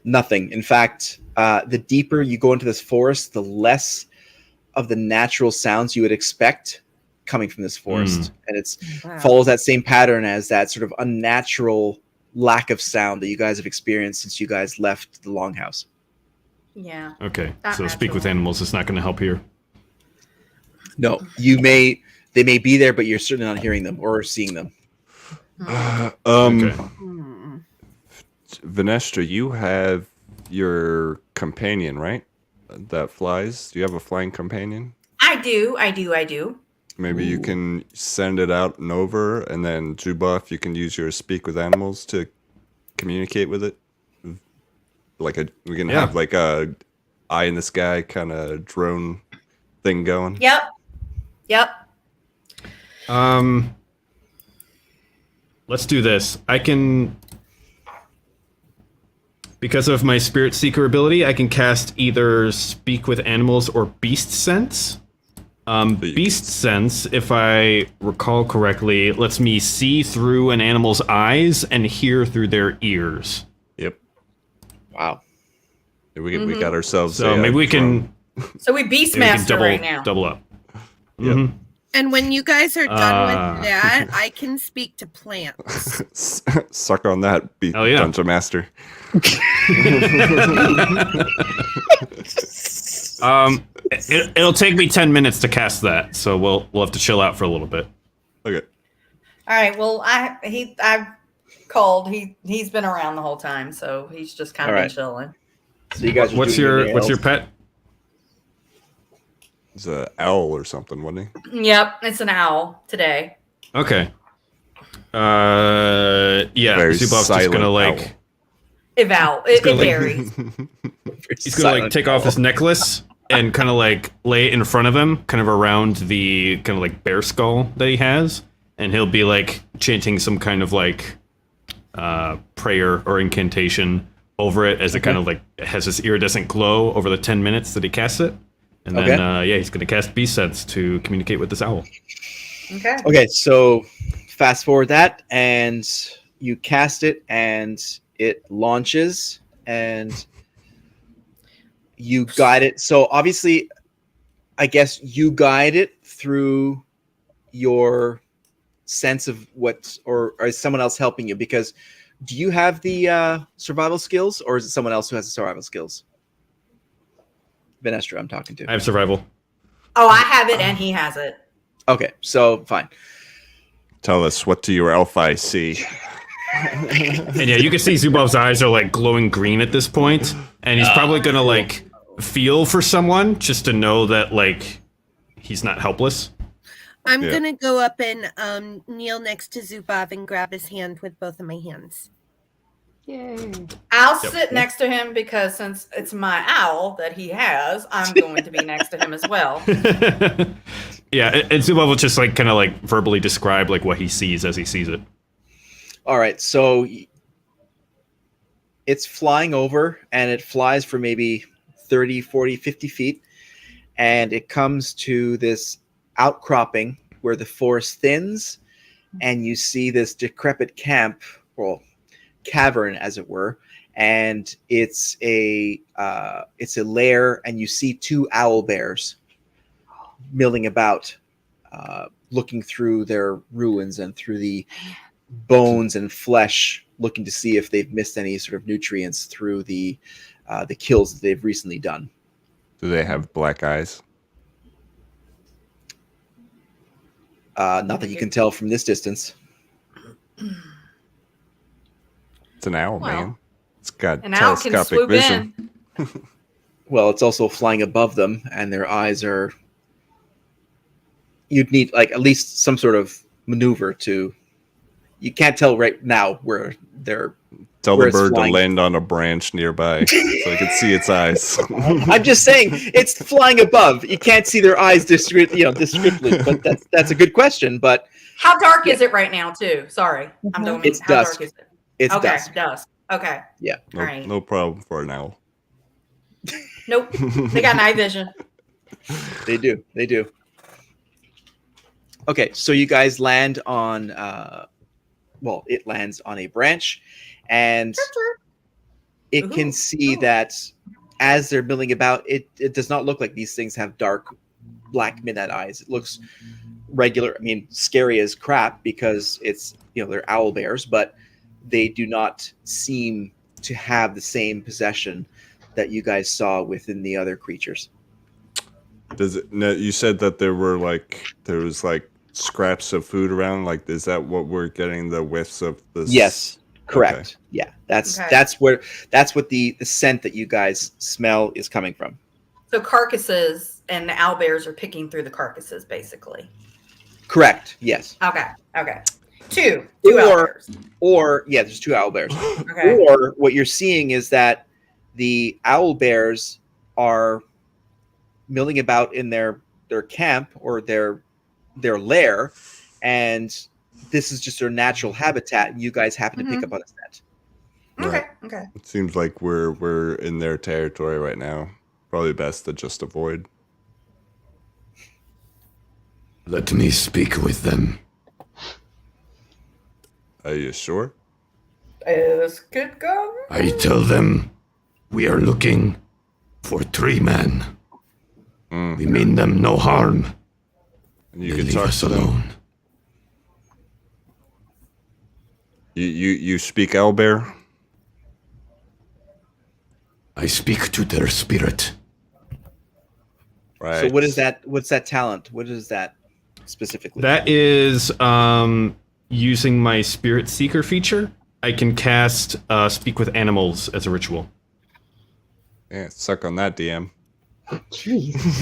Nothing. In fact, the deeper you go into this forest, the less of the natural sounds you would expect coming from this forest, and it's
Wow.
follows that same pattern as that sort of unnatural lack of sound that you guys have experienced since you guys left the longhouse.
Yeah.
Okay,
Not
so speak with
natural.
animals is not going to help here.
No, you may They may be there, but you're certainly not hearing them or seeing them.
Okay.
Vanestra, you have your companion, right? That flies. Do you have a flying companion?
I do.
Maybe you can send it out and over, and then Zuboff, you can use your speak with animals to communicate with it. We can have like a eye in the sky kind of drone thing going.
Yep.
Let's do this. I can, because of my Spirit Seeker ability, I can cast either Speak with Animals or Beast Sense. Beast Sense, if I recall correctly, lets me see through an animal's eyes and hear through their ears.
Yep.
Wow.
We got ourselves.
So maybe we can.
So we Beastmaster right now.
Double up.
Yep.
Mm-hmm.
And when you guys are done with that, I can speak to plants.
Suck on that, Dungeon Master.
It'll take me 10 minutes to cast that, so we'll have to chill out for a little bit.
Okay.
All right. Well, I've called. He's been around the whole time, so he's just kind of been chilling.
So you guys,
what's your pet?
It's an owl or something, wasn't he?
Yep, it's an owl today.
Okay.
Very
Zuboff's just gonna like
Eval. It varies.
He's gonna like take off his necklace and kind of like lay it in front of him, kind of around the kind of like bear skull that he has, and he'll be like chanting some kind of like prayer or incantation over it as it kind of like has this iridescent glow over the 10 minutes that he casts it. And then, he's going to cast Beast Sense to communicate with this owl.
Okay, so fast forward that, and you cast it, and it launches, and you guide it. So obviously, I guess you guide it through your sense of what, or is someone else helping you? Because do you have the survival skills, or is it someone else who has the survival skills? Vanestra, I'm talking to.
I have survival.
Oh, I have it, and he has it.
Okay, so fine.
Tell us, what do your elf eyes see?
And yeah, you can see Zuboff's eyes are like glowing green at this point, and he's probably gonna like feel for someone just to know that like he's not helpless.
I'm gonna go up and kneel next to Zuboff and grab his hand with both of my hands.
Yay.
I'll sit next to him because since it's my owl that he has, I'm going to be next to him as well.
Yeah, and Zuboff will just like kind of like verbally describe like what he sees as he sees it.
All right, so it's flying over, and it flies for maybe 30, 40, 50 feet, and it comes to this outcropping where the forest thins, and you see this decrepit camp, well, cavern as it were, and it's a lair, and you see two owl bears milling about, looking through their ruins and through the bones and flesh, looking to see if they've missed any sort of nutrients through the kills that they've recently done.
Do they have black eyes?
Not that you can tell from this distance.
It's an owl, man. It's got
an owl can
telescopic
swoop
vision.
Well, it's also flying above them, and their eyes are... You'd need like at least some sort of maneuver to... You can't tell right now where they're...
Tell
where
the bird to
flying.
land on a branch nearby so you can see its eyes.
I'm just saying, it's flying above. You can't see their eyes discretely, but that's a good question. But
how dark is it right now, too? Sorry, I'm don't mean
It's
how
dusk.
dark is it?
it's
Okay,
dusk.
dusk. Okay.
Yeah.
No,
All right.
no problem for an owl.
Nope. They got night vision.
They do. Okay, so you guys land on... it lands on a branch, and it can see that as they're milling about, it does not look like these things have dark black midnight eyes. It looks regular. I mean, scary as crap because it's, they're owl bears, but they do not seem to have the same possession that you guys saw within the other creatures.
Does it? No, you said that there was scraps of food around? Like, is that what we're getting the whiffs of this?
Yes, correct.
Okay.
Yeah, that's
Okay.
that's what the scent that you guys smell is coming from.
So carcasses and the owlbears are picking through the carcasses, basically.
Correct. Yes.
Okay. Two
Or-
owlbears.
Or yeah, there's 2 owl bears.
Okay.
Or what you're seeing is that the owl bears are milling about in their camp or their lair, and this is just their natural habitat, and you guys happen to pick up on a scent.
Okay.
It seems like we're in their territory right now. Probably best to just avoid.
Let me speak with them.
Are you sure?
This could go.
I tell them we are looking for 3 men. We mean them no harm.
And you
They
can
leave
talk
us
to them.
alone.
You speak owlbear?
I speak to their spirit.
Right.
So what is that? What's that talent? What is that specifically?
That is using my Spirit Seeker feature. I can cast Speak with Animals as a ritual.
Yeah, suck on that, DM.
Jeez.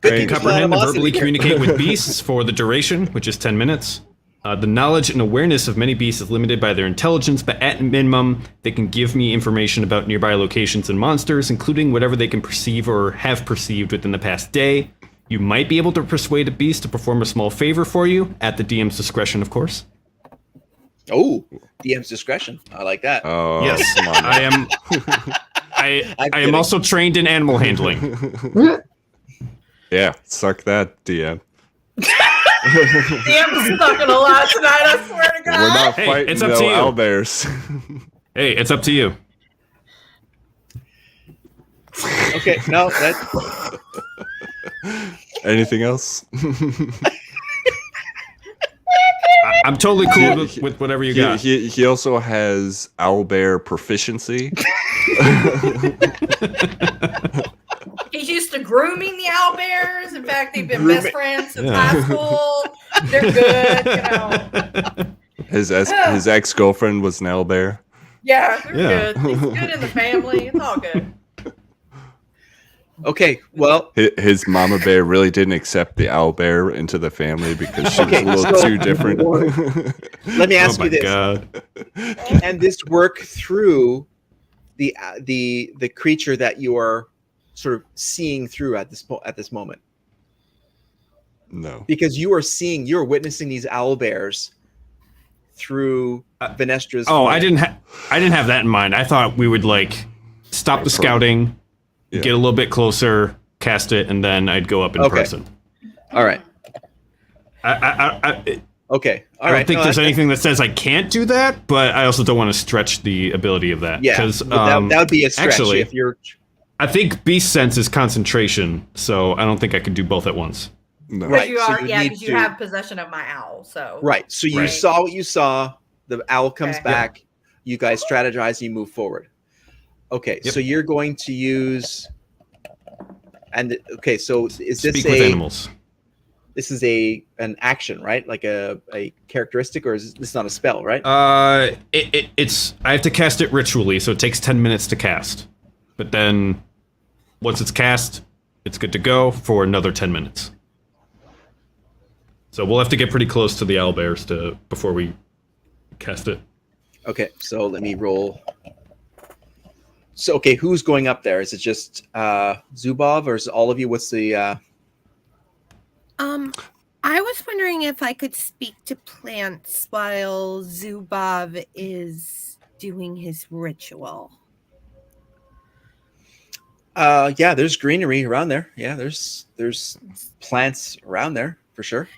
Good
Hey,
thing there's
Comprehend and
animosity
verbally
here.
communicate with beasts for the duration, which is 10 minutes. The knowledge and awareness of many beasts is limited by their intelligence, but at minimum, they can give me information about nearby locations and monsters, including whatever they can perceive or have perceived within the past day. You might be able to persuade a beast to perform a small favor for you, at the DM's discretion, of course.
Oh, DM's discretion. I like that.
Oh,
Yes,
come on.
I am. I am
kidding.
also trained in animal handling.
Yeah, suck that, DM.
DM's stuck in a lot tonight, I swear to God.
We're not
Hey,
fighting
it's up
no
to you.
owlbears.
Hey, it's up to you.
Okay, no, that
Anything else?
I'm totally cool with whatever you got.
He also has owlbear proficiency.
He's used to grooming the owlbears. In fact, they've been best friends since high school. They're good, you know.
His ex-girlfriend was an owlbear.
Yeah, they're
Yeah.
good. He's good in the family. It's all good.
okay. Well,
His mama bear really didn't accept the owlbear into the family because she was
Okay,
a little
so-
too different.
let me
Oh
ask
my
you this:
god.
Can this work through the creature that you are sort of seeing through at this moment?
No.
Because you're witnessing these owl bears through Venestra's.
Oh, I
flame.
didn't have that in mind. I thought we would like stop the scouting,
Yeah.
get a little bit closer, cast it, and then I'd go up in
Okay.
person.
All right.
I
Okay. All
don't
right.
think
No,
there's
that-
anything that says I can't do that, but I also don't want to stretch the ability of that.
Yeah,
because
that would be a stretch
actually,
if you're.
I think Beast Sense is concentration, so I don't think I could do both at once.
No.
Right.
Because
so you need
because you
to-
have possession of my owl. So
Right. So you
Right.
saw what you saw. The owl comes
Okay.
back. You guys strategize and you move forward. Okay.
Yep.
So you're going to use. And okay, so is this
Speak with animals.
this is an action, right? Like a characteristic, or is this not a spell, right?
It's I have to cast it ritually, so it takes 10 minutes to cast. But then once it's cast, it's good to go for another 10 minutes. So we'll have to get pretty close to the owlbears before we cast it.
Okay, so let me roll. So okay, who's going up there? Is it just Zubov, or is it all of you? What's the?
I was wondering if I could speak to plants while Zubov is doing his ritual.
Yeah, there's greenery around there. Yeah, there's plants around there for sure.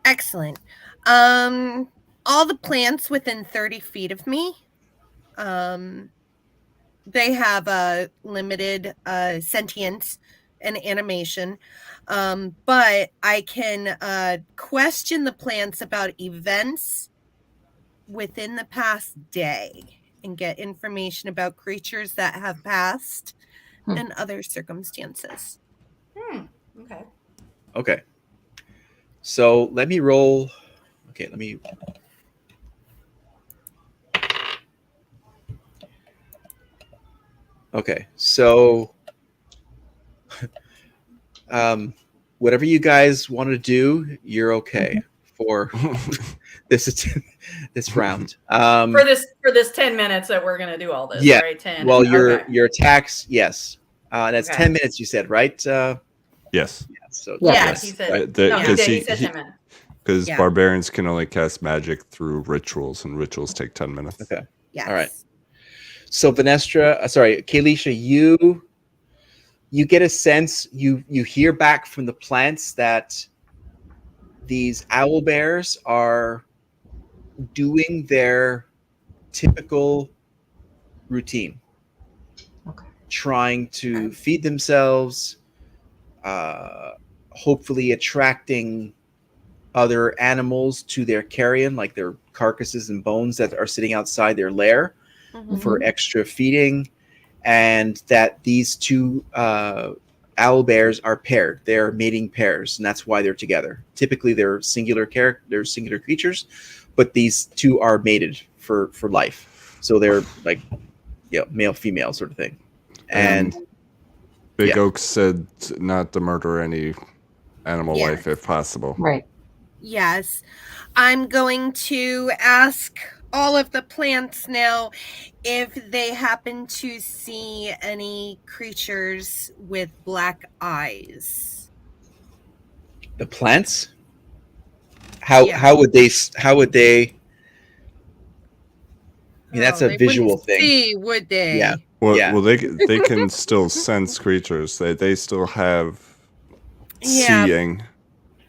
Excellent. All the plants within 30 feet of me, they have a limited sentience and animation, but I can question the plants about events within the past day and get information about creatures that have passed and other circumstances.
Okay.
Okay. So let me roll. Okay, let me. Okay, so whatever you guys want to do, you're okay for this round.
For this 10 minutes that we're gonna do all this,
Yeah.
right? 10.
Well,
okay.
your attacks, yes, and that's
Okay.
10 minutes. You said, right?
Yes.
So
Yeah.
Yes, he said. No, he said 10 minutes.
Because
Yeah.
barbarians can only cast magic through rituals, and rituals take 10 minutes.
Okay.
Yes.
All right. So Venestra, sorry, Kalisha, you get a sense, you hear back from the plants that these owl bears are doing their typical routine.
Okay.
Trying to feed themselves, hopefully attracting other animals to their carrion, like their carcasses and bones that are sitting outside their lair for extra feeding, and that these two owl bears are paired. They're mating pairs, and that's why they're together. Typically, they're singular creatures, but these two are mated for life. So they're like, male female sort of thing. And
Big Oak said not to murder any animal life if possible.
Right.
Yes. I'm going to ask all of the plants now if they happen to see any creatures with black eyes.
the plants. How would they? I mean, that's a
they
visual
wouldn't
thing.
See, would they?
Yeah.
Well, they can still sense creatures. They still have
Yeah.
seeing.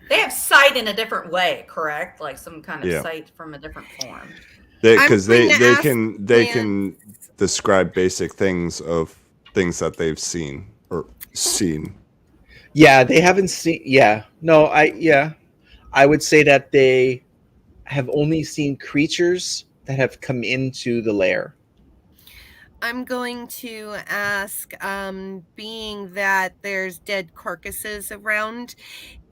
They have sight in a different way, correct? Like some kind of sight from a different form.
Because they
can
describe basic things of things that they've seen or seen.
Yeah, they haven't seen. Yeah, no, I would say that they have only seen creatures that have come into the lair.
I'm going to ask, being that there's dead carcasses around,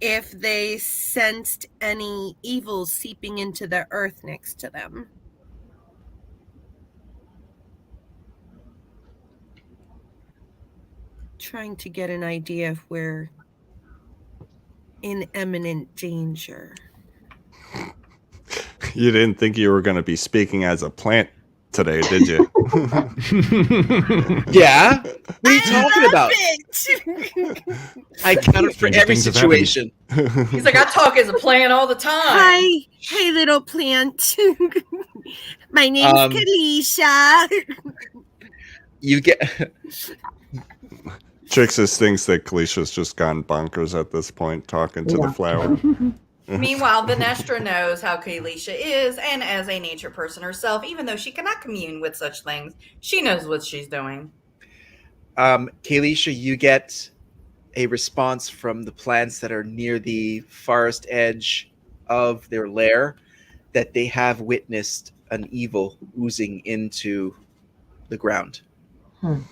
if they sensed any evil seeping into the earth next to them. Trying to get an idea if we're in imminent danger.
You didn't think you were going to be speaking as a plant today, did you?
Yeah? What are you talking about? I counted for every
things have
situation.
He's like, I talk as a plant all the time.
Hi, hey, little plant. My name's Kalisha.
You get.
Trixis thinks that Kalisha's just gone bonkers at this point, talking to the flower.
Meanwhile, Venestra knows how Kalisha is, and as a nature person herself, even though she cannot commune with such things, she knows what she's doing.
Kalisha, you get a response from the plants that are near the farthest edge of their lair that they have witnessed an evil oozing into the ground.
I'm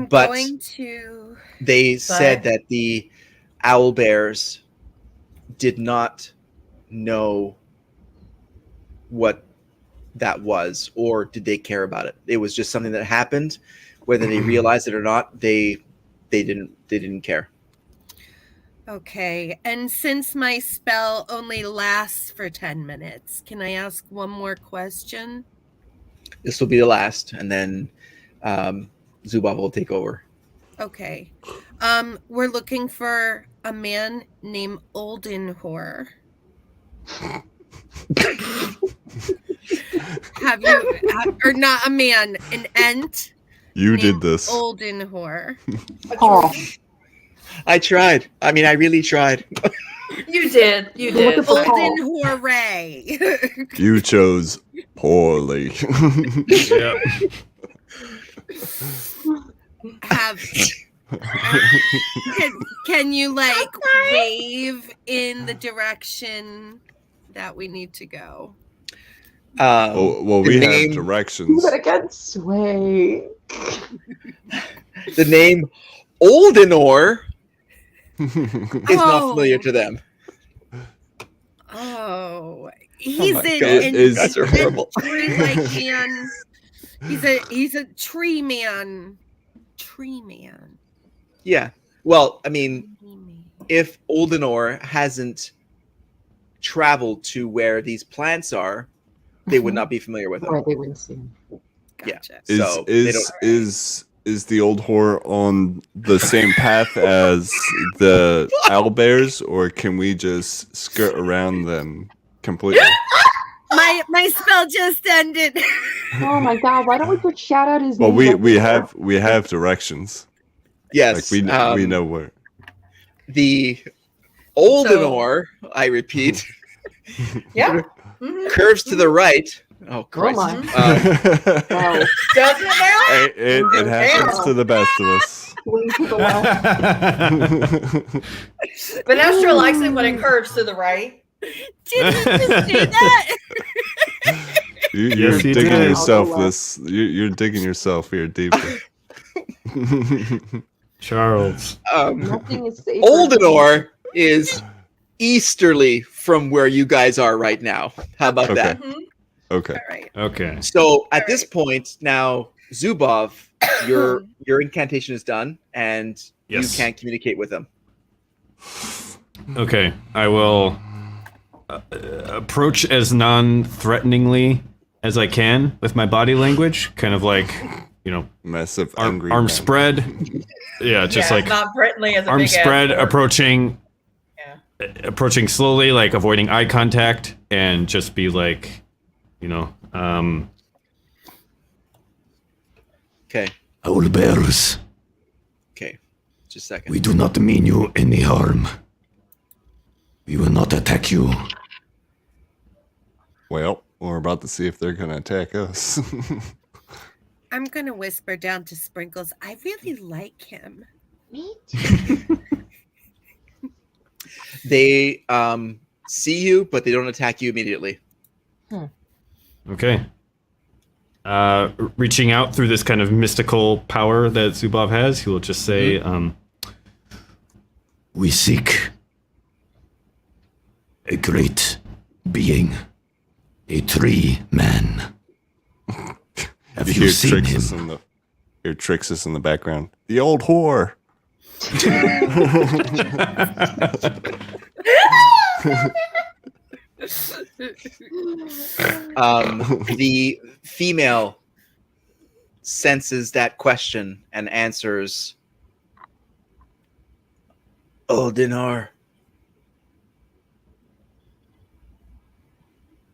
But
going to.
They said that the owl bears did not know what that was, or did they care about it? It was just something that happened. Whether they realized it or not, they didn't care.
Okay, and since my spell only lasts for 10 minutes, can I ask one more question?
This will be the last, and then Zubov will take over.
Okay. We're looking for a man named Oldenhor. Or not a man, an ent?
You did this.
Oldenhor.
Oh,
I tried. I mean, I really tried.
You did. You did.
Oldenhor Ray.
You chose poorly.
Yeah.
Can you like wave in the direction that we need to go?
Well, we have directions.
but again, sway.
The name Oldenor is not familiar to them.
Oh, he's
my
an,
God.
an,
Is-
You guys are horrible.
a tree-like man. He's a tree man. Tree man.
Yeah. Well, I mean,
Tree man.
if Oldenor hasn't traveled to where these plants are, they would not be familiar with them.
Right, they wouldn't see him.
Gotcha.
So they don't-
Is the old whore on the same path as the owlbears, or can we just skirt around them completely?
My spell just ended.
Oh my god, why don't we put shout out his
Well,
name?
we have directions.
Yes.
Like we know where.
The Oldenor, I repeat,
Yeah. Mhm.
curves to the right. Oh, Christ.
my. Wow.
Does it now?
It happens to the best of us.
Swing to the left.
Vanessa likes it when it curves to the right.
Did he just say that?
You're
Yes, he
digging
did.
yourself
I'll go
this. You're digging yourself here deeply.
Charles.
Nothing is safe.
Oldenor is easterly from where you guys are right now. How about
Okay.
that?
Mhm.
Okay.
All right.
Okay.
So at this point now, Zubov, your incantation is done, and
Yes.
you can't communicate with them.
Okay. I will approach as non-threateningly as I can with my body language, kind of like,
Massive
arm
hungry man.
spread. Yeah, just
Yeah,
like
not friendly as a
arm
big
spread,
ass whore.
approaching slowly, like avoiding eye contact, and just be like,
Okay.
Owlbears,
Okay. Just a second.
we do not mean you any harm. We will not attack you.
Well, we're about to see if they're gonna attack us.
I'm gonna whisper down to Sprinkles. I really like him.
Me too.
They see you, but they don't attack you immediately.
okay. Reaching out through this kind of mystical power that Zubov has, he will just say,
We seek a great being, a tree man. Have you
hear
seen him?
Trixus in the background. The old whore.
The female senses that question and answers, Oldenor.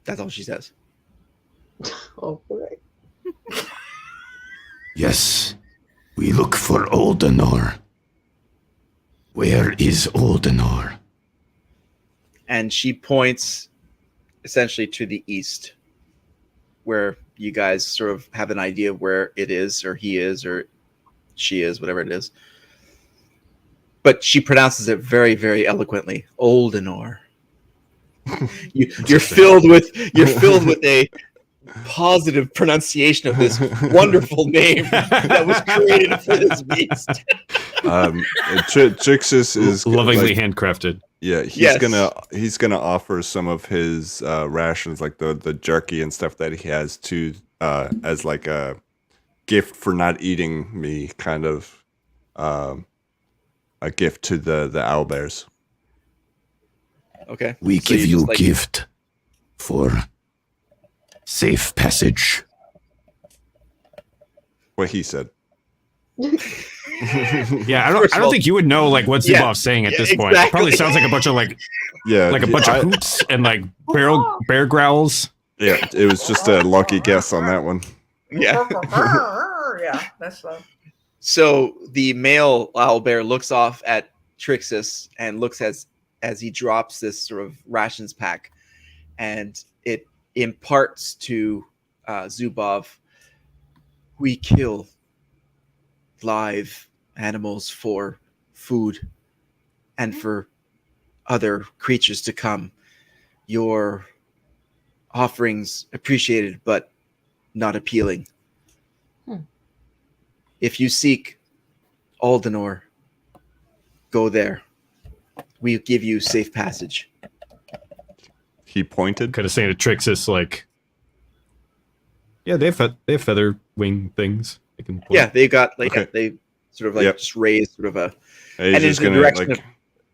That's all she says.
Oh boy.
Yes, we look for Oldenor. Where is Oldenor?
And she points essentially to the east, where you guys sort of have an idea of where it is, or he is, or she is, whatever it is. But she pronounces it very, very eloquently. Oldenor. You're filled with a positive pronunciation of this wonderful name that was created for this beast.
Trixus is
lovingly handcrafted.
Yeah, he's
Yes.
gonna offer some of his rations, like the jerky and stuff that he has, to as like a gift for not eating me, kind of a gift to the owlbears.
Okay.
We
So
give you
just, like,
gift for safe passage.
What he said.
Yeah, I
First of
don't
all-
think you would know like what
Yeah,
Zubov's saying at
yeah,
this point. It
exactly.
probably sounds like a bunch of hoots and like bear growls.
Yeah, it was just a lucky guess on that one.
Yeah.
Yeah, that's slow.
So the male owlbear looks off at Trixus and looks as he drops this sort of rations pack, and it imparts to Zubov, we kill live animals for food and for other creatures to come. Your offerings appreciated, but not appealing. If you seek Oldenor, go there. we give you safe passage.
He pointed.
Kind of saying to Trixis, like, yeah, they have feather wing things. They can point.
Yeah, they got like
Okay.
they sort of like
Yep.
just raised sort of a.
He's
And
just
in the
gonna
direction
like
of-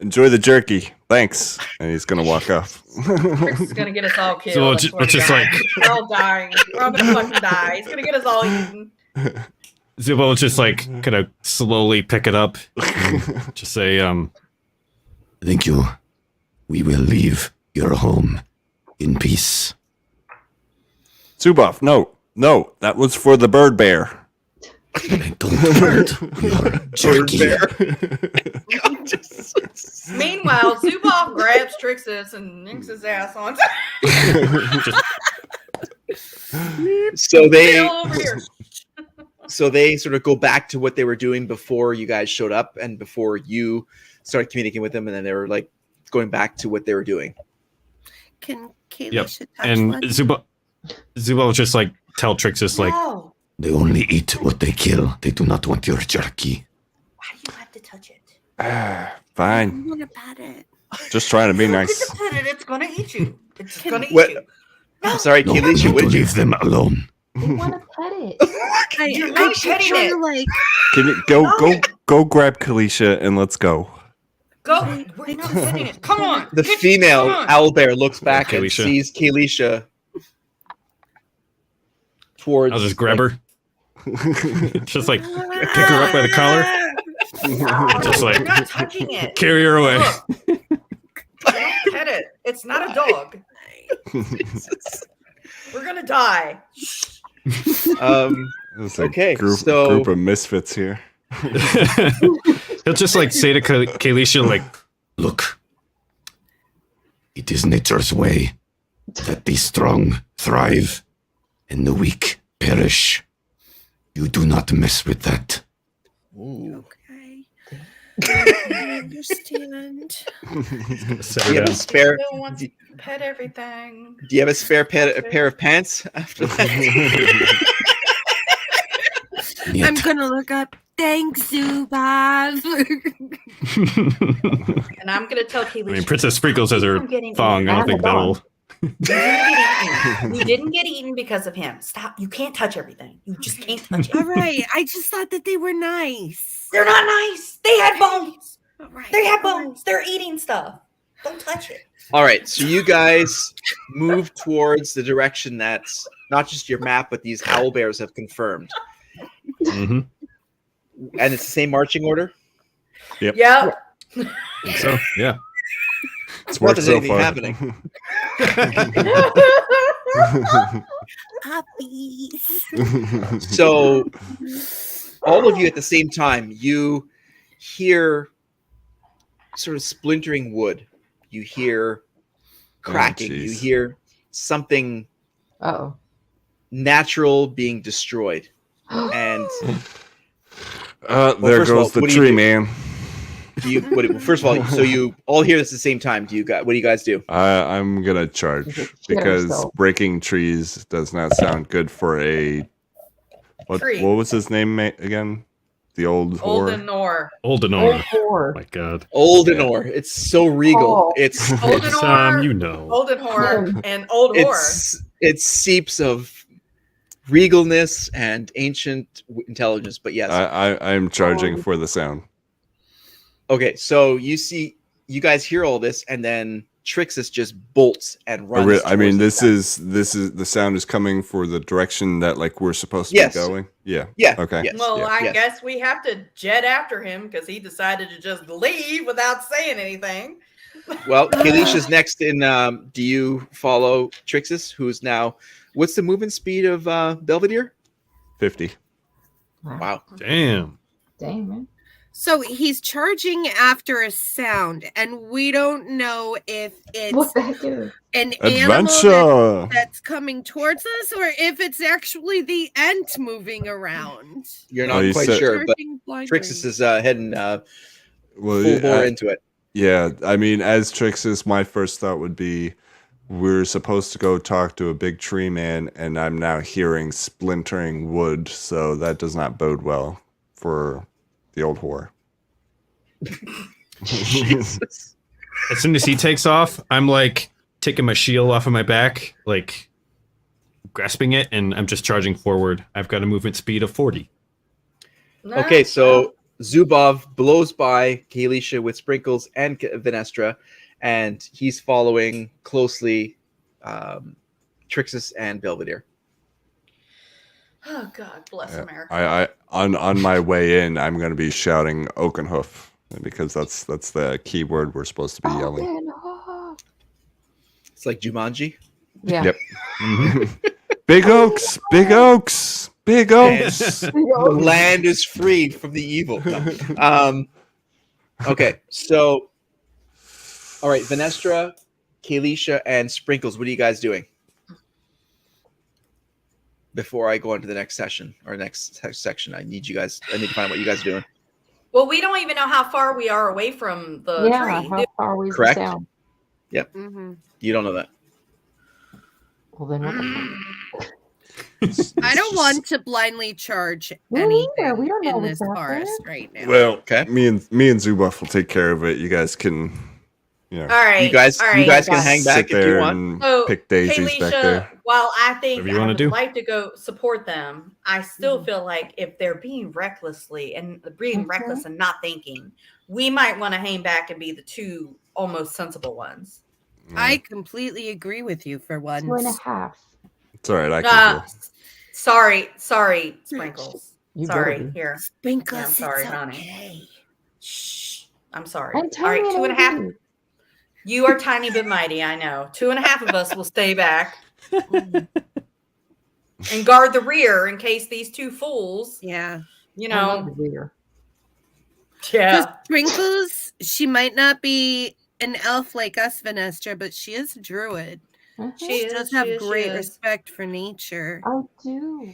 enjoy the jerky. Thanks, and he's gonna walk off.
Chris is gonna get us all killed.
So
I
it's
swear to
just
God.
like-
we're all dying. We're all gonna fucking die. He's gonna get us all eaten.
Zubo will just like kind of slowly pick it up. And just say,
Thank you. We will leave your home in peace.
Zuboff, no, that was for the bird bear.
I don't hurt your jerky.
Meanwhile, Zuboff grabs Trixis and nicks his ass on.
So
Bill over here.
so they sort of go back to what they were doing before you guys showed up and before you started communicating with them, and then they were like going back to what they were doing.
Can Kaylee
yep.
touch
And
one?
Zubo will just like tell Trixis, like,
No.
They only eat what they kill. They do not want your jerky.
Why do you have to touch it?
I
Fine,
want to pat it.
just trying to be
Look
nice.
at the pet it, it's gonna eat you. It's gonna eat
What-
you.
I'm sorry,
No,
Keelisha,
no,
what did you?
leave them alone.
They want to pet it.
You're
I
really
keep
petting
trying
it.
to like.
Can you go grab Kalisha and let's go.
Go. We're not petting it. Come on.
The
Get-
female
come on.
owlbear looks back and
Kaylisha.
sees Kaylisha towards.
I'll just grab her. Just like pick her up by the collar,
No,
Just like-
we're not touching it.
carry her away.
Look. Don't pet it. It's not a dog. We're gonna die.
It's a
Okay,
group
so-
of misfits here.
He'll just like say to Kaylisha, like,
Look, it is nature's way that the strong thrive and the weak perish. You do not mess with that.
Ooh.
Okay. I understand.
set
Do you
her
have a
down.
spare?
Bill wants to pet everything.
Do you have a spare a pair of pants after that?
Yet,
I'm gonna look up. Thanks, Zubaz.
And I'm gonna tell Keely.
I mean, Princess Sprinkles has her
I'm getting
thong. I don't
eaten.
think that'll.
We didn't get eaten because of him. Stop. You can't touch everything. You just can't touch
All
it.
right. I just thought that they were nice.
They're not nice. They had bones.
All right.
They have bones. They're eating stuff. Don't touch it.
All right, so you guys move towards the direction that's not just your map, but these owlbears have confirmed,
Mhm.
and it's the same marching order.
Yep.
So yeah.
It's
Not
worked
there's
so
anything
far.
happening.
Puppies.
So all of you at the same time, you hear sort of splintering wood. You hear cracking. You
jeez.
hear something
Oh.
natural being destroyed. And
There
first of all,
goes the
what do you
tree
do?
man.
do you? First of all, so you all hear this at the same time. What do you guys do?
I'm gonna charge
Shit
because
herself.
breaking trees does not sound good for a what?
Tree.
What was his name again? The old whore.
Oldenor.
Oldenor.
Or
My God.
Oldenor. It's so regal.
Oh.
It's
Oldenor.
You know.
Oldenor and Old Whore.
it's seeps of regalness and ancient intelligence. But yes,
I'm charging
Oh.
for the sound.
okay. So you guys hear all this, and then Trixis just bolts and runs.
I mean,
towards
this
the
is the sound is coming for the direction that like we're supposed to
Yes.
be going. Yeah.
Yeah.
Okay.
Yes.
Well,
yeah.
I
yes.
guess we have to jet after him because he decided to just leave without saying anything.
Well, Kalisha's next in. Do you follow Trixis, who's now? What's the movement speed of Belvedere?
50.
Wow.
Damn.
dang, man.
So he's charging after a sound, and we don't know if it's
What the heck is
an animal
Adventure.
that's coming towards us or if it's actually the ant moving around.
You're
Oh,
not
you
quite
said-
sure, but
Charging blindly.
Trixis is heading
Well,
full bore into it.
yeah. I mean, as Trixis, my first thought would be, we're supposed to go talk to a big tree man, and I'm now hearing splintering wood, so that does not bode well for the old whore.
Jesus.
As soon as he takes off, I'm like taking my shield off of my back, like grasping it, and I'm just charging forward. I've got a movement speed of 40.
Okay, so Zubov blows by Kalisha with Sprinkles and Venestra, and he's following closely Trixus and Belvedere.
Oh God, bless America.
I on my way in, I'm going to be shouting Oakenhoof because that's the key word we're supposed to be yelling.
Oakenhoof.
It's like Jumanji.
Yeah.
Yep. Big oaks, big oaks, big oaks.
The land is freed from the evil. No. Okay, so all right, Venestra, Kalisha, and Sprinkles. What are you guys doing? Before I go into the next session or next section, I need to find what you guys are doing.
Well, we don't even know how far we are away from the tree.
How far away is the
Correct.
sound?
Yep.
Mm-hmm.
You don't know that.
Well, then what the fuck?
I don't want to blindly charge
Me
anything
neither. We don't know
in
what's
this
out
forest
there.
right now.
Well,
Okay.
me and Zubov will take care of it. You guys can,
All right.
You guys can hang back
sit
if you
there
want.
and
So,
pick daisies back there.
while I think
Whatever you
I
wanna
would
do.
like to go support them, I still feel like if they're being reckless and not thinking, we might want to hang back and be the two almost sensible ones.
I completely agree with you for once.
2.5.
It's all right. I can
Uh, sorry, Sprinkles.
You better
Sorry,
be.
here.
Sprinkles,
Yeah, I'm sorry,
it's
honey.
okay.
Shh. I'm sorry.
I'm
All right,
tiny
2.5.
and
You are tiny but mighty, I know. 2.5 of us will stay back and guard the rear in case these two fools,
Yeah.
you
I love
know.
the rear.
Because
Yeah.
Sprinkles, she might not be an elf like us, Venestra, but she is a druid.
She
She does
is,
have
she is, she
great
is.
respect for nature.
I do.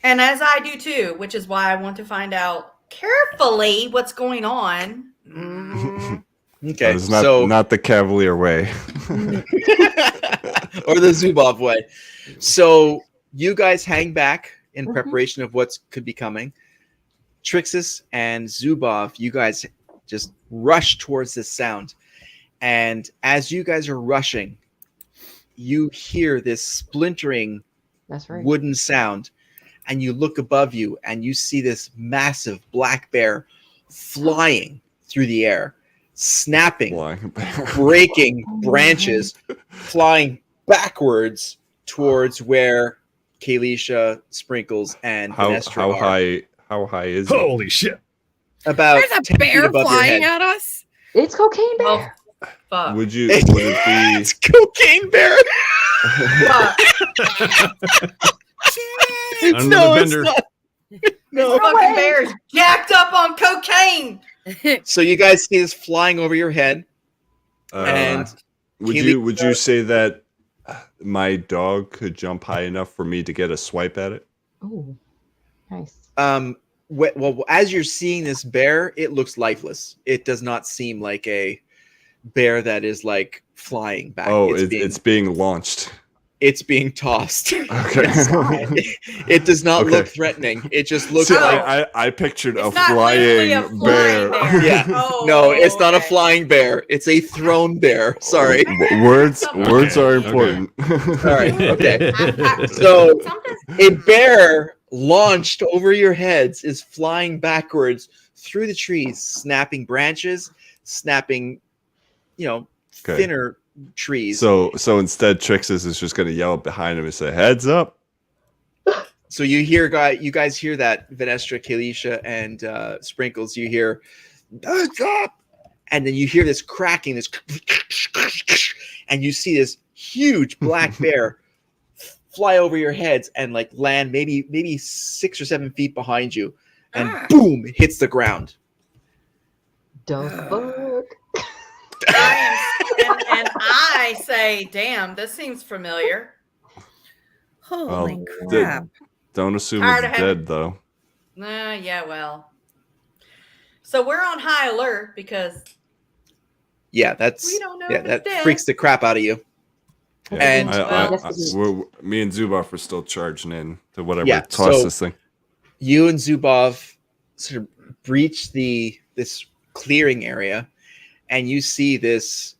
And as I do too, which is why I want to find out carefully what's going on.
Mhm.
Okay,
It's
so
not the Cavalier way.
or the Zubov way. So you guys hang back in
Mhm.
preparation of what could be coming. Trixus and Zubov, you guys just rush towards this sound. And as you guys are rushing, you hear this splintering
That's right.
wooden sound. And you look above you and you see this massive black bear flying through the air, snapping,
Flying bear.
breaking branches, flying backwards towards where Kalisha, Sprinkles, and Venestra are.
How high is it?
Holy shit!
About
There's
10
a
feet
bear
above your
flying
head.
at us.
It's Cocaine
Well,
Bear.
fuck.
Would it be?
It's Cocaine Bear.
Fuck.
Under
No,
the
it's
bender.
not. No.
This fucking bear is jacked up on cocaine.
So you guys see this flying over your head,
Uh,
and
would you say that my dog could jump high enough for me to get a swipe at it?
Oh, nice.
well, as you're seeing this bear, it looks lifeless. It does not seem like a bear that is like flying back.
Oh, it's being launched.
It's being tossed.
Okay.
It does not
Okay.
look threatening. It just looks
See,
like
I pictured a
It's not literally
flying
a flying bear.
Yeah.
Oh,
no, it's not a
okay.
flying bear. It's a thrown bear. Sorry.
Words
Okay.
are
Okay.
important.
All right. Okay.
I-
So
something-
a bear launched over your heads is flying backwards through the trees, snapping branches, snapping,
Okay.
thinner trees.
So instead, Trixus is just going to yell behind him and say, "Heads up!"
So you guys hear that, Venestra, Kalisha, and Sprinkles. You hear, "Heads up!" And then you hear this cracking, this, and you see this huge black bear fly over your heads and like land maybe 6 or 7 feet behind you, and boom, hits the ground.
The fuck?
and I say, damn, this seems familiar.
Holy
Oh,
crap.
Don't assume
Tired
it's
of having-
dead, though.
Yeah, well. So we're on high alert because
Yeah, that's
we don't know
yeah,
if it's
that
dead.
freaks the crap out of you.
Yeah.
And-
Me and Zuboff are still charging in to whatever
Yeah,
toss
so-
this thing.
You and Zubov sort of breach this clearing area, and you see this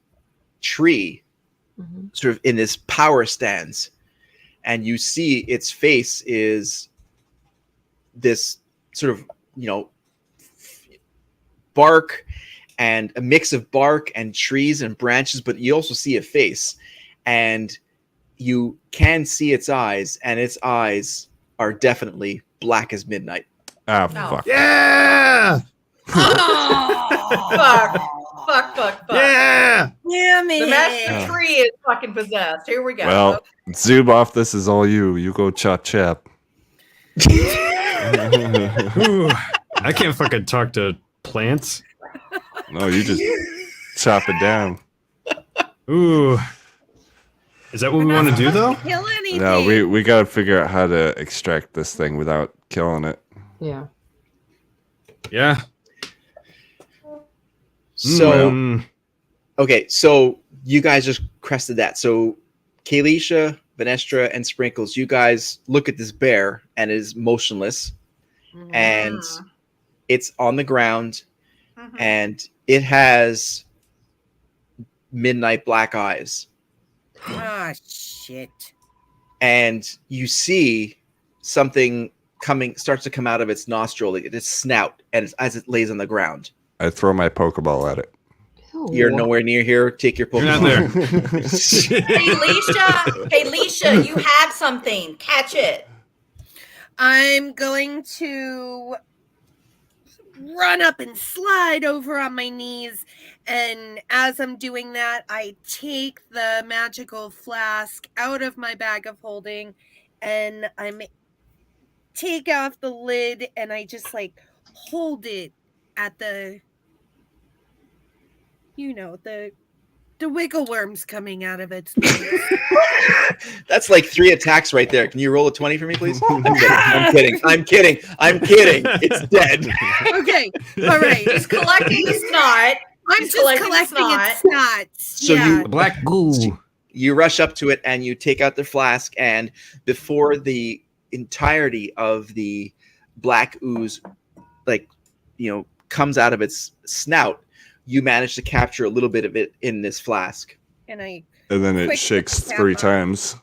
tree sort of in this power stance, and you see its face is this sort of, bark and a mix of bark and trees and branches, but you also see a face, and you can see its eyes, and its eyes are definitely black as midnight.
Ah, fuck.
Yeah!
Fuck.
Yeah!
Damn it.
The master tree is fucking possessed. Here we go.
Well, Zuboff, this is all you. You go chop.
Ooh, I can't fucking talk to plants.
No, you just chop it down.
Ooh. Is that what we want to do, though?
Kill anything.
No, we got to figure out how to extract this thing without killing it.
Yeah.
Yeah.
So, okay, so you guys just crested that. So, Kalisha, Venestra, and Sprinkles, you guys look at this bear, and it is motionless, and it's on the ground, and it has midnight black eyes.
Ah, shit.
And you see something starts to come out of its nostril, like its snout, and as it lays on the ground.
I throw my Pokeball at it.
Ew.
You're nowhere near here. Take your
You're
Pokemon.
not there.
Hey, Leisha, you have something. Catch it.
I'm going to run up and slide over on my knees. And as I'm doing that, I take the magical flask out of my bag of holding, and I take off the lid, and I just hold it at the wiggle worms coming out of its nose.
That's like 3 attacks right there. Can you roll a 20 for me, please? I'm kidding. It's dead.
Okay. All right.
He's collecting the snot.
I'm
He's
just collecting its snot.
So
yeah.
Black goo.
You rush up to it and you take out the flask, and before the entirety of the black ooze comes out of its snout, you manage to capture a little bit of it in this flask.
And
then it
quick
shakes
tap
3
on.
times.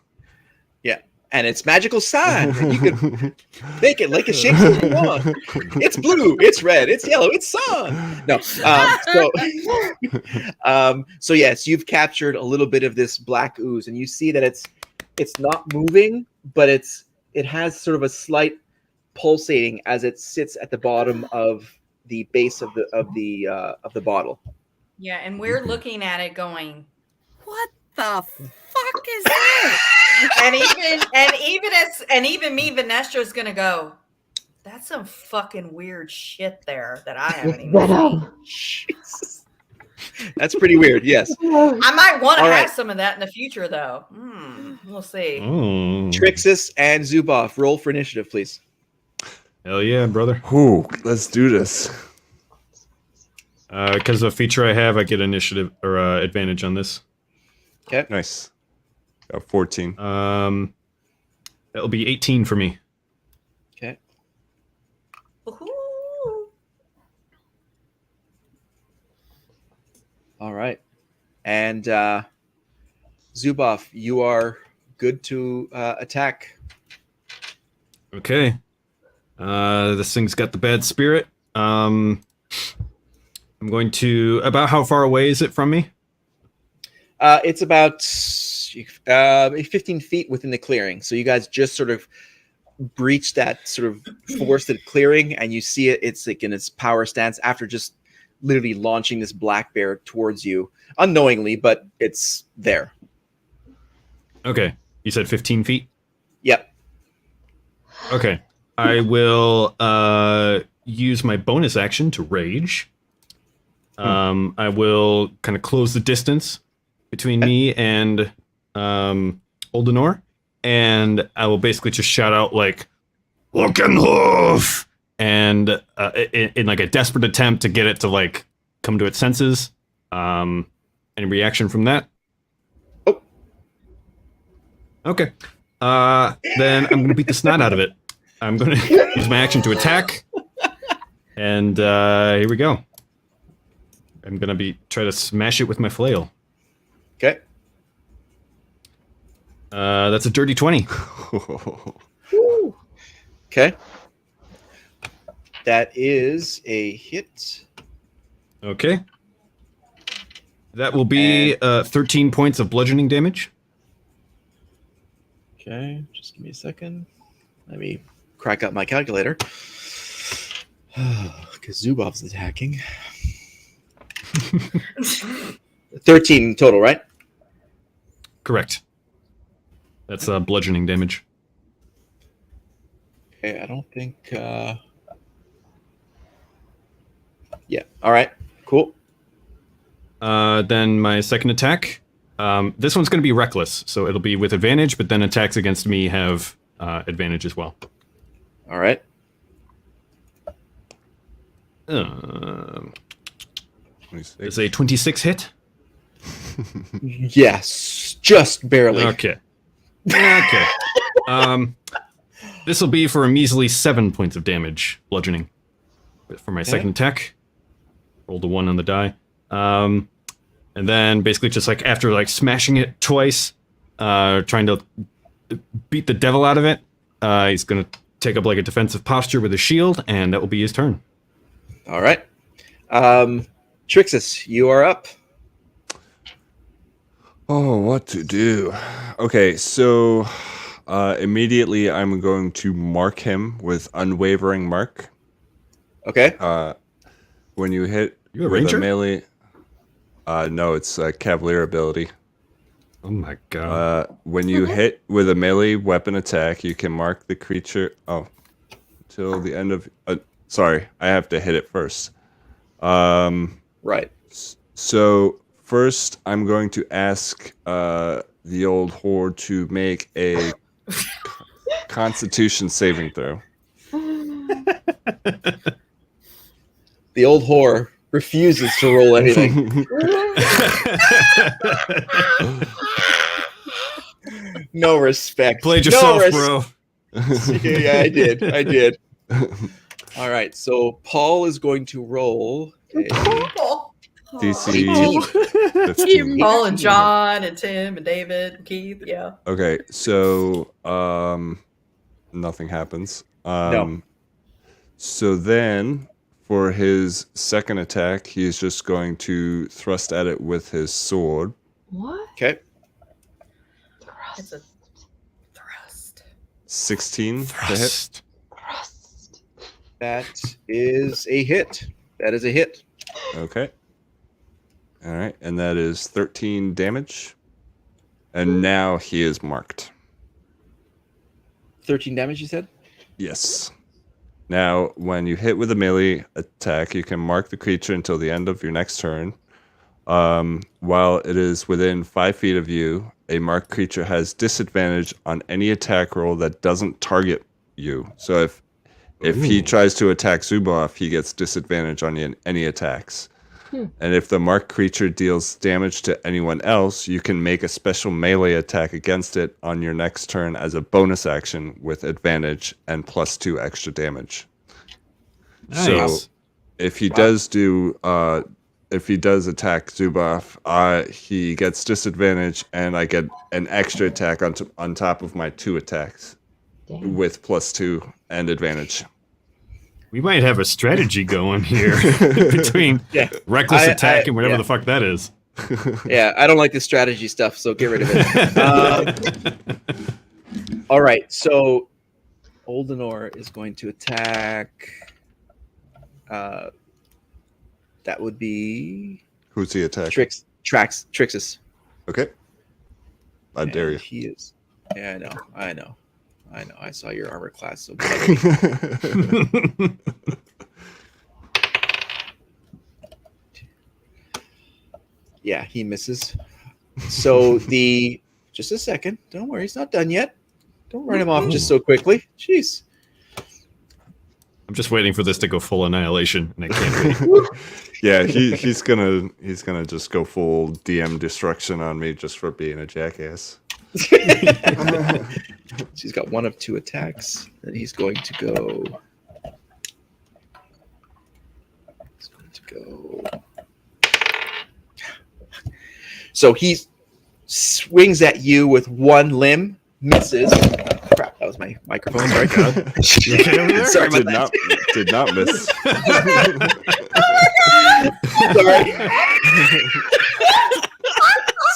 And it's magical sign. And you can make it like it shakes if you want. It's blue, it's red, it's yellow, it's sun. No. So yes, you've captured a little bit of this black ooze, and you see that it's not moving, but it has sort of a slight pulsating as it sits at the bottom of the base of the bottle.
Yeah, and we're looking at it going,
what the fuck is this?
and even me, Vanestra's gonna go, that's some fucking weird shit there that I haven't even seen.
Jesus. That's pretty weird, yes.
I might want to
All
have
right.
some of that in the future, though. We'll see.
Trixis and Zuboff, roll for initiative, please.
Hell yeah, brother.
Ooh, let's do this.
Because of a feature I have, I get initiative or advantage on this.
Okay.
Nice. Got 14.
That'll be 18 for me.
Okay.
Woohoo.
All right. And Zuboff, you are good to attack.
Okay. This thing's got the bad spirit. I'm going to... About how far away is it from me?
It's about 15 feet within the clearing. So you guys just sort of breach that sort of forested clearing, and you see it. It's like in its power stance after just literally launching this black bear towards you unknowingly, but it's there.
Okay. You said 15 feet?
Yep.
Okay. I will use my bonus action to rage. I will kind of close the distance between me and Oldenor, and I will basically just shout out like Oakenhoof, and in like a desperate attempt to get it to like come to its senses. Any reaction from that?
Oh.
Okay. Then I'm gonna beat the snot out of it. I'm gonna use my action to attack, and here we go. I'm gonna try to smash it with my flail.
Okay.
That's a dirty 20.
Okay. That is a hit.
Okay. That will be 13 points of bludgeoning damage.
Okay, just give me a second. Let me crack up my calculator. Because Zubov's attacking. 13 total, right?
Correct. That's bludgeoning damage.
Okay, I don't think... Yeah, all right, cool.
Then my second attack. This one's going to be reckless, so it'll be with advantage, but then attacks against me have advantage as well.
All right.
Is a 26 hit?
Yes, just barely.
Okay. Okay. This will be for a measly 7 points of damage, bludgeoning. But for my second attack, rolled a 1 on the die. And then basically just like after like smashing it twice, trying to beat the devil out of it, he's going to take up like a defensive posture with a shield, and that will be his turn.
All right. Trixus, you are up.
Oh, what to do? Okay, so immediately I'm going to mark him with unwavering mark.
Okay.
When you hit
You a
with
ranger?
a melee... no, it's a cavalier ability.
Oh my god.
When you hit with a melee weapon attack, you can mark the creature... Oh, till the end of... sorry, I have to hit it first.
Right.
So first, I'm going to ask the old horde to make a Constitution saving throw.
The old whore refuses to roll anything. No respect.
Played yourself,
no
bro.
Yeah, I did. All right, so Paul is going to roll a
DC 15.
Paul and John and Tim and David and Keith. Yeah.
Okay, so nothing happens.
No.
So then, for his second attack, he's just going to thrust at it with his sword.
What?
Okay.
It's a thrust.
16 to hit.
Thrust.
That is a hit. That is a hit.
Okay. All right, and that is 13 damage. And now he is marked.
13 damage, you said?
Yes. Now, when you hit with a melee attack, you can mark the creature until the end of your next turn. While it is within 5 feet of you, a marked creature has disadvantage on any attack roll that doesn't target you. So if he tries to attack Zubov, he gets disadvantage on any attacks. And if the marked creature deals damage to anyone else, you can make a special melee attack against it on your next turn as a bonus action with advantage and +2 extra damage.
Nice.
So if he does attack Zubov, he gets disadvantage, and I get an extra attack on top of my 2 attacks.
Damn.
With +2 and advantage.
We might have a strategy going here between reckless attack and whatever the fuck that is.
Yeah, I don't like this strategy stuff, so get rid of it. All right, so Oldenor is going to attack. That would be
Who's he attacking?
Trixus.
Okay. I dare you.
He is. Yeah, I know. I saw your armor class. So yeah, he misses. So just a second. Don't worry, he's not done yet. Don't run him off just so quickly. Jeez.
I'm just waiting for this to go full annihilation, and I can't wait.
Yeah, he's gonna just go full DM destruction on me just for being a jackass.
He's got 1 of 2 attacks. Then he's going to go. So he swings at you with one limb, misses. Crap, that was my microphone. Sorry.
You okay over there?
Sorry
did
about
not miss.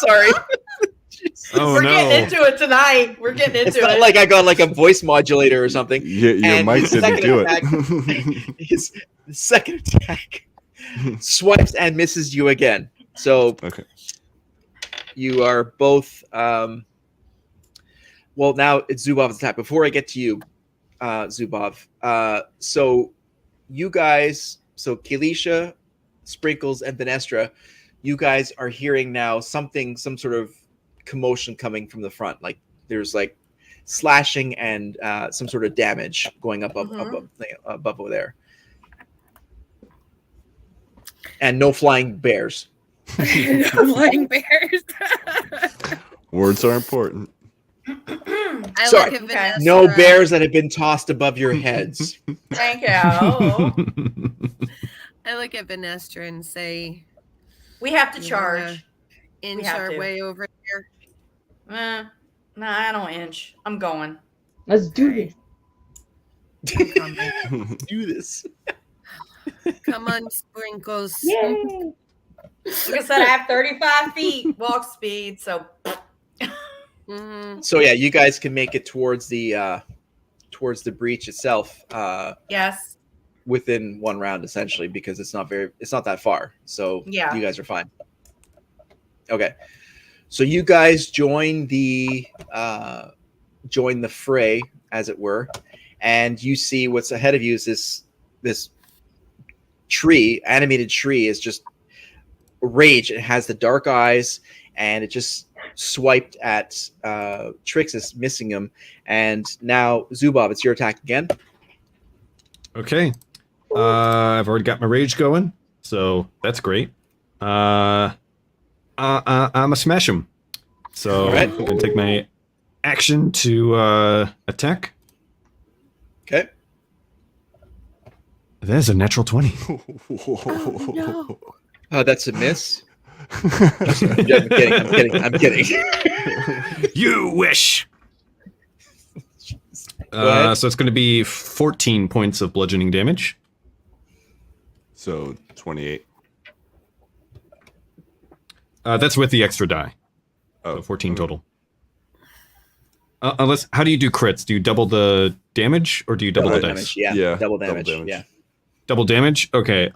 Sorry.
Oh,
We're
no.
getting into it tonight. We're getting into
It's not
it.
like I got like a voice modulator or something.
Your
And
mic
his
didn't
second
do
attack-
it.
His second attack swipes and misses you again. So
Okay.
you are both. Well, now it's Zubov's attack. Before I get to you, Zubov. So you guys, so Kelisha, Sprinkles, and Benestra, you guys are hearing now some sort of commotion coming from the front. Like there's like slashing and some sort of damage going up above over there. And no flying bears.
Flying bears.
Words are important.
I
Sorry.
look at
Okay.
Vanessa.
No bears that have been tossed above your heads.
Thank you.
I look at Vanessa and say,
We have to
"You
charge.
wanna inch
have
our
to.
way over here."
No, I don't inch. I'm going.
Let's do this.
Do this.
Come on, Sprinkles.
Yay!
Like I said, I have 35 feet walk speed, so
Mhm.
So yeah, you guys can make it towards the breach itself
yes.
within one round essentially, because it's not that far. So
Yeah.
you guys are fine. Okay. So you guys join the fray, as it were, and you see what's ahead of you is this tree, animated tree, is just rage. It has the dark eyes, and it just swiped at Trixus, missing him. And now Zubov, it's your attack again.
Okay. I've already got my rage going, so that's great. I'm a smash him. So
Alright.
I'm gonna take my action to attack.
Okay.
There's a natural 20.
Oh, no.
That's a miss. I'm kidding.
You wish.
Go ahead.
So it's going to be 14 points of bludgeoning damage.
So 28.
That's with the extra die.
Oh,
So 14 total. Unless, how do you do crits? Do you double the damage or do you double the dice?
Yeah.
Yeah,
Double
double
damage.
damage.
Yeah.
Double damage? Okay.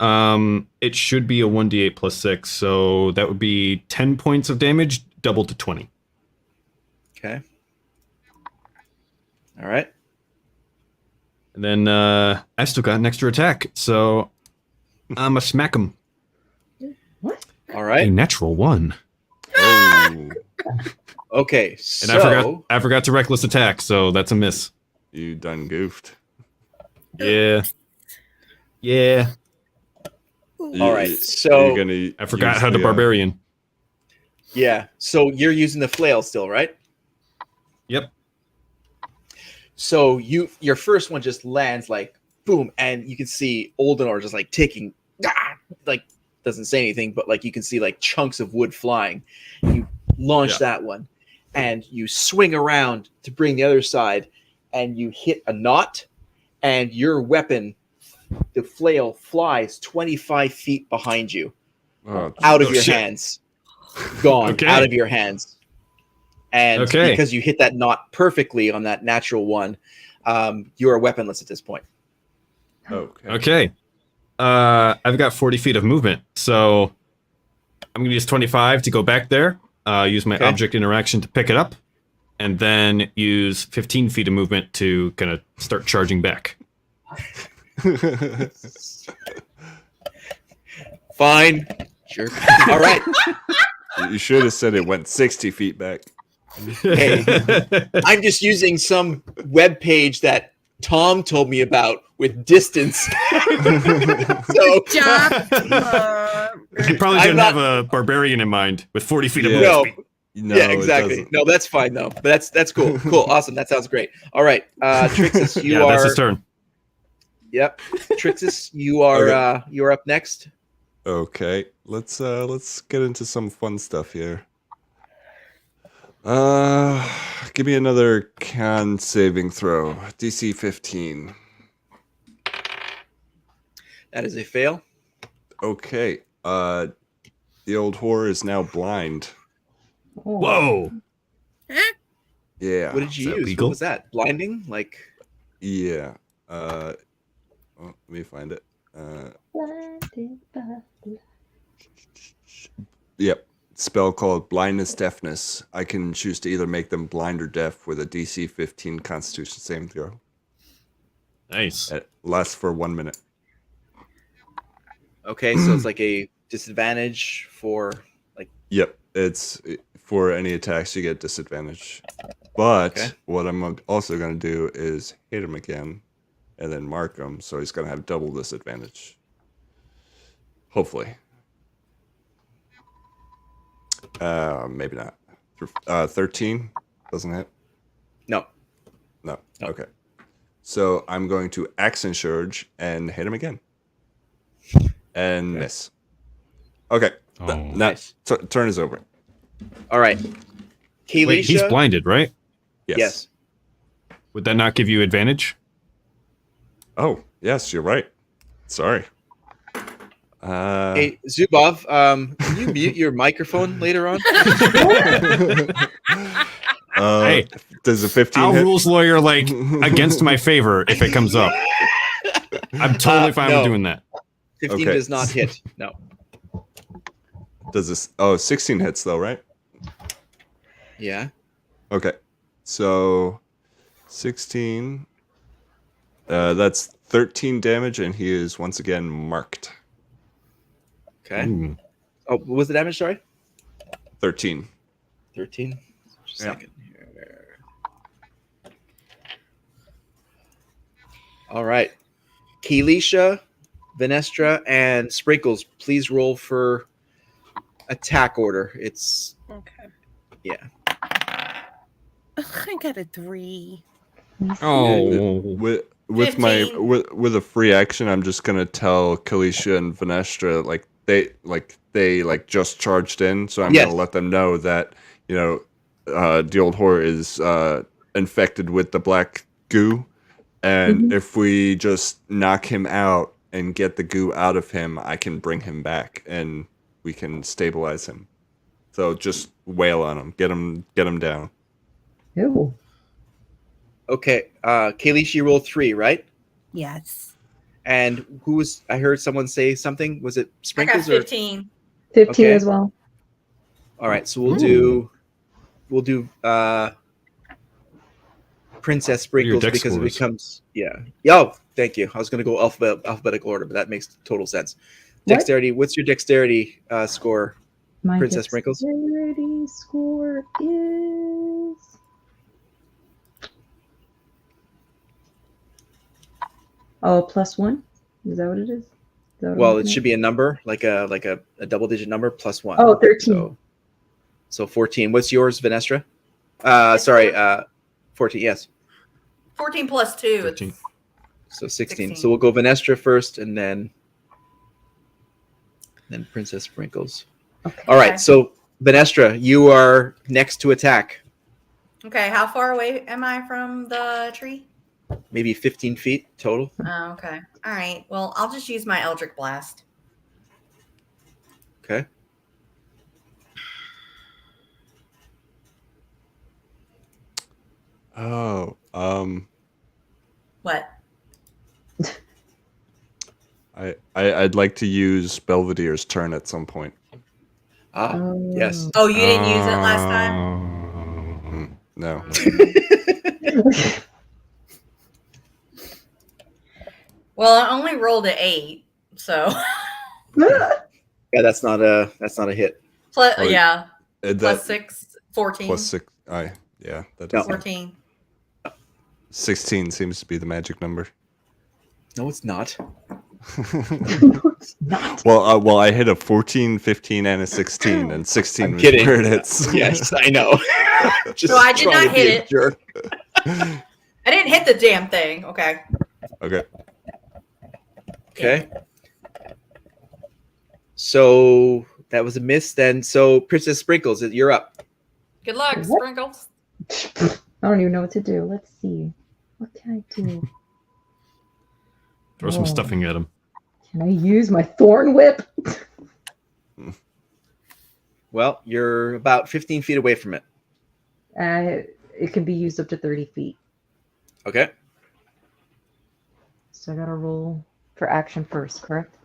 It should be a 1d8 plus 6, so that would be 10 points of damage, doubled to 20.
Okay. All right.
And then I've still got an extra attack, so I'm a smack him.
All
A
right.
natural 1.
Oh,
Okay.
And
So
I forgot to reckless attack, so that's a miss.
you done goofed.
Yeah. Yeah.
All right,
You're
so-
gonna
I forgot
use
how to
the,
barbarian.
yeah. So you're using the flail still, right?
Yep.
So your first one just lands like boom, and you can see Oldenor just like taking, like doesn't say anything, but like you can see like chunks of wood flying. You launch that one, and you swing around to bring the other side, and you hit a knot, and your weapon, the flail, flies 25 feet behind you,
Oh,
out of
Oh,
your
shit.
hands, gone,
Okay.
out of your hands. And
Okay.
because you hit that knot perfectly on that natural one, you are weaponless at this point.
okay.
Okay. I've got 40 feet of movement, so I'm going to use 25 to go back there, use my
Okay.
object interaction to pick it up, and then use 15 feet of movement to kind of start charging back.
Fine. Sure. All right.
You should have said it went 60 feet back.
Hey. I'm just using some web page that Tom told me about with distance. So
Job.
You probably
I'm
didn't
not-
have a barbarian in mind with 40 feet of
Yeah.
movement
no,
speed.
No,
yeah,
it
exactly.
doesn't.
No, that's fine though. But that's cool. Cool. Awesome. That sounds great. All right. Trixus, you
Yeah, that's
are
his turn.
Yep. Trixus, you are you're up next.
Okay, let's get into some fun stuff here. Give me another con saving throw. DC 15.
That is a fail.
Okay. The old whore is now blind.
Oh.
Whoa!
Yeah.
What did you
Is that
use?
legal?
What was that? Blinding? Like,
Yeah. Let me find it.
Blinded by the
Yep. Spell called Blindness Deafness. I can choose to either make them blind or deaf with a DC 15 Constitution saving throw.
Nice.
It lasts for 1 minute.
okay, so it's like a disadvantage for like.
Yep. It's for any attacks you get disadvantage. But
Okay.
what I'm also going to do is hit him again and then mark him. So he's going to have double disadvantage. Hopefully. Maybe not. 13 doesn't hit.
No.
No.
No.
Okay. So I'm going to action surge and hit him again, and miss. Okay.
Oh.
Nice.
Turn is over.
All right. Kelisha.
Wait, he's blinded, right?
Yes.
Would that not give you advantage?
Oh, yes, you're right. Sorry.
Hey, Zubov, can you mute your microphone later on?
Hey,
does a 15
I'll
hit?
rules lawyer like against my favor if it comes up. I'm totally fine
no.
with doing that.
15
Okay.
does not hit. No.
Does this? Oh, 16 hits though, right?
Yeah.
Okay. So 16. That's 13 damage, and he is once again marked.
Okay.
Ooh.
Oh, what was the damage? Sorry.
13.
13. Just a
Yeah.
second here. All right. Kelisha, Venestra, and Sprinkles, please roll for attack order. It's
Okay.
yeah.
I got a 3.
Oh.
With my
15.
with a free action, I'm just gonna tell Kalisha and Venestra they just charged in, so I'm
Yes.
gonna let them know that the old whore is infected with the black goo, and if we just knock him out and get the goo out of him, I can bring him back and we can stabilize him. So just wail on him, get him down.
Ew.
Okay. Kelisha, you rolled 3, right?
Yes.
And who was? I heard someone say something. Was it
I got
Sprinkles or?
15.
15
Okay.
as well.
All right. So we'll do Princess Sprinkles
dex
because it
scores?
becomes Yo, thank you. I was going to go alphabetical order, but that makes total sense.
What?
Dexterity. What's your dexterity score?
My
Princess Sprinkles?
dexterity score is +1. Is that what it is?
Well, it should be a number, like a double-digit number plus 1.
Oh, 13.
So 14. What's yours, Venestra?
It's
Sorry, 14. Yes.
14 plus 2.
13.
It's
So 16.
16.
So we'll go Venestra first, and then Princess Sprinkles.
Okay.
All right.
Okay.
So Venestra, you are next to attack.
Okay, how far away am I from the tree?
Maybe 15 feet total.
Oh, okay. All right. Well, I'll just use my Eldritch Blast.
Okay.
Oh,
What?
I'd like to use Belvedere's turn at some point.
Yes.
Oh, you didn't use it last time?
No.
Well, I only rolled an 8, so
Yeah, that's not a hit.
plus,
Oh,
yeah,
That
plus 6, 14.
plus 6. Yeah, that
No.
does
14.
16 seems to be the magic number.
No, it's not.
Not.
Well, I hit a 14, 15, and a 16, and 16
I'm
was
kidding.
where it hits.
Yes, I know. Just
So I did
trying
not
to be
hit
a
it.
jerk.
I didn't hit the damn thing. Okay.
Okay.
Okay. So that was a miss then. So Princess Sprinkles, you're up.
Good luck,
What?
Sprinkles.
I don't even know what to do. Let's see. What can I do?
Throw some
Oh.
stuffing at him.
Can I use my thorn whip?
Well, you're about 15 feet away from it.
It can be used up to 30 feet.
Okay.
So I gotta roll for action first, correct?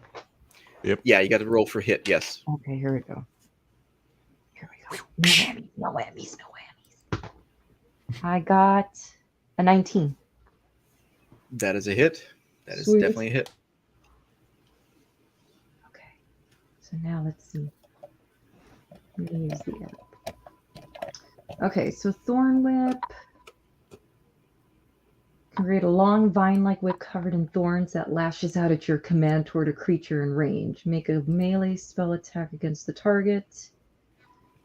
Yeah, you got to roll for hit. Yes.
Okay, here we go. Here we go. No whammies, no whammies, no whammies. I got a 19.
That is a hit. That is
Sweet.
definitely a hit.
Okay. So now let's see. Let me use the app. Okay, so Thorn Whip. Create a long vine-like whip covered in thorns that lashes out at your command toward a creature in range. Make a melee spell attack against the target.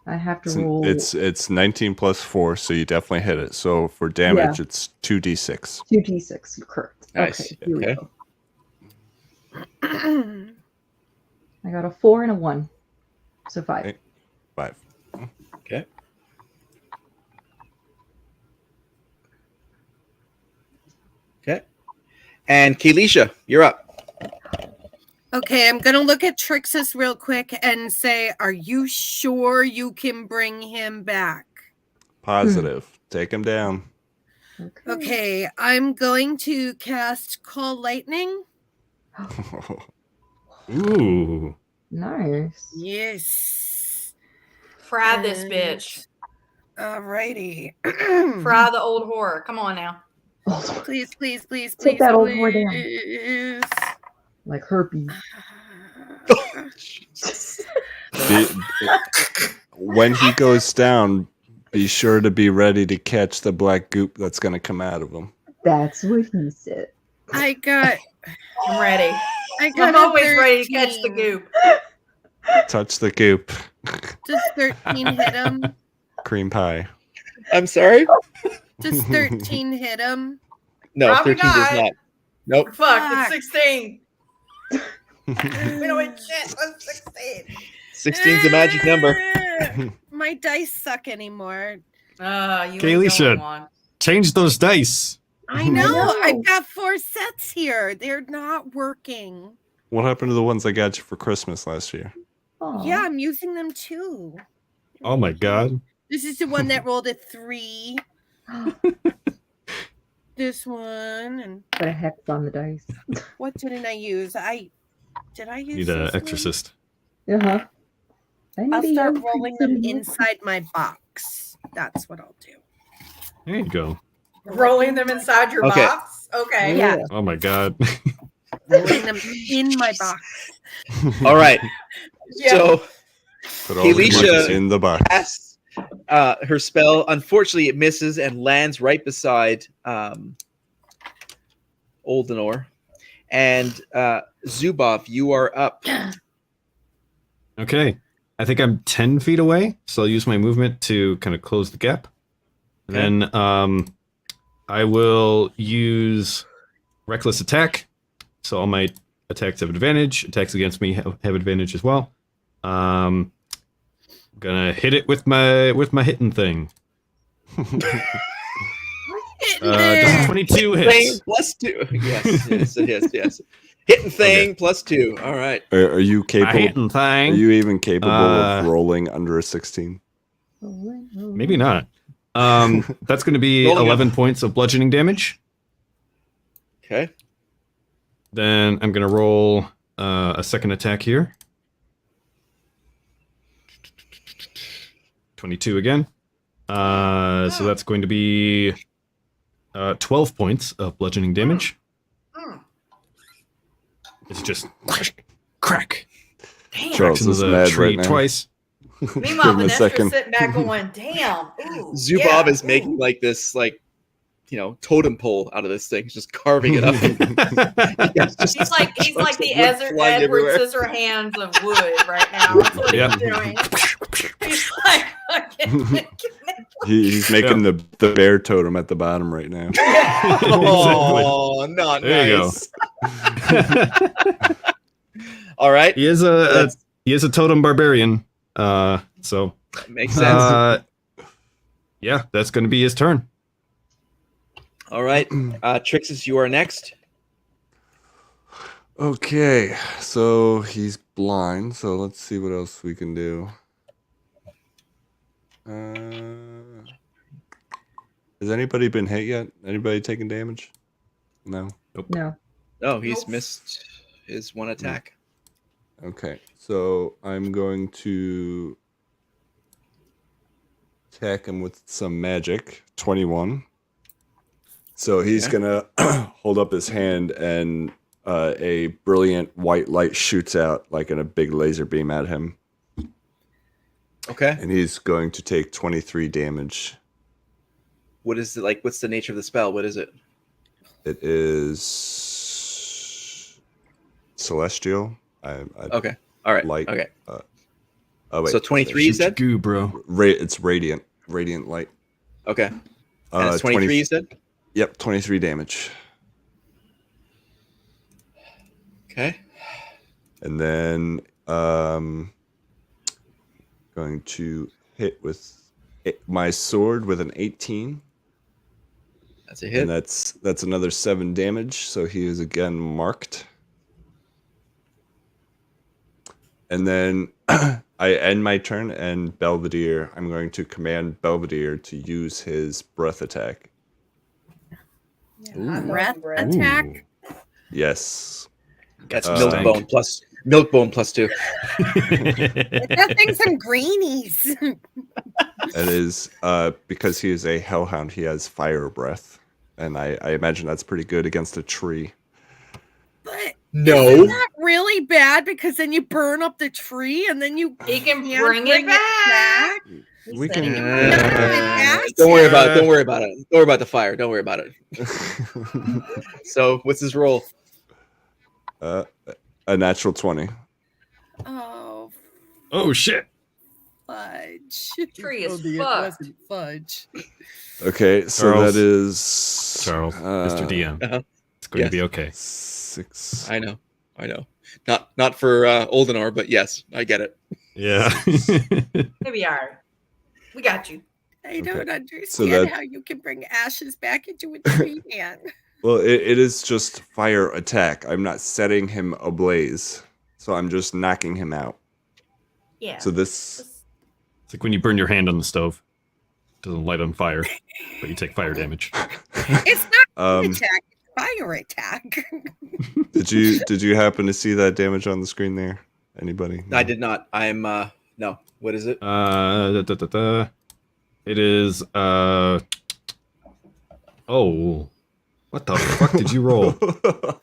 I have to roll.
It's 19 plus 4, so you definitely hit it. So for damage, it's 2d6.
2d6, correct.
Nice.
Okay, here we
Okay.
go. I got a 4 and a 1. So 5.
Okay. 5.
Okay. Okay. And Kalisha, you're up.
Okay, I'm going to look at Trixus real quick and say, are you sure you can bring him back?
Positive. Take him down.
Okay, I'm going to cast Call Lightning.
Ooh.
Nice.
Yes.
Fry this bitch.
Alrighty.
Fry the old whore. Come on now.
Please, please, please,
Take
please,
that old whore down.
please.
Like herpes.
When he goes down, be sure to be ready to catch the black goop that's going to come out of him.
That's what he said.
I got.
I'm ready.
I got.
I'm always ready to catch the goop.
Touch the goop.
Does 13 hit him?
Cream pie.
I'm sorry?
Does 13 hit him?
No,
Probably
13 does
not.
not. Nope.
Fuck, it's 16. We don't win shit. What's 16?
16's a magic number.
My dice suck anymore.
You ain't
Kaylee
the only one.
Change those dice.
I know. I've got 4 sets here. They're not working.
What happened to the ones I got you for Christmas last year?
Aw.
Yeah, I'm using them too.
Oh my god.
This is the one that rolled a 3. This one and
Put a hex on the dice.
what didn't I use? Did I use
Need
this
an
one?
exorcist.
Uh-huh.
I'll start rolling them inside my box. That's what I'll do.
There you go.
Rolling them inside your
Okay.
box? Okay.
Yeah.
Oh my god.
Rolling them in my box.
All right.
Yeah.
So
Put all the
Kalisha-
monkeys in the box.
casts her spell. Unfortunately, it misses and lands right beside Oldenor. And Zubov, you are up.
Okay. I think I'm 10 feet away, so I'll use my movement to kind of close the gap.
Okay.
Then I will use Reckless Attack. So all my attacks have advantage. Attacks against me have advantage as well. Gonna hit it with my hitting thing. Does 22
Thing
hits.
plus 2. Yes, it is. Yes. Hitting thing plus 2. All right.
Are you
My
capable?
hitting thing.
Are you even capable
Uh,
of rolling under a 16?
Maybe not. That's going to be
Rolling
11 points of bludgeoning damage.
Okay.
Then I'm going to roll a second attack here. 22 again. So that's going to be 12 points of bludgeoning damage. It's just crack.
Damn.
Charles
Cracks into
is
the
mad
tree
right now.
twice.
Meanwhile,
Give him a
Vanestra's
second.
sitting back going, damn. Ooh,
Zubov
yeah,
is
ooh.
making like this, totem pole out of this thing. He's just carving it up. It's just
He's like
chunks
the
of wood
Edward
flying everywhere.
Scissorhands of wood right now. That's what
Yep.
he's doing. He's like, fucking
He's making the bear totem at the bottom right now.
Oh, not
There you
nice. All right.
He is a totem barbarian. So
Makes sense.
Yeah, that's going to be his turn.
All right. Trixus, you are next.
Okay, so he's blind. So let's see what else we can do. Has anybody been hit yet? Anybody taking damage? No.
No.
Oh, he's
Nope.
missed his one attack.
Okay, so I'm going to attack him with some magic. 21. So he's gonna hold up his hand, and a brilliant white light shoots out like in a big laser beam at him,
Okay.
and he's going to take 23 damage.
What is it like? What's the nature of the spell? What is it?
It is celestial.
Okay. All right.
Light.
Okay.
Oh wait.
So 23 you
Shoot your
said?
goo, bro.
It's radiant light.
Okay. And it's 23 you said?
Yep, 23 damage.
Okay.
And then going to hit with my sword with an 18.
That's a hit.
And that's another 7 damage, so he is again marked. And then I end my turn, and Belvedere, I'm going to command Belvedere to use his breath attack.
Breath attack.
Yes.
That's
Stank.
milk bone plus 2.
That thing's some greenies.
It is because he is a hellhound, he has fire breath. And I imagine that's pretty good against a tree.
But
No.
isn't that really bad? Because then you burn up the tree and then you
He can
can't
bring it back.
We
said he
can.
Don't worry about it. Don't worry about it. Don't worry about the fire. Don't worry about it. So, what's his roll?
A natural 20.
Oh,
Oh, shit.
fudge.
Tree is
Only it
fucked.
wasn't fudge.
Okay, so
Charles.
that is
Charles, Mr. DM.
Uh-huh.
It's going
Yes.
to be okay.
6.
I know. Not for Oldenor, but yes, I get it.
Yeah.
Maybe are. We got you.
I don't
So
understand
that-
how you can bring ashes back into a tree, man.
Well, it is just fire attack. I'm not setting him ablaze, so I'm just knocking him out.
Yeah.
So this,
It's like when you burn your hand on the stove. It doesn't light on fire, but you take fire damage.
It's not an
um,
attack, it's fire attack.
did you happen to see that damage on the screen there? Anybody?
I did not. I'm no. What is it?
It is oh, what the fuck did you roll?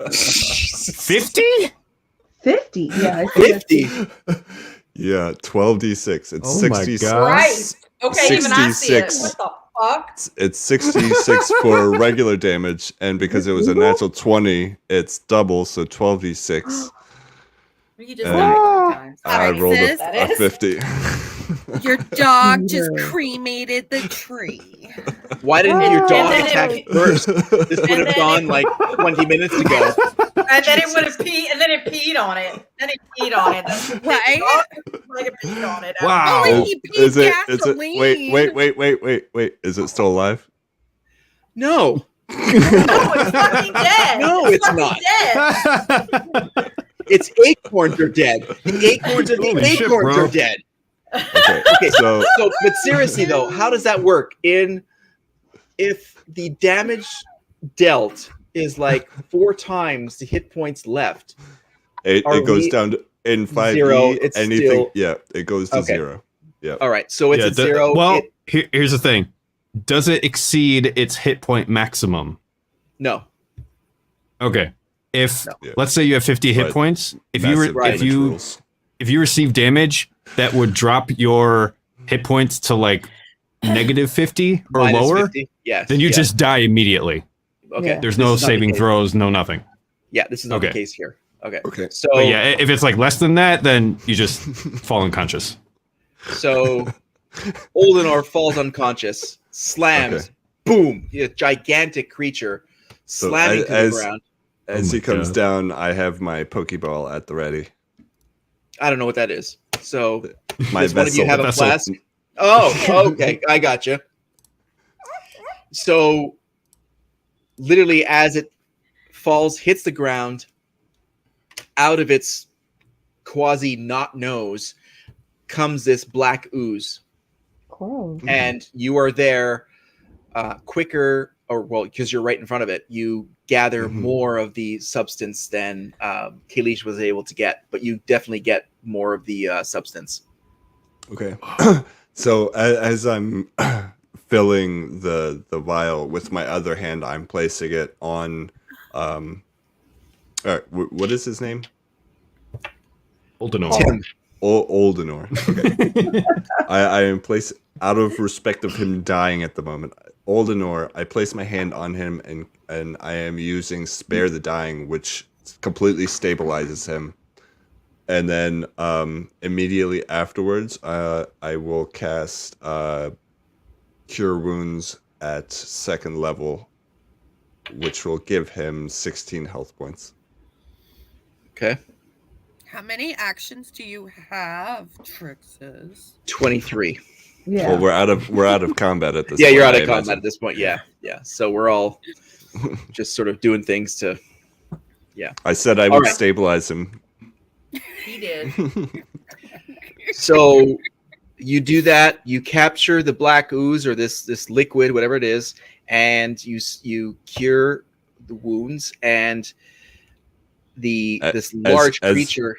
50?
50. Yeah. I think that's-
50.
Yeah, 12d6. It's
Oh my
60.
God.
Right. Okay, even I see it.
66.
What the fuck?
It's 66 for regular damage, and because it was a natural 20, it's double, so 12d6.
You just
And
did it 3 times.
I
Alright,
rolled
sis.
That
a
is.
50.
Your dog just
Yeah.
cremated the tree.
Why didn't your
And
dog
then
attack
it-
first? This would
And
have
then
gone
it-
like 20 minutes ago.
And then it would have peed, and then it peed on it. Then it peed on it.
Right?
Like it peed on it.
Wow.
Oh, he peed
Is it
gasoline.
wait, is it still alive?
No.
No, it's fucking dead.
No, it's
fucking
not.
Dead.
It's acorns are dead. The acorns of the
Holy shit,
acorns
bro.
are dead.
Okay.
Okay,
So
So, but seriously though, how does that work? If the damage dealt is like 4 times the hit points left,
it
Are
goes
we
down to in 5e,
zero, it's
anything.
still-
Yeah, it goes to
Okay.
0.
all right. So it's
Yeah,
at 0.
Well, here's the thing. Does it exceed its hit point maximum?
No.
Okay. If
No.
Yeah.
let's say you have 50 hit
But
points, if
Massive
Right.
if
damage
you
rules.
if you receive damage, that would drop your hit points to like negative 50 or
Minus
lower,
50. Yes.
then you
yeah.
just die immediately.
okay.
Yeah.
There's
This
no
is not the
saving
case.
throws, no nothing.
Yeah, this is not the
Okay.
case here. Okay.
Okay.
So
But yeah, if it's like less than that, then you just fall unconscious.
So Oldenor falls unconscious, slams,
Okay.
boom, a gigantic creature
So
slamming to the
as-
ground.
As
Oh
he
my
comes
God.
down, I have my Pokeball at the ready.
I don't know what that is. So
My
does one of you
vessel.
have a
Vessel.
flask? Oh, okay. I got you. So, literally, as it falls, hits the ground, out of its quasi not nose comes this black ooze,
Cool.
and you are there quicker, or well, because you're right in front of it, you gather more of the substance than Kalish was able to get, but you definitely get more of the substance.
Okay. So as I'm filling the vial with my other hand, I'm placing it on. All right, what is his name?
Oldenor.
Tim.
Oldenor. Okay. I am placed out of respect of him dying at the moment. Oldenor, I place my hand on him and I am using Spare the Dying, which completely stabilizes him. And then immediately afterwards, I will cast Cure Wounds at 2nd level, which will give him 16 health points.
Okay.
How many actions do you have, Trixes?
23.
Yeah.
Well, we're out of combat at this
Yeah,
point.
you're out
I
of combat
imagine.
at this point. Yeah. So we're all just sort of doing things to. Yeah.
I said I
All
would
right.
stabilize him.
He did.
So you do that. You capture the black ooze or this liquid, whatever it is, and you cure the wounds. And this large creature.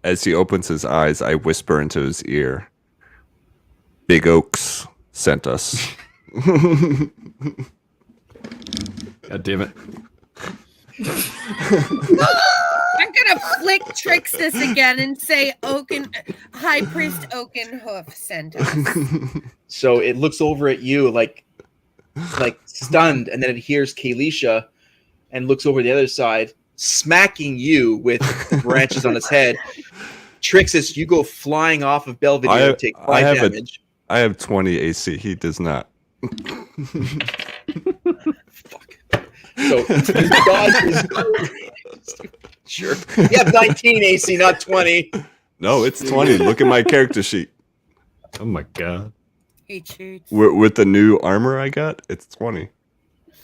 As he opens his eyes, I whisper into his ear, "Big Oaks sent us."
God damn it.
I'm gonna flick Trixes again and say High Priest Oakenhoof sent us.
So it looks over at you like stunned, and then it hears Kalisha and looks over the other side, smacking you with branches on its head. Trixus, you go flying off of Belvedere and take 5 damage.
I have 20 AC. He does not.
Fuck. So sure. You have 19 AC, not 20.
No, it's 20. Look at my character sheet.
Oh my god.
He cheats.
With the new armor I got, it's 20.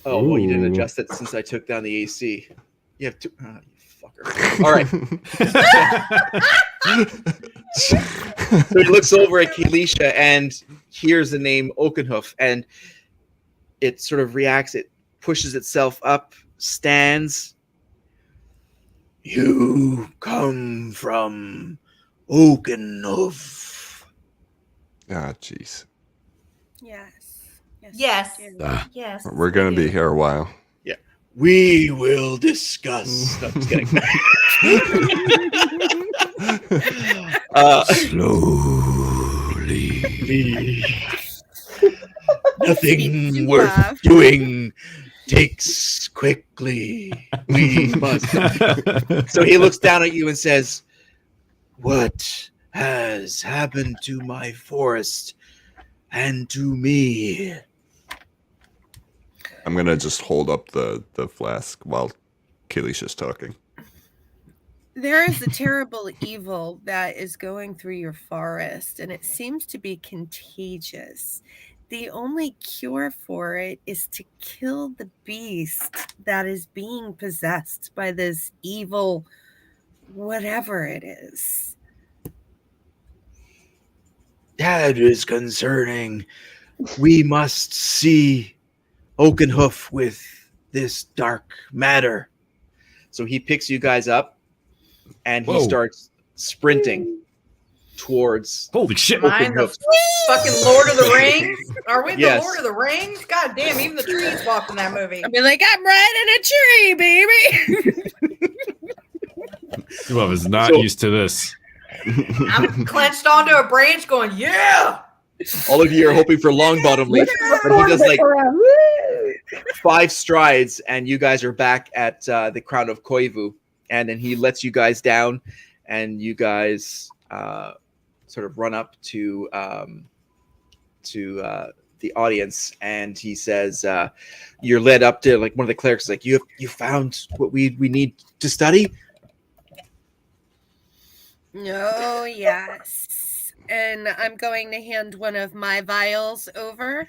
Oh, well, you didn't
Ooh.
adjust it since I took down the AC. You have to. You fucker. All right. So he looks over at Kalisha and hears the name Oakenhoof, and it sort of reacts. It pushes itself up, stands. You come from Oakenhoof.
Ah, jeez.
Yes.
Yes.
we do.
Yes.
We're going to be here a while.
We will discuss. No, just kidding.
Slowly.
Nothing worth doing takes quickly. We must. So he looks down at you and says, "What has happened to my forest and to me?"
I'm going to just hold up the flask while Kalisha's talking.
There is a terrible evil that is going through your forest, and it seems to be contagious. The only cure for it is to kill the beast that is being possessed by this evil, whatever it is.
That is concerning. We must see Oakenhoof with this dark matter. So he picks you guys up and he
Whoa.
starts sprinting towards
Holy shit.
Am I the
Oakenhoof.
fucking Lord of the Rings? Are we
Yes.
the Lord of the Rings? God damn, even the trees walked in that movie.
I'll be like, I'm riding a tree, baby.
Love is not
So-
used to this.
I'm clenched onto a branch going, yeah!
All of you are hoping for Longbottom Leaf, but he does like
Woo!
5 strides, and you guys are back at the Crown of Koivu. And then he lets you guys down, and you guys sort of run up to the audience, and he says, "You're led up to like one of the clerics. Like you found what we need to study."
Oh, yes. and I'm going to hand one of my vials over.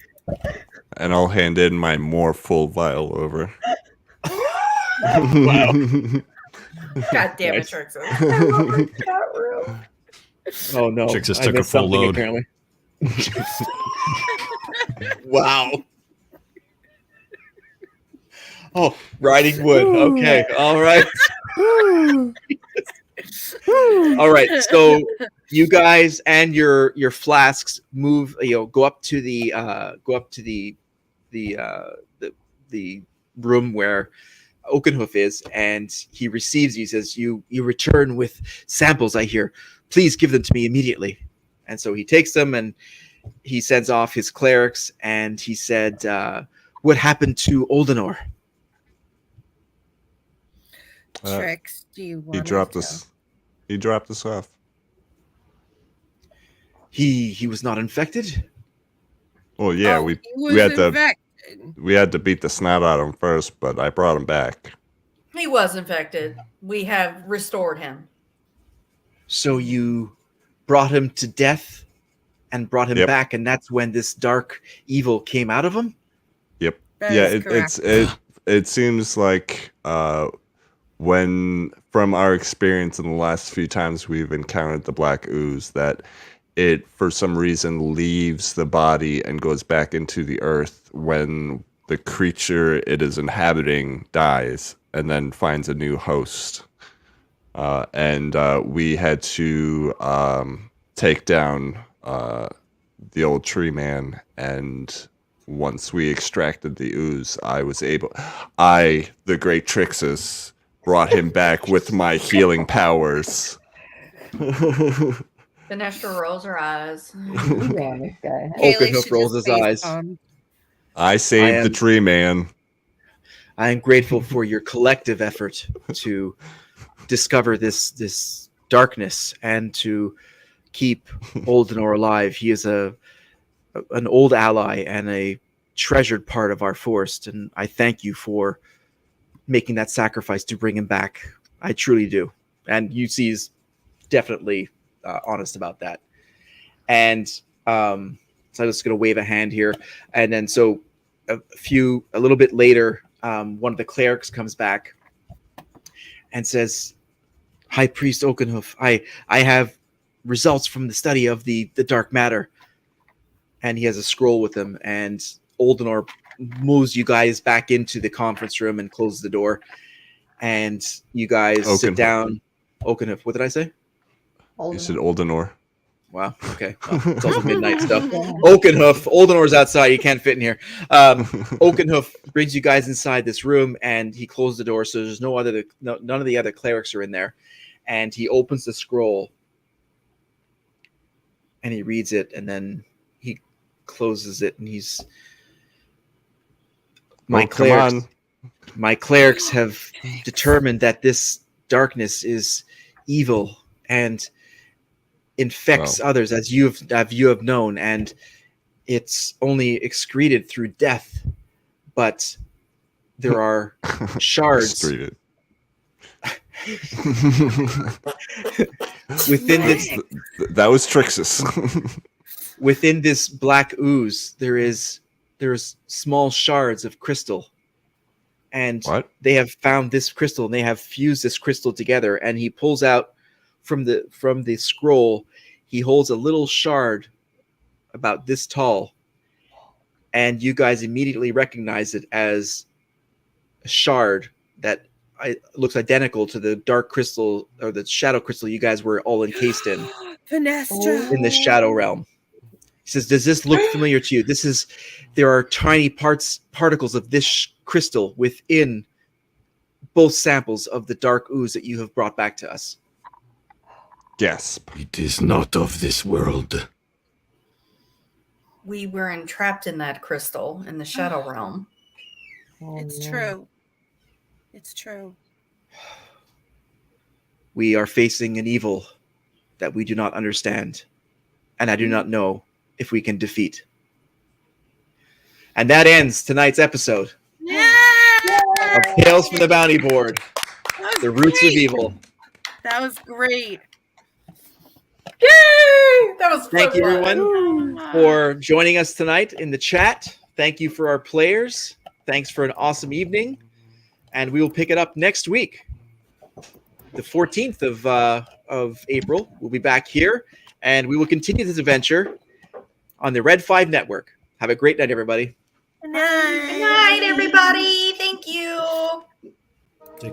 And I'll hand in my more full vial over.
Wow.
God damn it,
Nice.
Trixie.
Oh no!
Chicks just
I
took a
missed
full
something,
load.
apparently. Wow. Oh, riding wood. Okay. All right. All right. So you guys and your flasks move. Go up to the the room where Oakenhoof is, and he receives you. He says, "You return with samples. I hear. Please give them to me immediately." And so he takes them and he sends off his clerics. And he said, "What happened to Oldenor?"
Trix, do you want
He dropped us. He dropped us off.
He was not infected.
Well, yeah,
Oh,
we
he was
had to
infected.
we had to beat the snot out of him first, but I brought him back.
He was infected. We have restored him.
So you brought him to death and brought him
Yep.
back, and that's when this dark evil came out of him.
Yep.
That
Yeah,
is correct.
it seems like when from our experience in the last few times we've encountered the black ooze, that it for some reason leaves the body and goes back into the earth when the creature it is inhabiting dies and then finds a new host. And we had to take down the old tree man, and once we extracted the ooze, the great Trixus, brought him back with my healing powers.
Dinestra rolls her eyes.
Yeah, this guy.
Haley
Oakenhoof
should
rolls
just
his
face
eyes.
palm.
I saved the tree man.
I am grateful for your collective effort to discover this darkness and to keep Oldenor alive. He is an old ally and a treasured part of our forest, and I thank you for making that sacrifice to bring him back. I truly do. And UC's definitely honest about that. And so I'm just going to wave a hand here. And then so a little bit later, one of the clerics comes back and says, "High Priest Oakenhoof, I have results from the study of the dark matter." And he has a scroll with him, and Oldenor moves you guys back into the conference room and closes the door. And you guys sit
Oakenhoof.
down. Oakenhoof, what did I say?
You said Oldenor.
Wow. Okay. Well, it's also midnight stuff. Oakenhoof. Oldenor's outside. You can't fit in here. Oakenhoof brings you guys inside this room, and he closes the door, so there's none of the other clerics are in there. And he opens the scroll, and he reads it, and then he closes it, and he's my clerics have determined that this darkness is evil and infects others, as you have known, and it's only excreted through death. But there are shards within this.
That was Trixus.
Within this black ooze, there's small shards of crystal, and they have found this crystal, and they have fused this crystal together. And he pulls out from the scroll, he holds a little shard about this tall, and you guys immediately recognize it as a shard that looks identical to the dark crystal or the shadow crystal you guys were all encased in.
Finestra.
In the shadow realm. He says, "Does this look familiar to you? There are tiny particles of this crystal within both samples of the dark ooze that you have brought back to us."
Gasp.
It is not of this world.
We were entrapped in that crystal in the shadow realm.
It's true. It's true.
We are facing an evil that we do not understand, and I do not know if we can defeat. And that ends tonight's episode of Tales from the Bounty Board, The Roots of Evil.
That was great.
Yay! That was
Thank
so
you,
fun.
everyone, for joining us tonight in the chat. Thank you for our players. Thanks for an awesome evening. And we will pick it up next week. The 14th of April, we'll be back here, and we will continue this adventure on the Red 5 Network. Have a great night, everybody.
Good night.
Good night, everybody. Thank you.
Take